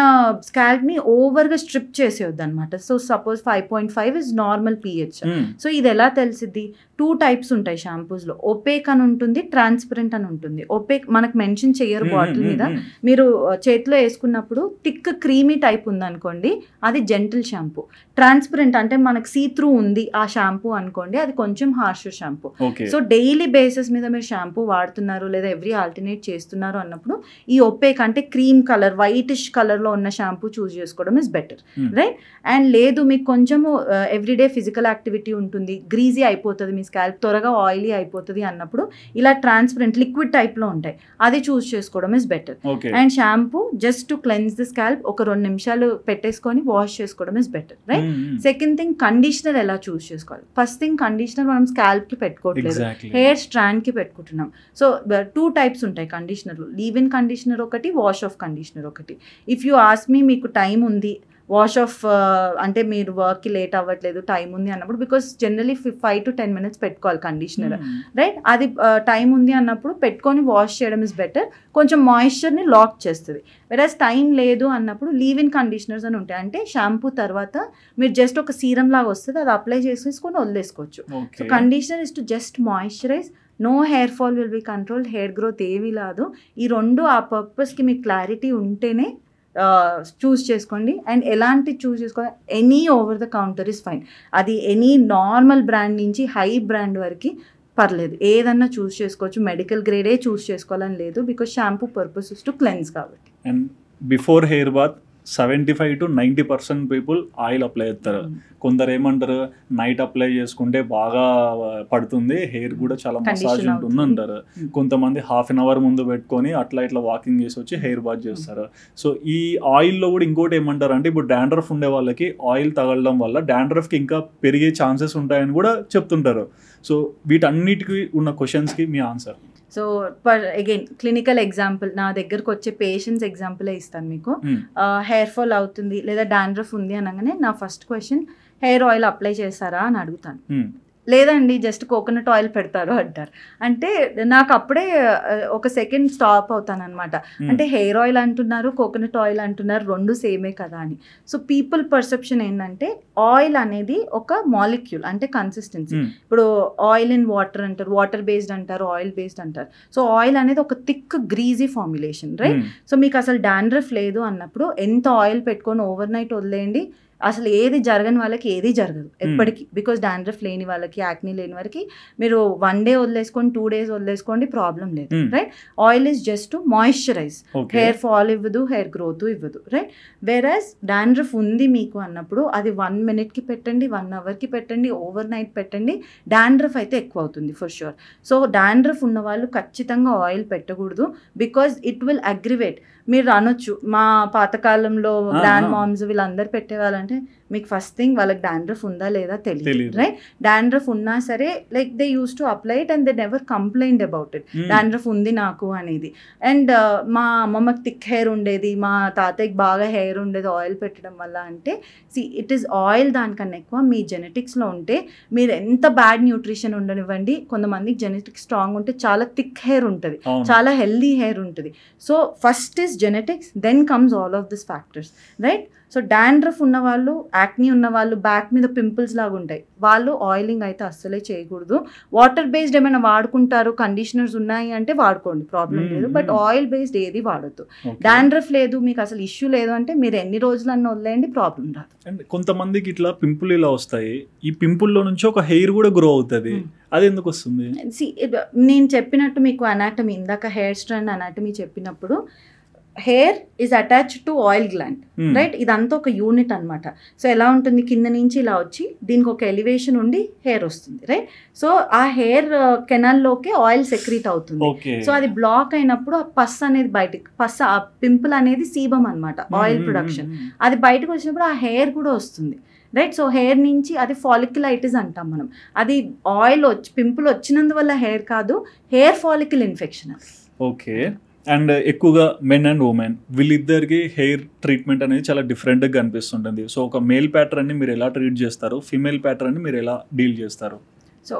స్కాల్ప్ని ఓవర్గా స్ట్రిప్ చేసేయొద్దు అనమాట. So suppose 5.5 is normal pH. So ఇది ఎలా తెలిసిద్ది? 2 టైప్స్ ఉంటాయి షాంపూస్లో, ఒపేక్ అని ఉంటుంది, ట్రాన్స్పరెంట్ అని ఉంటుంది. ఒపేక్ మనకు మెన్షన్ చేయరు బాటిల్ మీద, మీరు చేతిలో వేసుకున్నప్పుడు థిక్ క్రీమీ టైప్ ఉందనుకోండి అది జెంటిల్ షాంపూ. ట్రాన్స్పరెంట్ అంటే మనకు సీ త్రూ ఉంది ఆ షాంపూ అనుకోండి, అది కొంచెం హార్షర్ షాంపూ. సో డైలీ బేసిస్ మీద మీరు షాంపూ వాడుతున్నారు లేదా ఎవ్రీ ఆల్టర్నేట్ చేస్తున్నారు అన్నప్పుడు ఈ ఒపేక్ అంటే క్రీమ్ కలర్, వైటిష్ కలర్లో ఉన్న షాంపూ చూస్ చేసుకోవడం ఇస్ బెటర్, రైట్? అండ్ లేదు మీకు కొంచెము ఎవ్రీడే ఫిజికల్ యాక్టివిటీ ఉంటుంది, గ్రీజీ అయిపోతుంది మీ స్కాల్ప్, త్వరగా ఆయిలీ అయిపోతుంది అన్నప్పుడు ఇలా ట్రాన్స్పరెంట్ లిక్విడ్ టైప్లో ఉంటాయి, అది చూస్ చేసుకోవడం is better. And shampoo just to cleanse the scalp ఒక 2 నిమిషాలు పెట్టేసుకొని వాష్ చేసుకోవడం is better, right? Second thing, conditioner ఎలా చూస్ చేసుకోవాలి? ఫస్ట్ థింగ్, కండిషనర్ మనం స్కాల్ప్కి పెట్టుకోవట్లేదు, హెయిర్ స్ట్రాండ్కి పెట్టుకుంటున్నాం. సో 2 టైప్స్ ఉంటాయి కండిషనర్లు, లీవ్ ఇన్ కండిషనర్ కండిషనర్ ఒకటి, వాష్ ఆఫ్ కండిషనర్ ఒకటి. ఇఫ్ యూ ఆస్క్ మీ మీకు టైం ఉంది, వాష్ ఆఫ్ అంటే మీరు వర్క్కి లేట్ అవ్వట్లేదు, టైం ఉంది అన్నప్పుడు, బికాస్ జనరలీ 5 to 10 minutes పెట్టుకోవాలి కండిషనర్, రైట్? అది టైం ఉంది అన్నప్పుడు పెట్టుకొని వాష్ చేయడం ఇస్ బెటర్, కొంచెం మాయిశ్చర్ని లాక్ చేస్తుంది. వెరాజ్ టైం లేదు అన్నప్పుడు లీవ్ ఇన్ కండిషనర్స్ అని ఉంటాయి, అంటే షాంపూ తర్వాత మీరు జస్ట్ ఒక సీరం లాగా వస్తుంది, అది అప్లై చేసేసుకొని వదిలేసుకోవచ్చు. So conditioner is to just moisturise, no hair fall will be controlled, hair growth ఏమీ రాదు. ఈ రెండు ఆ పర్పస్కి మీకు క్లారిటీ ఉంటేనే చూస్ చేసుకోండి. అండ్ ఎలాంటి చూస్ చేసుకోవాలి, any over the counter is fine. అది ఎనీ నార్మల్ బ్రాండ్ నుంచి హై బ్రాండ్ వరకు పర్లేదు, ఏదన్నా చూస్ చేసుకోవచ్చు. మెడికల్ గ్రేడే చూస్ చేసుకోవాలని లేదు, because shampoo purpose is to cleanse కాబట్టి. And before hair bath 75 to 90% people oil apply చేస్తారు. కొందరు ఏమంటారు, నైట్ అప్లై చేసుకుంటే బాగా పడుతుంది, హెయిర్ కూడా చాలా మసాజ్ ఉంటుంది అంటారు. కొంతమంది హాఫ్ అన్ అవర్ ముందు పెట్టుకొని అట్లా ఇట్లా వాకింగ్ చేసి వచ్చి హెయిర్ బాత్ చేస్తారు. సో ఈ ఆయిల్లో కూడా ఇంకోటి ఏమంటారు అంటే, ఇప్పుడు డాండ్రఫ్ ఉండే వాళ్ళకి ఆయిల్ తగలడం వల్ల డాండ్రఫ్కి ఇంకా పెరిగే ఛాన్సెస్ ఉంటాయని కూడా చెప్తుంటారు. సో వీటన్నిటికీ ఉన్న క్వశ్చన్స్కి మీ answer. So again clinical example, నా దగ్గరకు వచ్చే పేషెంట్స్ ఎగ్జాంపులే ఇస్తాను మీకు. హెయిర్ ఫాల్ అవుతుంది లేదా డాండ్రఫ్ ఉంది అనగానే నా first question, hair oil apply చేస్తారా అని అడుగుతాను. లేదండి జస్ట్ కోకోనట్ ఆయిల్ పెడతారు అంటారు. అంటే నాకు అప్పుడే ఒక సెకండ్ స్టాప్ అవుతాను అనమాట. అంటే హెయిర్ ఆయిల్ అంటున్నారు, కోకోనట్ ఆయిల్ అంటున్నారు, రెండు సేమే కదా అని. సో పీపుల్ పర్సెప్షన్ ఏంటంటే, ఆయిల్ అనేది ఒక మాలిక్యూల్, అంటే కన్సిస్టెన్సీ. ఇప్పుడు ఆయిల్ ఇన్ వాటర్ అంటారు, వాటర్ బేస్డ్ అంటారు, ఆయిల్ బేస్డ్ అంటారు. సో ఆయిల్ అనేది ఒక thick greasy formulation, right? So మీకు అసలు డాండ్రఫ్ లేదు అన్నప్పుడు ఎంత ఆయిల్ పెట్టుకొని ఓవర్ నైట్ వదిలేయండి, అసలు ఏది జరగని వాళ్ళకి ఏది జరగదు ఎప్పటికీ. బికాస్ డాండ్రఫ్ లేని వాళ్ళకి, యాక్నీ లేని వారికి మీరు 1 day వదిలేసుకోండి, 2 days వదిలేసుకోండి, ప్రాబ్లం లేదు, right? Oil is just to moisturise, hair fall ఇవ్వదు, హెయిర్ గ్రోత్ ఇవ్వదు, రైట్? వేరస్ డాండ్రఫ్ ఉంది మీకు అన్నప్పుడు అది 1 minute పెట్టండి, 1 hour పెట్టండి, ఓవర్ నైట్ పెట్టండి, డాండ్రఫ్ అయితే ఎక్కువ అవుతుంది ఫర్ షూర్. సో డాండ్రఫ్ ఉన్న వాళ్ళు ఖచ్చితంగా ఆయిల్ పెట్టకూడదు, బికాజ్ ఇట్ విల్ అగ్రివేట్. మీరు అనొచ్చు, మా పాతకాలంలో గ్రాండ్ మామ్స్ వీళ్ళందరూ పెట్టేవాళ్ళంటే, మీకు ఫస్ట్ థింగ్ వాళ్ళకి డాండ్రఫ్ ఉందా లేదా తెలియదు, రైట్? డాండ్రఫ్ ఉన్నా సరే like they use to apply it and they never complaint about it, dandruff ఉంది నాకు అనేది. అండ్ మా అమ్మమ్మకి థిక్ హెయిర్ ఉండేది, మా తాతయ్యకి బాగా హెయిర్ ఉండేది ఆయిల్ పెట్టడం వల్ల అంటే, ఇట్ ఈస్ ఆయిల్ దానికన్నా ఎక్కువ మీ జెనెటిక్స్లో ఉంటే, మీరు ఎంత బ్యాడ్ న్యూట్రిషన్ ఉండనివ్వండి, కొంతమందికి జెనెటిక్స్ స్ట్రాంగ్ ఉంటే చాలా థిక్ హెయిర్ ఉంటుంది, చాలా హెల్దీ హెయిర్ ఉంటుంది. So first is genetics, then comes all of this factors, right? So dandruff ఉన్న వాళ్ళు, యాక్నీ ఉన్న వాళ్ళు, బ్యాక్ మీద పింపుల్స్ లాగా ఉంటాయి, వాళ్ళు ఆయిలింగ్ అయితే అస్సలే చేయకూడదు. వాటర్ బేస్డ్ ఏమైనా వాడుకుంటారు, కండిషనర్స్ ఉన్నాయి అంటే వాడుకోండి, ప్రాబ్లం లేదు, బట్ ఆయిల్ బేస్డ్ ఏది వాడద్దు. డాండ్రఫ్ లేదు, మీకు అసలు ఇష్యూ లేదు అంటే మీరు ఎన్ని రోజులన్నా వదిలేయండి, ప్రాబ్లం రాదు. అండ్ కొంతమందికి ఇట్లా పింపుల్ ఇలా వస్తాయి, ఈ పింపుల్లో నుంచి ఒక హెయిర్ కూడా గ్రో అవుతుంది, అది ఎందుకు వస్తుంది? నేను చెప్పినట్టు మీకు అనాటమీ, ఇందాక హెయిర్ స్ట్రాండ్ అనాటమీ చెప్పినప్పుడు, hair is attached to oil gland, right? ఇదంతా ఒక యూనిట్ అనమాట. సో ఎలా ఉంటుంది, కింద నుంచి ఇలా వచ్చి దీనికి ఒక ఎలివేషన్ ఉండి హెయిర్ వస్తుంది, రైట్? సో ఆ హెయిర్ కెనాల్లోకి ఆయిల్ సెక్రీట్ అవుతుంది. సో అది బ్లాక్ అయినప్పుడు ఆ పస్ అనేది బయటకి, ఆ పింపుల్ అనేది సీబమ్ అనమాట, ఆయిల్ ప్రొడక్షన్. అది బయటకు వచ్చినప్పుడు ఆ హెయిర్ కూడా వస్తుంది, రైట్? సో హెయిర్ నుంచి అది ఫాలిక్యులైటిస్ అంటాం మనం. అది ఆయిల్ వచ్చి పింపుల్ వచ్చినందువల్ల హెయిర్ కాదు, hair follicle infection. Okay. And ఎక్కువగా మెన్ అండ్ ఉమెన్ వీళ్ళిద్దరికి హెయిర్ ట్రీట్మెంట్ అనేది చాలా డిఫరెంట్గా కనిపిస్తుంటుంది. సో ఒక మేల్ ప్యాటర్న్ని మీరు ఎలా ట్రీట్ చేస్తారు, ఫీమేల్ ప్యాటర్న్ని మీరు ఎలా డీల్ చేస్తారు? సో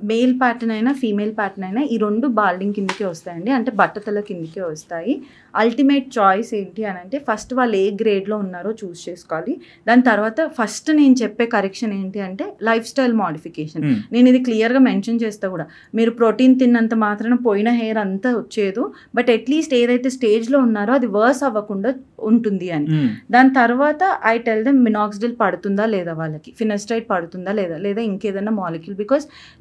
మేల్ ప్యాటర్న్ అయినా ఫీమేల్ ప్యాటర్న్ అయినా ఈ రెండు బాల్డింగ్ కిందకే వస్తాయండి, అంటే బట్టతల కిందకే వస్తాయి. అల్టిమేట్ చాయిస్ ఏంటి అని అంటే, ఫస్ట్ వాళ్ళు ఏ గ్రేడ్లో ఉన్నారో చూస్ చేసుకోవాలి. దాని తర్వాత ఫస్ట్ నేను చెప్పే కరెక్షన్ ఏంటి అంటే లైఫ్ స్టైల్ మోడిఫికేషన్. నేను ఇది క్లియర్గా మెన్షన్ చేస్తా కూడా, మీరు ప్రోటీన్ తిన్నంత మాత్రాన పోయిన హెయిర్ అంతా వచ్చేదు, బట్ అట్లీస్ట్ ఏదైతే స్టేజ్లో ఉన్నారో అది వర్స్ అవ్వకుండా ఉంటుంది అని. దాని తర్వాత ఐ టెల్ దెమ్ మినాక్సిడిల్ పడుతుందా లేదా, వాళ్ళకి ఫినస్ట్రైడ్ పడుతుందా లేదా, లేదా ఇంకేదైనా మాలిక్యూల్. బికాస్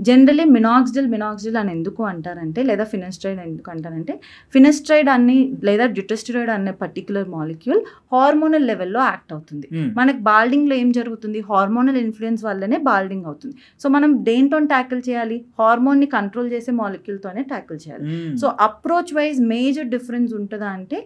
జనరలీ మినాక్సిడిల్ అని ఎందుకు అంటారంటే, లేదా ఫినస్ట్రైడ్ ఎందుకు అంటారంటే, ఫినస్ట్రైడ్ అని లేదా డ్యూటెస్టిరాయిడ్ అనే పర్టికులర్ మాలిక్యూల్ హార్మోనల్ లెవెల్లో యాక్ట్ అవుతుంది. మనకి బాల్డింగ్లో ఏం జరుగుతుంది, హార్మోనల్ ఇన్ఫ్లుయెన్స్ వల్లనే బాల్డింగ్ అవుతుంది. సో మనం దేంతో ట్యాకిల్ చేయాలి, హార్మోన్ని కంట్రోల్ చేసే మాలిక్యూల్తోనే ట్యాకిల్ చేయాలి. So approach wise major difference ఉంటుందా అంటే,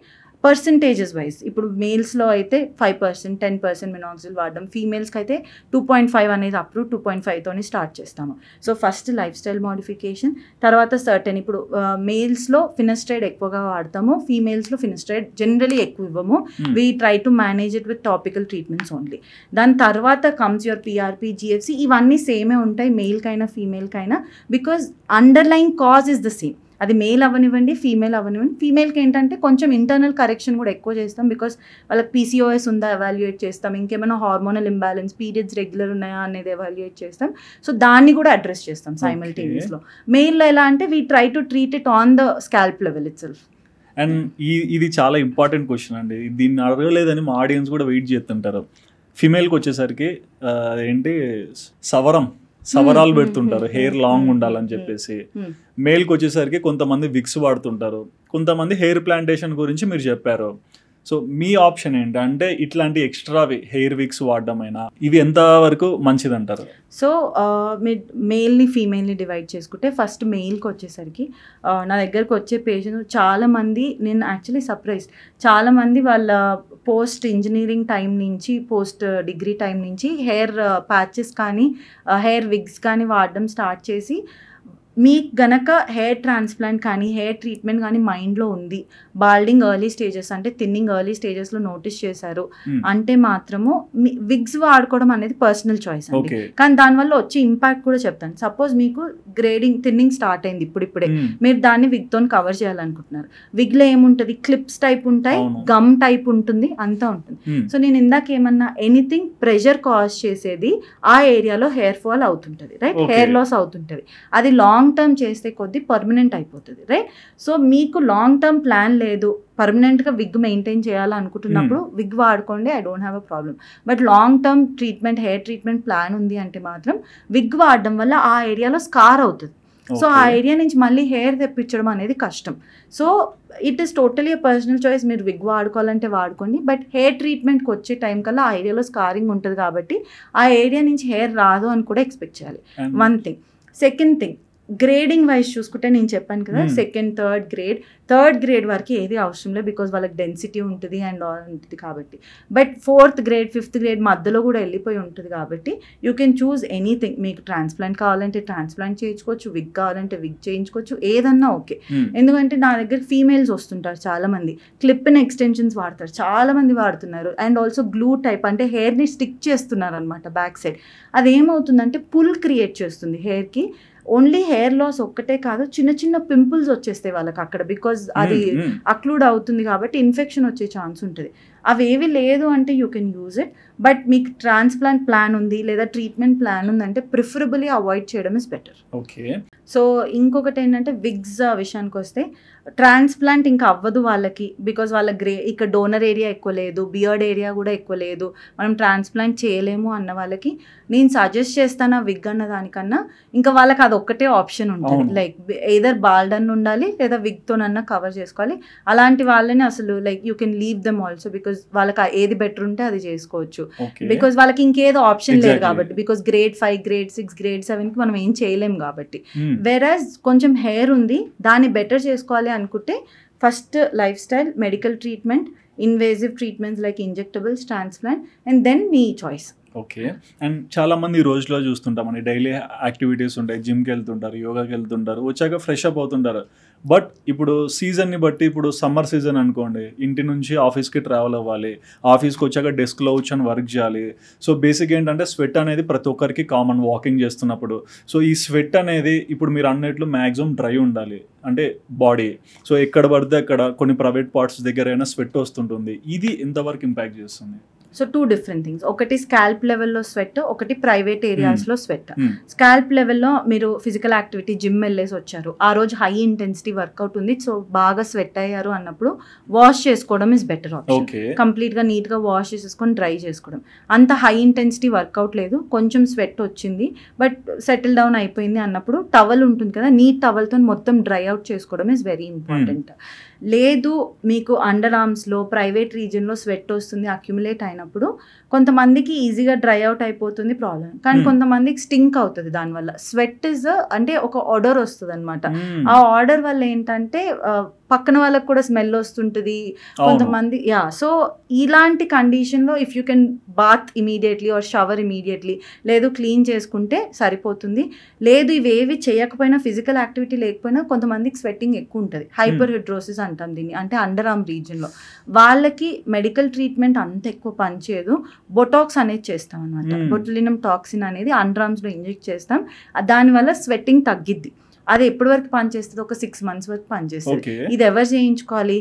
పర్సంటేజెస్ వైజ్ ఇప్పుడు మేల్స్లో అయితే 5%, 10% మినాక్సిల్ వాడడం, ఫీమేల్స్కి అయితే 2.5 అనేది అప్ టు 2.5తోని స్టార్ట్ చేస్తాము. So first life style modification, తర్వాత సర్టెన్ ఇప్పుడు మేల్స్లో ఫినస్ట్రైడ్ ఎక్కువగా వాడతాము, ఫీమేల్స్లో ఫినస్ట్రైడ్ జనరలీ ఎక్కువ ఇవ్వము. We try to manage it with topical treatments only. దాని తర్వాత కమ్స్ యువర్ పిఆర్పి, జిఎఫ్సి, ఇవన్నీ సేమే ఉంటాయి మేల్కైనా ఫీమేల్కైనా, because underline cause is the same. అది మేల్ అవ్వనివ్వండి, ఫీమేల్ అవ్వనివ్వండి. ఫీమేల్కి ఏంటంటే కొంచెం ఇంటర్నల్ కరెక్షన్ కూడా ఎక్కువ చేస్తాం, బికాస్ వాళ్ళకి పీసీఓఎస్ ఉందా ఎవాల్యుయేట్ చేస్తాం, ఇంకేమైనా హార్మోనల్ ఇంబ్యాలెన్స్, పీరియడ్స్ రెగ్యులర్ ఉన్నాయా అనేది ఎవాల్యుయేట్ చేస్తాం. సో దాన్ని కూడా అడ్రస్ చేస్తాం సైమల్టేనియస్లో. మెయిల్లో ఎలా అంటే we try to treat it on the scalp level it self. And ఇది చాలా ఇంపార్టెంట్ క్వశ్చన్ అండి, దీన్ని అడగలేదని మా ఆడియన్స్ కూడా వెయిట్ చేస్తుంటారు. ఫీమేల్కి వచ్చేసరికి ఏంటి సవరాలు పెడుతుంటారు, హెయిర్ లాంగ్ ఉండాలని చెప్పేసి. మేల్కి వచ్చేసరికి కొంతమంది విక్స్ వాడుతుంటారు, కొంతమంది హెయిర్ ప్లాంటేషన్ గురించి మీరు చెప్పారు. సో మీ ఆప్షన్ ఏంటి అంటే ఇట్లాంటి ఎక్స్ట్రావి హెయిర్ విక్స్ వాడడమైనా ఇవి ఎంతవరకు మంచిది అంటారు? సో మీరు మేల్ని ఫీమేల్ని డివైడ్ చేసుకుంటే ఫస్ట్ మెయిల్కి వచ్చేసరికి నా దగ్గరకు వచ్చే పేషెంట్ చాలామంది, నేను యాక్చువల్లీ సర్ప్రైజ్, చాలామంది వాళ్ళ పోస్ట్ ఇంజనీరింగ్ టైం నుంచి, పోస్ట్ డిగ్రీ టైం నుంచి హెయిర్ ప్యాచెస్ కానీ హెయిర్ విగ్స్ కానీ వాడడం స్టార్ట్ చేసి, మీకు గనక హెయిర్ ట్రాన్స్ప్లాంట్ కానీ హెయిర్ ట్రీట్మెంట్ కానీ మైండ్లో ఉంది, బాల్డింగ్ ఎర్లీ స్టేజెస్ అంటే థిన్నింగ్ ఎర్లీ స్టేజెస్లో నోటీస్ చేశారు అంటే మాత్రము విగ్స్ వాడుకోవడం అనేది పర్సనల్ చాయిస్ అండి. కానీ దానివల్ల వచ్చే ఇంపాక్ట్ కూడా చెప్తాను. సపోజ్ మీకు థిన్నింగ్ స్టార్ట్ అయింది ఇప్పుడిప్పుడే, మీరు దాన్ని విగ్తో కవర్ చేయాలనుకుంటున్నారు. విగ్లో ఏముంటుంది, క్లిప్స్ టైప్ ఉంటాయి, గమ్ టైప్ ఉంటుంది, అంతా ఉంటుంది. సో నేను ఇందాక ఏమన్నా ఎనీథింగ్ ప్రెషర్ కాజ్ చేసేది ఆ ఏరియాలో హెయిర్ ఫాల్ అవుతుంటుంది, రైట్, హెయిర్ లాస్ అవుతుంటుంది. అది లాంగ్ టర్మ్ చేస్తే కొద్దీ పర్మనెంట్ అయిపోతుంది, రైట్. సో మీకు లాంగ్ టర్మ్ ప్లాన్ లేదు, పర్మనెంట్గా విగ్ మెయింటైన్ చేయాలనుకుంటున్నప్పుడు విగ్ వాడుకోండి, I don't have a problem. But long term treatment, hair treatment plan ఉంది అంటే మాత్రం విగ్ వాడడం వల్ల ఆ ఏరియాలో స్కార్ అవుతుంది. సో ఆ ఏరియా నుంచి మళ్ళీ హెయిర్ తెప్పించడం అనేది కష్టం. So it is totally personal choice, మీరు విగ్ వాడుకోవాలంటే వాడుకోండి. బట్ హెయిర్ ట్రీట్మెంట్కి వచ్చే టైం కల్లా ఆ ఏరియాలో స్కారింగ్ ఉంటుంది కాబట్టి ఆ ఏరియా నుంచి హెయిర్ రాదు అని కూడా ఎక్స్పెక్ట్ చేయాలి. One thing. Second thing, grading wise చూసుకుంటే నేను చెప్పాను కదా, సెకండ్ థర్డ్ గ్రేడ్ వరకు ఏది అవసరం లేదు, బికాజ్ వాళ్ళకి డెన్సిటీ ఉంటుంది అండ్ ఉంటుంది కాబట్టి. But 4th grade 5th grade మధ్యలో కూడా వెళ్ళిపోయి ఉంటుంది కాబట్టి యూ కెన్ చూస్ ఎనీథింగ్. మీకు ట్రాన్స్ప్లాంట్ కావాలంటే ట్రాన్స్ప్లాంట్ చేయించుకోవచ్చు, విగ్ కావాలంటే విగ్ చేయించుకోవచ్చు, ఏదన్నా ఓకే. ఎందుకంటే నా దగ్గర ఫీమేల్స్ వస్తుంటారు చాలామంది, క్లిప్ అండ్ ఎక్స్టెన్షన్స్ వాడతారు, చాలామంది వాడుతున్నారు. అండ్ ఆల్సో గ్లూ టైప్ అంటే హెయిర్ని స్టిక్ చేస్తున్నారు అనమాట బ్యాక్ సైడ్. అదేమవుతుందంటే పుల్ క్రియేట్ చేస్తుంది హెయిర్కి. ఓన్లీ హెయిర్ లాస్ ఒక్కటే కాదు, చిన్న చిన్న పింపుల్స్ వచ్చేస్తాయి వాళ్ళకి అక్కడ, బికాజ్ అది అక్లూడ్ అవుతుంది కాబట్టి ఇన్ఫెక్షన్ వచ్చే ఛాన్స్ ఉంటుంది. అవేవి లేదు అంటే you can use it. But మీకు ట్రాన్స్ప్లాంట్ ప్లాన్ ఉంది లేదా ట్రీట్మెంట్ ప్లాన్ ఉందంటే ప్రిఫరబుల్లీ అవాయిడ్ చేయడం ఇస్ బెటర్. ఓకే. సో ఇంకొకటి ఏంటంటే విగ్స్ విషయానికి వస్తే ట్రాన్స్ప్లాంట్ ఇంకా అవ్వదు వాళ్ళకి, బికాజ్ వాళ్ళ ఇక్కడ డోనర్ ఏరియా ఎక్కువ లేదు, బియర్డ్ ఏరియా కూడా ఎక్కువ లేదు, మనం ట్రాన్స్ప్లాంట్ చేయలేము అన్న వాళ్ళకి నేను సజెస్ట్ చేస్తాను విగ్ అన్న దానికన్నా ఇంకా వాళ్ళకి అది ఒక్కటే ఆప్షన్ ఉంటుంది, లైక్ ఎయిదర్ బాల్డన్ ఉండాలి లేదా విగ్తోనన్నా కవర్ చేసుకోవాలి. అలాంటి వాళ్ళని అసలు like you can leave them also, because వాళ్ళకి ఏది బెటర్ ఉంటే అది చేసుకోవచ్చు. బికాజ్ వాళ్ళకి ఇంకేదో ఆప్షన్ లేదు కాబట్టి, బికాజ్ గ్రేడ్ 5, గ్రేడ్ 6, గ్రేడ్ 7కి మనం ఏం చేయలేము కాబట్టి. వెరాజ్ కొంచెం హెయిర్ ఉంది, దాన్ని బెటర్ చేసుకోవాలి అనుకుంటే first lifestyle, medical treatment, invasive treatments like injectables, transplant, and then మీ చాయిస్. ఓకే. అండ్ చాలామంది రోజులో చూస్తుంటామని డైలీ యాక్టివిటీస్ ఉంటాయి, జిమ్కి వెళ్తుంటారు, యోగాకి వెళ్తుంటారు, వచ్చాక ఫ్రెష్ అప్ అవుతుంటారు. బట్ ఇప్పుడు సీజన్ని బట్టి, ఇప్పుడు సమ్మర్ సీజన్ అనుకోండి, ఇంటి నుంచి ఆఫీస్కి ట్రావెల్ అవ్వాలి, ఆఫీస్కి వచ్చాక డెస్క్లో కూర్చొని వర్క్ చేయాలి. సో బేసిక్ ఏంటంటే స్వెట్ అనేది ప్రతి ఒక్కరికి కామన్ వాకింగ్ చేస్తున్నప్పుడు. సో ఈ స్వెట్ అనేది ఇప్పుడు మీరు అన్నట్లు మ్యాక్సిమం డ్రై ఉండాలి అంటే బాడీ. సో ఎక్కడ పడితే అక్కడ కొన్ని ప్రైవేట్ పార్ట్స్ దగ్గర అయినా స్వెట్ వస్తుంటుంది. ఇది ఎంతవరకు ఇంపాక్ట్ చేస్తుంది? So 2 different things. ఒకటి స్కాల్ప్ లెవెల్లో స్వెట్, ఒకటి ప్రైవేట్ ఏరియాస్లో స్వెట్. స్కాల్ప్ లెవెల్లో మీరు ఫిజికల్ యాక్టివిటీ, జిమ్ వెళ్ళేసి వచ్చారు, ఆ రోజు హై ఇంటెన్సిటీ వర్కౌట్ ఉంది, సో బాగా స్వెట్ అయ్యారు అన్నప్పుడు వాష్ చేసుకోవడం ఇస్ బెటర్ ఆప్షన్. కంప్లీట్గా నీట్గా వాష్ చేసేసుకొని డ్రై చేసుకోవడం. అంత హై ఇంటెన్సిటీ వర్కౌట్ లేదు, కొంచెం స్వెట్ వచ్చింది బట్ సెటిల్ డౌన్ అయిపోయింది అన్నప్పుడు టవల్ ఉంటుంది కదా, నీట్ టవల్తో మొత్తం డ్రై అవుట్ చేసుకోవడం ఇస్ వెరీ ఇంపార్టెంట్. లేదు మీకు అండర్ ఆర్మ్స్లో ప్రైవేట్ రీజియన్లో స్వెట్ వస్తుంది, అక్యుములేట్ అయినప్పుడు కొంతమందికి ఈజీగా డ్రై అవుట్ అయిపోతుంది ప్రాబ్లం, కానీ కొంతమందికి స్టింక్ అవుతుంది దానివల్ల. స్వెట్ ఇస్ అంటే ఒక ఆర్డర్ వస్తుంది అనమాట. ఆ ఆర్డర్ వల్ల ఏంటంటే పక్కన వాళ్ళకి కూడా స్మెల్ వస్తుంటుంది కొంతమంది. సో ఇలాంటి కండిషన్లో if you can bath immediately or shower immediately, లేదు క్లీన్ చేసుకుంటే సరిపోతుంది. లేదు ఇవేవి చేయకపోయినా, ఫిజికల్ యాక్టివిటీ లేకపోయినా కొంతమందికి స్వెట్టింగ్ ఎక్కువ ఉంటుంది, హైపర్ హైడ్రోసిస్ అంటాం దీన్ని, అంటే అండర్ ఆర్మ్ రీజియన్లో. వాళ్ళకి మెడికల్ ట్రీట్మెంట్ అంత ఎక్కువ పనిచేయదు. బొటాక్స్ అనేది చేస్తాం అనమాట. బొటులినం టాక్సిన్ అనేది అండర్ ఆర్మ్స్లో ఇంజెక్ట్ చేస్తాం. దానివల్ల స్వెట్టింగ్ తగ్గిద్ది. అది ఎప్పటి వరకు పనిచేస్తుంది? ఒక 6 months వరకు పనిచేస్తుంది. ఇది ఎవరు చేయించుకోవాలి?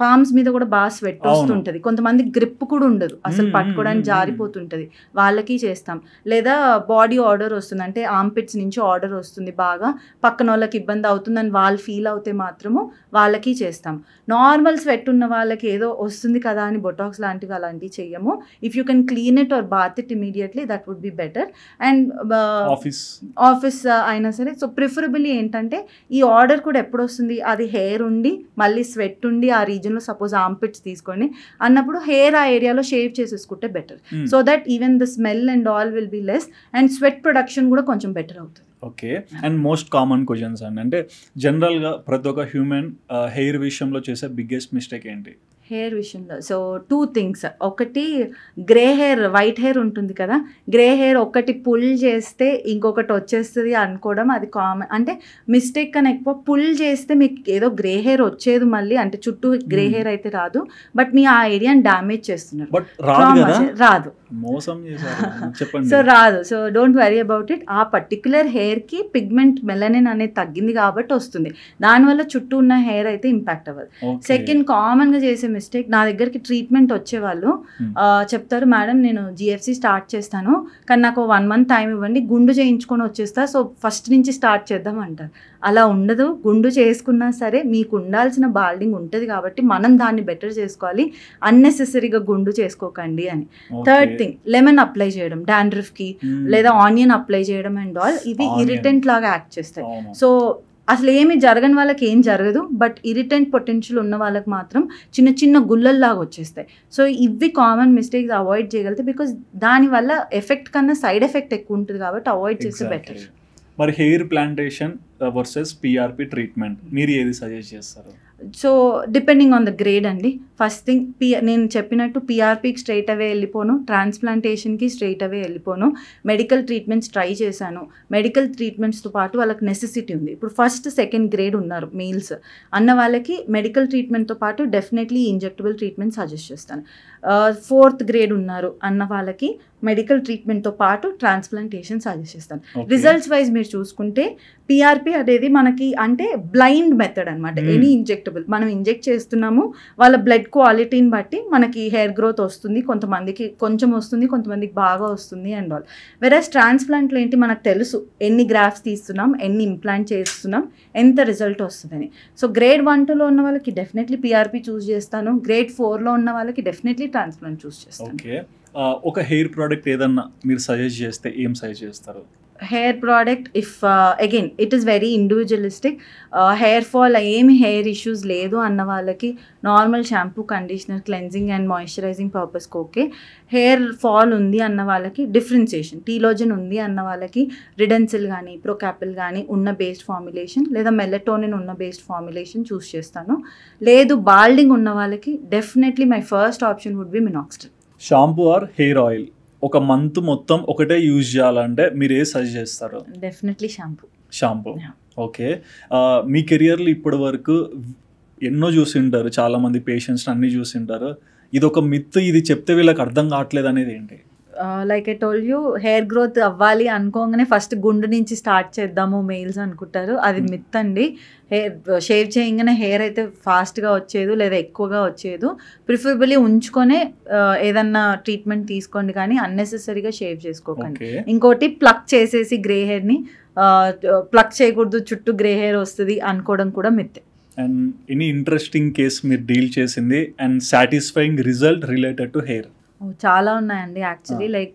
పామ్స్ మీద కూడా బాగా స్వెట్ వస్తుంటుంది, కొంతమంది గ్రిప్ కూడా ఉండదు, అసలు పట్టుకోవడానికి జారిపోతుంటుంది, వాళ్ళకి చేస్తాం. లేదా బాడీ ఆర్డర్ వస్తుంది, అంటే ఆర్మ్పిట్స్ నుంచి ఆర్డర్ వస్తుంది, బాగా పక్కన వాళ్ళకి ఇబ్బంది అవుతుందని వాళ్ళు ఫీల్ అవుతే మాత్రము వాళ్ళకి చేస్తాం. నార్మల్ స్వెట్ ఉన్న వాళ్ళకి ఏదో వస్తుంది కదా అని బొటాక్స్ లాంటివి అలాంటివి చెయ్యము. If you can clean it or bath it immediately, that would be better. And office అయినా సరే, సో ప్రిఫరబుల్లీ ఏంటంటే ఈ ఆర్డర్ కూడా ఎప్పుడు వస్తుంది? అది హెయిర్ ఉండి మళ్ళీ స్వెట్ ఉండి ఆ రీజన్లో సపోజ్ ఆర్మ్పిట్స్ తీసుకొని అన్నప్పుడు హెయిర్ ఆ ఏరియాలో షేవ్ చేసేసుకుంటే better, so that even the smell and all will be less and sweat production కూడా కొంచెం బెటర్ అవుతుంది. Okay. And most common questions అండి, అంటే జనరల్గా ప్రతి ఒక్క హ్యూమన్ హెయిర్ విషయంలో చేసే బిగ్గెస్ట్ మిస్టేక్ ఏంటి? హెయిర్ విషయంలో సో 2 things. ఒకటి గ్రే హెయిర్, వైట్ హెయిర్ ఉంటుంది కదా, గ్రే హెయిర్ ఒకటి పుల్ చేస్తే ఇంకొకటి వచ్చేస్తుంది అనుకోవడం, అది కామన్. అంటే మిస్టేక్ కన్నా ఎక్కువ పుల్ చేస్తే మీకు ఏదో గ్రే హెయిర్ వచ్చేది మళ్ళీ, అంటే చుట్టూ గ్రే హెయిర్ అయితే రాదు, బట్ మీ ఆ ఏరియాని డ్యామేజ్ చేస్తున్నారు, రాదు. సో రాదు. So don't worry about it. ఆ పర్టికులర్ హెయిర్కి పిగ్మెంట్ మెలనిన్ అనేది తగ్గింది కాబట్టి వస్తుంది, దానివల్ల చుట్టూ ఉన్న హెయిర్ అయితే ఇంపాక్ట్ అవ్వదు. సెకండ్ కామన్గా చేసే మిస్టేక్, నా దగ్గరికి ట్రీట్మెంట్ వచ్చేవాళ్ళు చెప్తారు, మేడం నేను జిఎఫ్సి స్టార్ట్ చేస్తాను కానీ నాకు 1 month టైం ఇవ్వండి, గుండు చేయించుకొని వచ్చేస్తా, సో ఫస్ట్ నుంచి స్టార్ట్ చేద్దాం అంటారు. అలా ఉండదు. గుండు చేసుకున్నా సరే మీకు ఉండాల్సిన బాల్డింగ్ ఉంటుంది కాబట్టి మనం దాన్ని బెటర్ చేసుకోవాలి, అన్నెసెసరీగా గుండు చేసుకోకండి అని. థర్డ్ థింగ్, లెమన్ అప్లై చేయడం డాండ్రఫ్కి, లేదా ఆనియన్ అప్లై చేయడం అండ్ ఆల్, ఇవి ఇరిటెంట్ లాగా యాక్ట్ చేస్తాయి. సో అసలు ఏమి జరగని వాళ్ళకి ఏం జరగదు, బట్ ఇరిటెంట్ పొటెన్షియల్ ఉన్న వాళ్ళకి మాత్రం చిన్న చిన్న గుల్లల్లాగా వచ్చేస్తాయి. సో ఇవి కామన్ మిస్టేక్స్ అవాయిడ్ చేయగలిగితే, బికాజ్ దానివల్ల ఎఫెక్ట్ కన్నా సైడ్ ఎఫెక్ట్ ఎక్కువ ఉంటుంది కాబట్టి అవాయిడ్ చేస్తే బెటర్. మరి hair plantation versus PRP treatment మీరు ఏది సజెస్ట్ చేస్తారు? So depending on the grade అండి. ఫస్ట్ థింగ్, నేను చెప్పినట్టు పిఆర్పికి స్ట్రైట్ అవే వెళ్ళిపోను, ట్రాన్స్ప్లాంటేషన్కి స్ట్రైట్ అవే వెళ్ళిపోను. మెడికల్ ట్రీట్మెంట్స్ ట్రై చేశాను. మెడికల్ ట్రీట్మెంట్స్తో పాటు వాళ్ళకి నెసెసిటీ ఉంది. ఇప్పుడు ఫస్ట్ సెకండ్ గ్రేడ్ ఉన్నారు మీల్స్ అన్న వాళ్ళకి మెడికల్ ట్రీట్మెంట్తో పాటు డెఫినెట్లీ ఇంజెక్టబుల్ ట్రీట్మెంట్ సజెస్ట్ చేస్తాను. 4th గ్రేడ్ ఉన్నారు అన్న వాళ్ళకి మెడికల్ ట్రీట్మెంట్తో పాటు ట్రాన్స్ప్లాంటేషన్ సజెస్ట్ చేస్తాను. రిజల్ట్స్ వైజ్ మీరు చూసుకుంటే పిఆర్పి అనేది మనకి అంటే బ్లైండ్ మెథడ్ అనమాట. ఎనీ ఇంజెక్టబుల్ మనం ఇంజెక్ట్ చేస్తున్నాము, వాళ్ళ బ్లడ్ క్వాలిటీని బట్టి మనకి హెయిర్ గ్రోత్ వస్తుంది, కొంతమందికి కొంచెం వస్తుంది, కొంతమందికి బాగా వస్తుంది అండ్ ఆల్. వెరస్ ట్రాన్స్ప్లాంట్లో ఏంటి మనకు తెలుసు ఎన్ని గ్రాఫ్స్ తీస్తున్నాం, ఎన్ని ఇంప్లాంట్ చేస్తున్నాం, ఎంత రిజల్ట్ వస్తుందని. సో గ్రేడ్ 1, 2లో ఉన్న వాళ్ళకి డెఫినెట్లీ పిఆర్పి చూస్ చేస్తాను, గ్రేడ్ 4లో ఉన్న వాళ్ళకి డెఫినెట్లీ ట్రాన్స్ప్లాంట్ చూస్ చేస్తాను. ఓకే. ఒక హెయిర్ ప్రోడక్ట్ ఏదన్నా మీరు సజెస్ట్ చేస్తే ఏం సజెస్ట్ చేస్తారు? Hair product if again it is very individualistic. Hair fall ఏమి హెయిర్ ఇష్యూస్ లేదు అన్న వాళ్ళకి normal shampoo, conditioner, cleansing and moisturising పర్పస్కి ఓకే. హెయిర్ ఫాల్ ఉంది అన్న వాళ్ళకి డిఫరెన్సియేషన్, టీలోజన్ ఉంది అన్న వాళ్ళకి రిడెన్సిల్ కానీ ప్రోకాపిల్ కానీ ఉన్న బేస్డ్ ఫార్ములేషన్, లేదా మెలటోనిన్ ఉన్న బేస్డ్ ఫార్ములేషన్ చూస్ చేస్తాను. లేదు బాల్డింగ్ ఉన్న వాళ్ళకి definitely my first option would be minoxidil. Shampoo or hair oil ఒక మంత్ మొత్తం ఒకటే యూజ్ చేయాలంటే మీరు ఏ సజెస్ట్ చేస్తారు? Definitely shampoo. ఓకే. మీ కెరియర్లో ఇప్పటి వరకు ఎన్నో చూసి ఉంటారు, చాలామంది పేషెంట్స్ అన్నీ చూసి ఉంటారు. ఇది ఒక మిత్, ఇది చెప్తే వీళ్ళకి అర్థం కావట్లేదు అనేది ఏంటి? Like I told you, hair growth అవ్వాలి అనుకోగానే ఫస్ట్ గుండు నుంచి స్టార్ట్ చేద్దాము మెయిల్స్ అనుకుంటారు, అది మిత్ అండి. హెయిర్ షేవ్ చేయగానే హెయిర్ అయితే ఫాస్ట్గా వచ్చేది లేదా ఎక్కువగా వచ్చేది. ప్రిఫరబుల్లీ ఉంచుకొనే ఏదన్నా ట్రీట్మెంట్ తీసుకోండి, కానీ అన్నెసెసరీగా షేవ్ చేసుకోకండి. ఇంకోటి ప్లక్ చేసేసి గ్రే హెయిర్ని ప్లక్ చేయకూడదు, చుట్టూ గ్రే హెయిర్ వస్తుంది అనుకోవడం కూడా myth. And any interesting case మీరు డీల్ చేసింది and satisfying result related to hair? చాలా ఉన్నాయండి actually. Like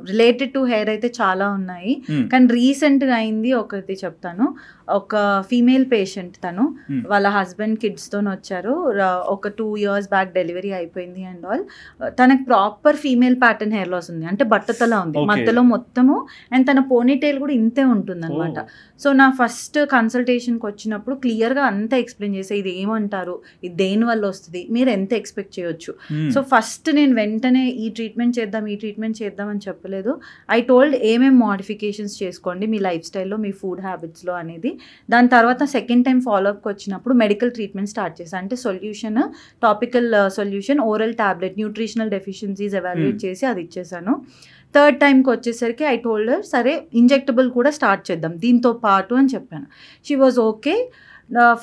related to hair అయితే చాలా ఉన్నాయి, కానీ రీసెంట్గా అయింది ఒకటి చెప్తాను. ఒక ఫీమేల్ పేషెంట్, తను వాళ్ళ హస్బెండ్ కిడ్స్తో వచ్చారు. ఒక 2 years బ్యాక్ డెలివరీ అయిపోయింది అండ్ ఆల్. తనకు proper female pattern hair loss ఉంది, అంటే బట్టతల ఉంది మధ్యలో మొత్తము, అండ్ తన పోనీటైల్ కూడా ఇంతే ఉంటుంది అనమాట. సో నా ఫస్ట్ కన్సల్టేషన్కి వచ్చినప్పుడు క్లియర్గా అంతా ఎక్స్ప్లెయిన్ చేసే ఇది ఏమంటారు, ఇది దేని వల్ల వస్తుంది, మీరు ఎంత ఎక్స్పెక్ట్ చేయొచ్చు. సో ఫస్ట్ నేను వెంటనే ఈ ట్రీట్మెంట్ చేద్దాం అని చెప్పలేదు. ఐ టోల్డ్ ఏమేమి మోడిఫికేషన్స్ చేసుకోండి మీ లైఫ్ స్టైల్లో, మీ ఫుడ్ హ్యాబిట్స్లో అనేది. దాని తర్వాత సెకండ్ టైం ఫాలోఅప్కి వచ్చినప్పుడు మెడికల్ ట్రీట్మెంట్ స్టార్ట్ చేశాను. అంటే solution, topical solution, oral tablet, nutritional deficiencies evaluate చేసి అది ఇచ్చేసాను. థర్డ్ టైంకి వచ్చేసరికి ఐ టోల్డ్ హర్ సరే ఇంజెక్టబుల్ కూడా స్టార్ట్ చేద్దాం దీంతో పాటు అని చెప్పాను. She was okay.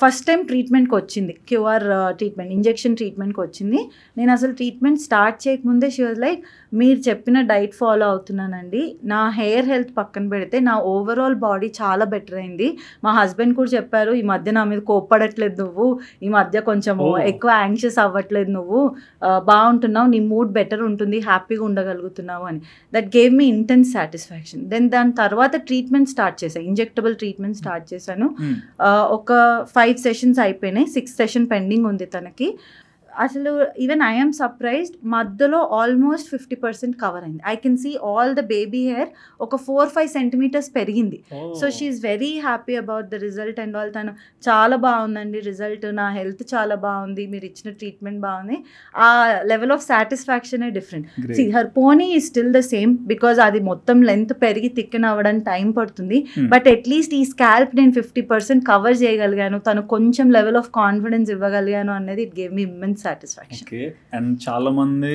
First time ట్రీట్మెంట్కి వచ్చింది, క్యూఆర్ ట్రీట్మెంట్, ఇంజెక్షన్ ట్రీట్మెంట్కి వచ్చింది. నేను అసలు ట్రీట్మెంట్ స్టార్ట్ చేయకముందే షీ వాజ్ లైక్ మీరు చెప్పిన డైట్ ఫాలో అవుతున్నానండి, నా హెయిర్ హెల్త్ పక్కన పెడితే నా ఓవరాల్ బాడీ చాలా బెటర్ అయింది. మా హస్బెండ్ కూడా చెప్పారు ఈ మధ్య నా మీద కోప్పడట్లేదు నువ్వు, ఈ మధ్య కొంచెం ఎక్కువ యాంగ్షియస్ అవ్వట్లేదు నువ్వు, బాగుంటున్నావు, నీ మూడ్ బెటర్ ఉంటుంది, హ్యాపీగా ఉండగలుగుతున్నావు అని. That gave me intense satisfaction. Then దాని తర్వాత ట్రీట్మెంట్ స్టార్ట్ చేశాను, ఇంజెక్టబుల్ ట్రీట్మెంట్ స్టార్ట్ చేశాను. ఒక 5 సెషన్స్ అయిపోయినాయి, 6th సెషన్ పెండింగ్ ఉంది తనకి. అసలు ఈవెన్ ఐఎమ్ సర్ప్రైజ్డ్, మధ్యలో ఆల్మోస్ట్ 50% కవర్ అయింది. I can see all the baby hair ఒక 4-5 సెంటీమీటర్స్ పెరిగింది. So she's very happy about the result and all. తను చాలా బాగుందండి రిజల్ట్, నా హెల్త్ చాలా బాగుంది, మీరు ఇచ్చిన ట్రీట్మెంట్ బాగుంది. ఆ లెవెల్ ఆఫ్ సాటిస్ఫాక్షనే డిఫరెంట్. సి హర్ పోనీ ఈ స్టిల్ ద సేమ్, బికాజ్ అది మొత్తం లెంత్ పెరిగి థిక్కెన్ అవ్వడానికి టైం పడుతుంది. బట్ అట్లీస్ట్ ఈ స్కాల్ప్ నేను 50% కవర్ చేయగలిగాను, తను కొంచెం లెవెల్ ఆఫ్ కాన్ఫిడెన్స్ ఇవ్వగలిగాను అన్నది it gave me immense satisfaction. Okay. And చాలా మంది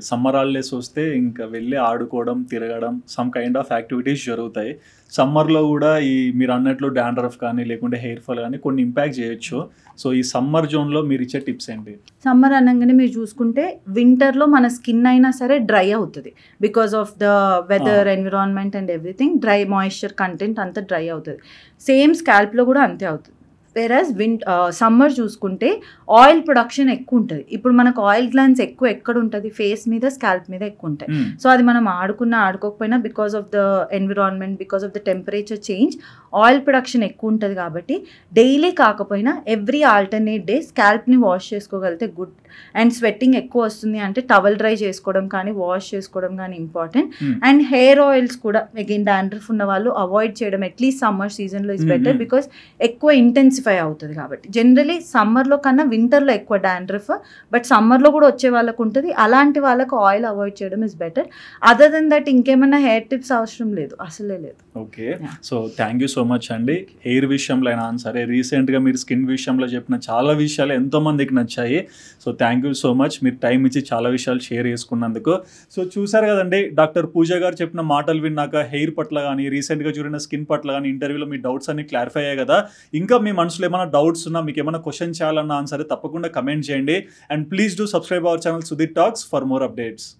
సమ్మర్ హాలిడేస్ వస్తే ఇంకా వెళ్ళి ఆడుకోవడం, తిరగడం, సమ్ కైండ్ ఆఫ్ యాక్టివిటీస్ జరుగుతాయి. సమ్మర్లో కూడా ఈ మీరు అన్నట్లు డాండ్రఫ్ కానీ లేకుంటే హెయిర్ ఫాల్ కానీ కొన్ని ఇంపాక్ట్ చేయొచ్చు. సో ఈ సమ్మర్ జోన్లో మీరు ఇచ్చే టిప్స్ ఏంటి? సమ్మర్ అనగానే మీరు చూసుకుంటే వింటర్లో మన స్కిన్ అయినా సరే డ్రై అవుతుంది, because of the weather, environment and everything. Dry moisture content అంతా డ్రై అవుతుంది. సేమ్ స్కాల్ప్లో కూడా అంతే అవుతుంది. వెరాజ్ సమ్మర్ చూసుకుంటే ఆయిల్ ప్రొడక్షన్ ఎక్కువ ఉంటుంది. ఇప్పుడు మనకు ఆయిల్ గ్లాండ్స్ ఎక్కువ ఎక్కడ ఉంటుంది, ఫేస్ మీద, స్కాల్ప్ మీద ఎక్కువ ఉంటాయి. సో అది మనం ఆడుకోకపోయినా because of the environment, because of the temperature change, oil production ఎక్కువ ఉంటుంది. కాబట్టి డైలీ కాకపోయినా ఎవ్రీ ఆల్టర్నేట్ డే స్కాల్ప్ని వాష్ చేసుకోగలిగితే గుడ్. అండ్ స్వెట్టింగ్ ఎక్కువ వస్తుంది అంటే టవల్ డ్రై చేసుకోవడం కానీ వాష్ చేసుకోవడం కానీ ఇంపార్టెంట్. అండ్ హెయిర్ ఆయిల్స్ కూడా అగైన్ డాండ్రఫ్ ఉన్న వాళ్ళు అవాయిడ్ చేయడం అట్లీస్ట్ సమ్మర్ సీజన్లో ఇస్ బెటర్, బికాస్ ఎక్కువ ఇంటెన్సిఫై అవుతుంది. కాబట్టి జనరలీ సమ్మర్లో కన్నా వింటర్లో ఎక్కువ డాండ్రఫ్, బట్ సమ్మర్లో కూడా వచ్చే వాళ్ళకు ఉంటుంది. అలాంటి వాళ్ళకు ఆయిల్ అవాయిడ్ చేయడం is better. Other than that ఇంకేమైనా హెయిర్ టిప్స్ అవసరం లేదు, అసలే లేదు. Okay. So thank you so much అండి. హెయిర్ విషయంలో అయినా సరే, రీసెంట్గా మీరు స్కిన్ విషయంలో చెప్పిన చాలా విషయాలు ఎంతోమందికి నచ్చాయి. So thank you so much, మీరు టైం ఇచ్చి చాలా విషయాలు షేర్ చేసుకున్నందుకు. సో చూసారు కదండి, డాక్టర్ పూజ గారు చెప్పిన మాటలు విన్నాక హెయిర్ పట్ల కానీ రీసెంట్గా చూడిన స్కిన్ పట్ల కానీ ఇంటర్వ్యూలో మీ డౌట్స్ అన్ని క్లారిఫై అయ్యాయి కదా. ఇంకా మీ మనసులో ఏమైనా డౌట్స్ ఉన్నా, మీకు ఏమైనా క్వశ్చన్ చేయాలన్నా సరే తప్పకుండా కమెంట్ చేయండి. And please do subscribe our channel Sudheer talks for more updates.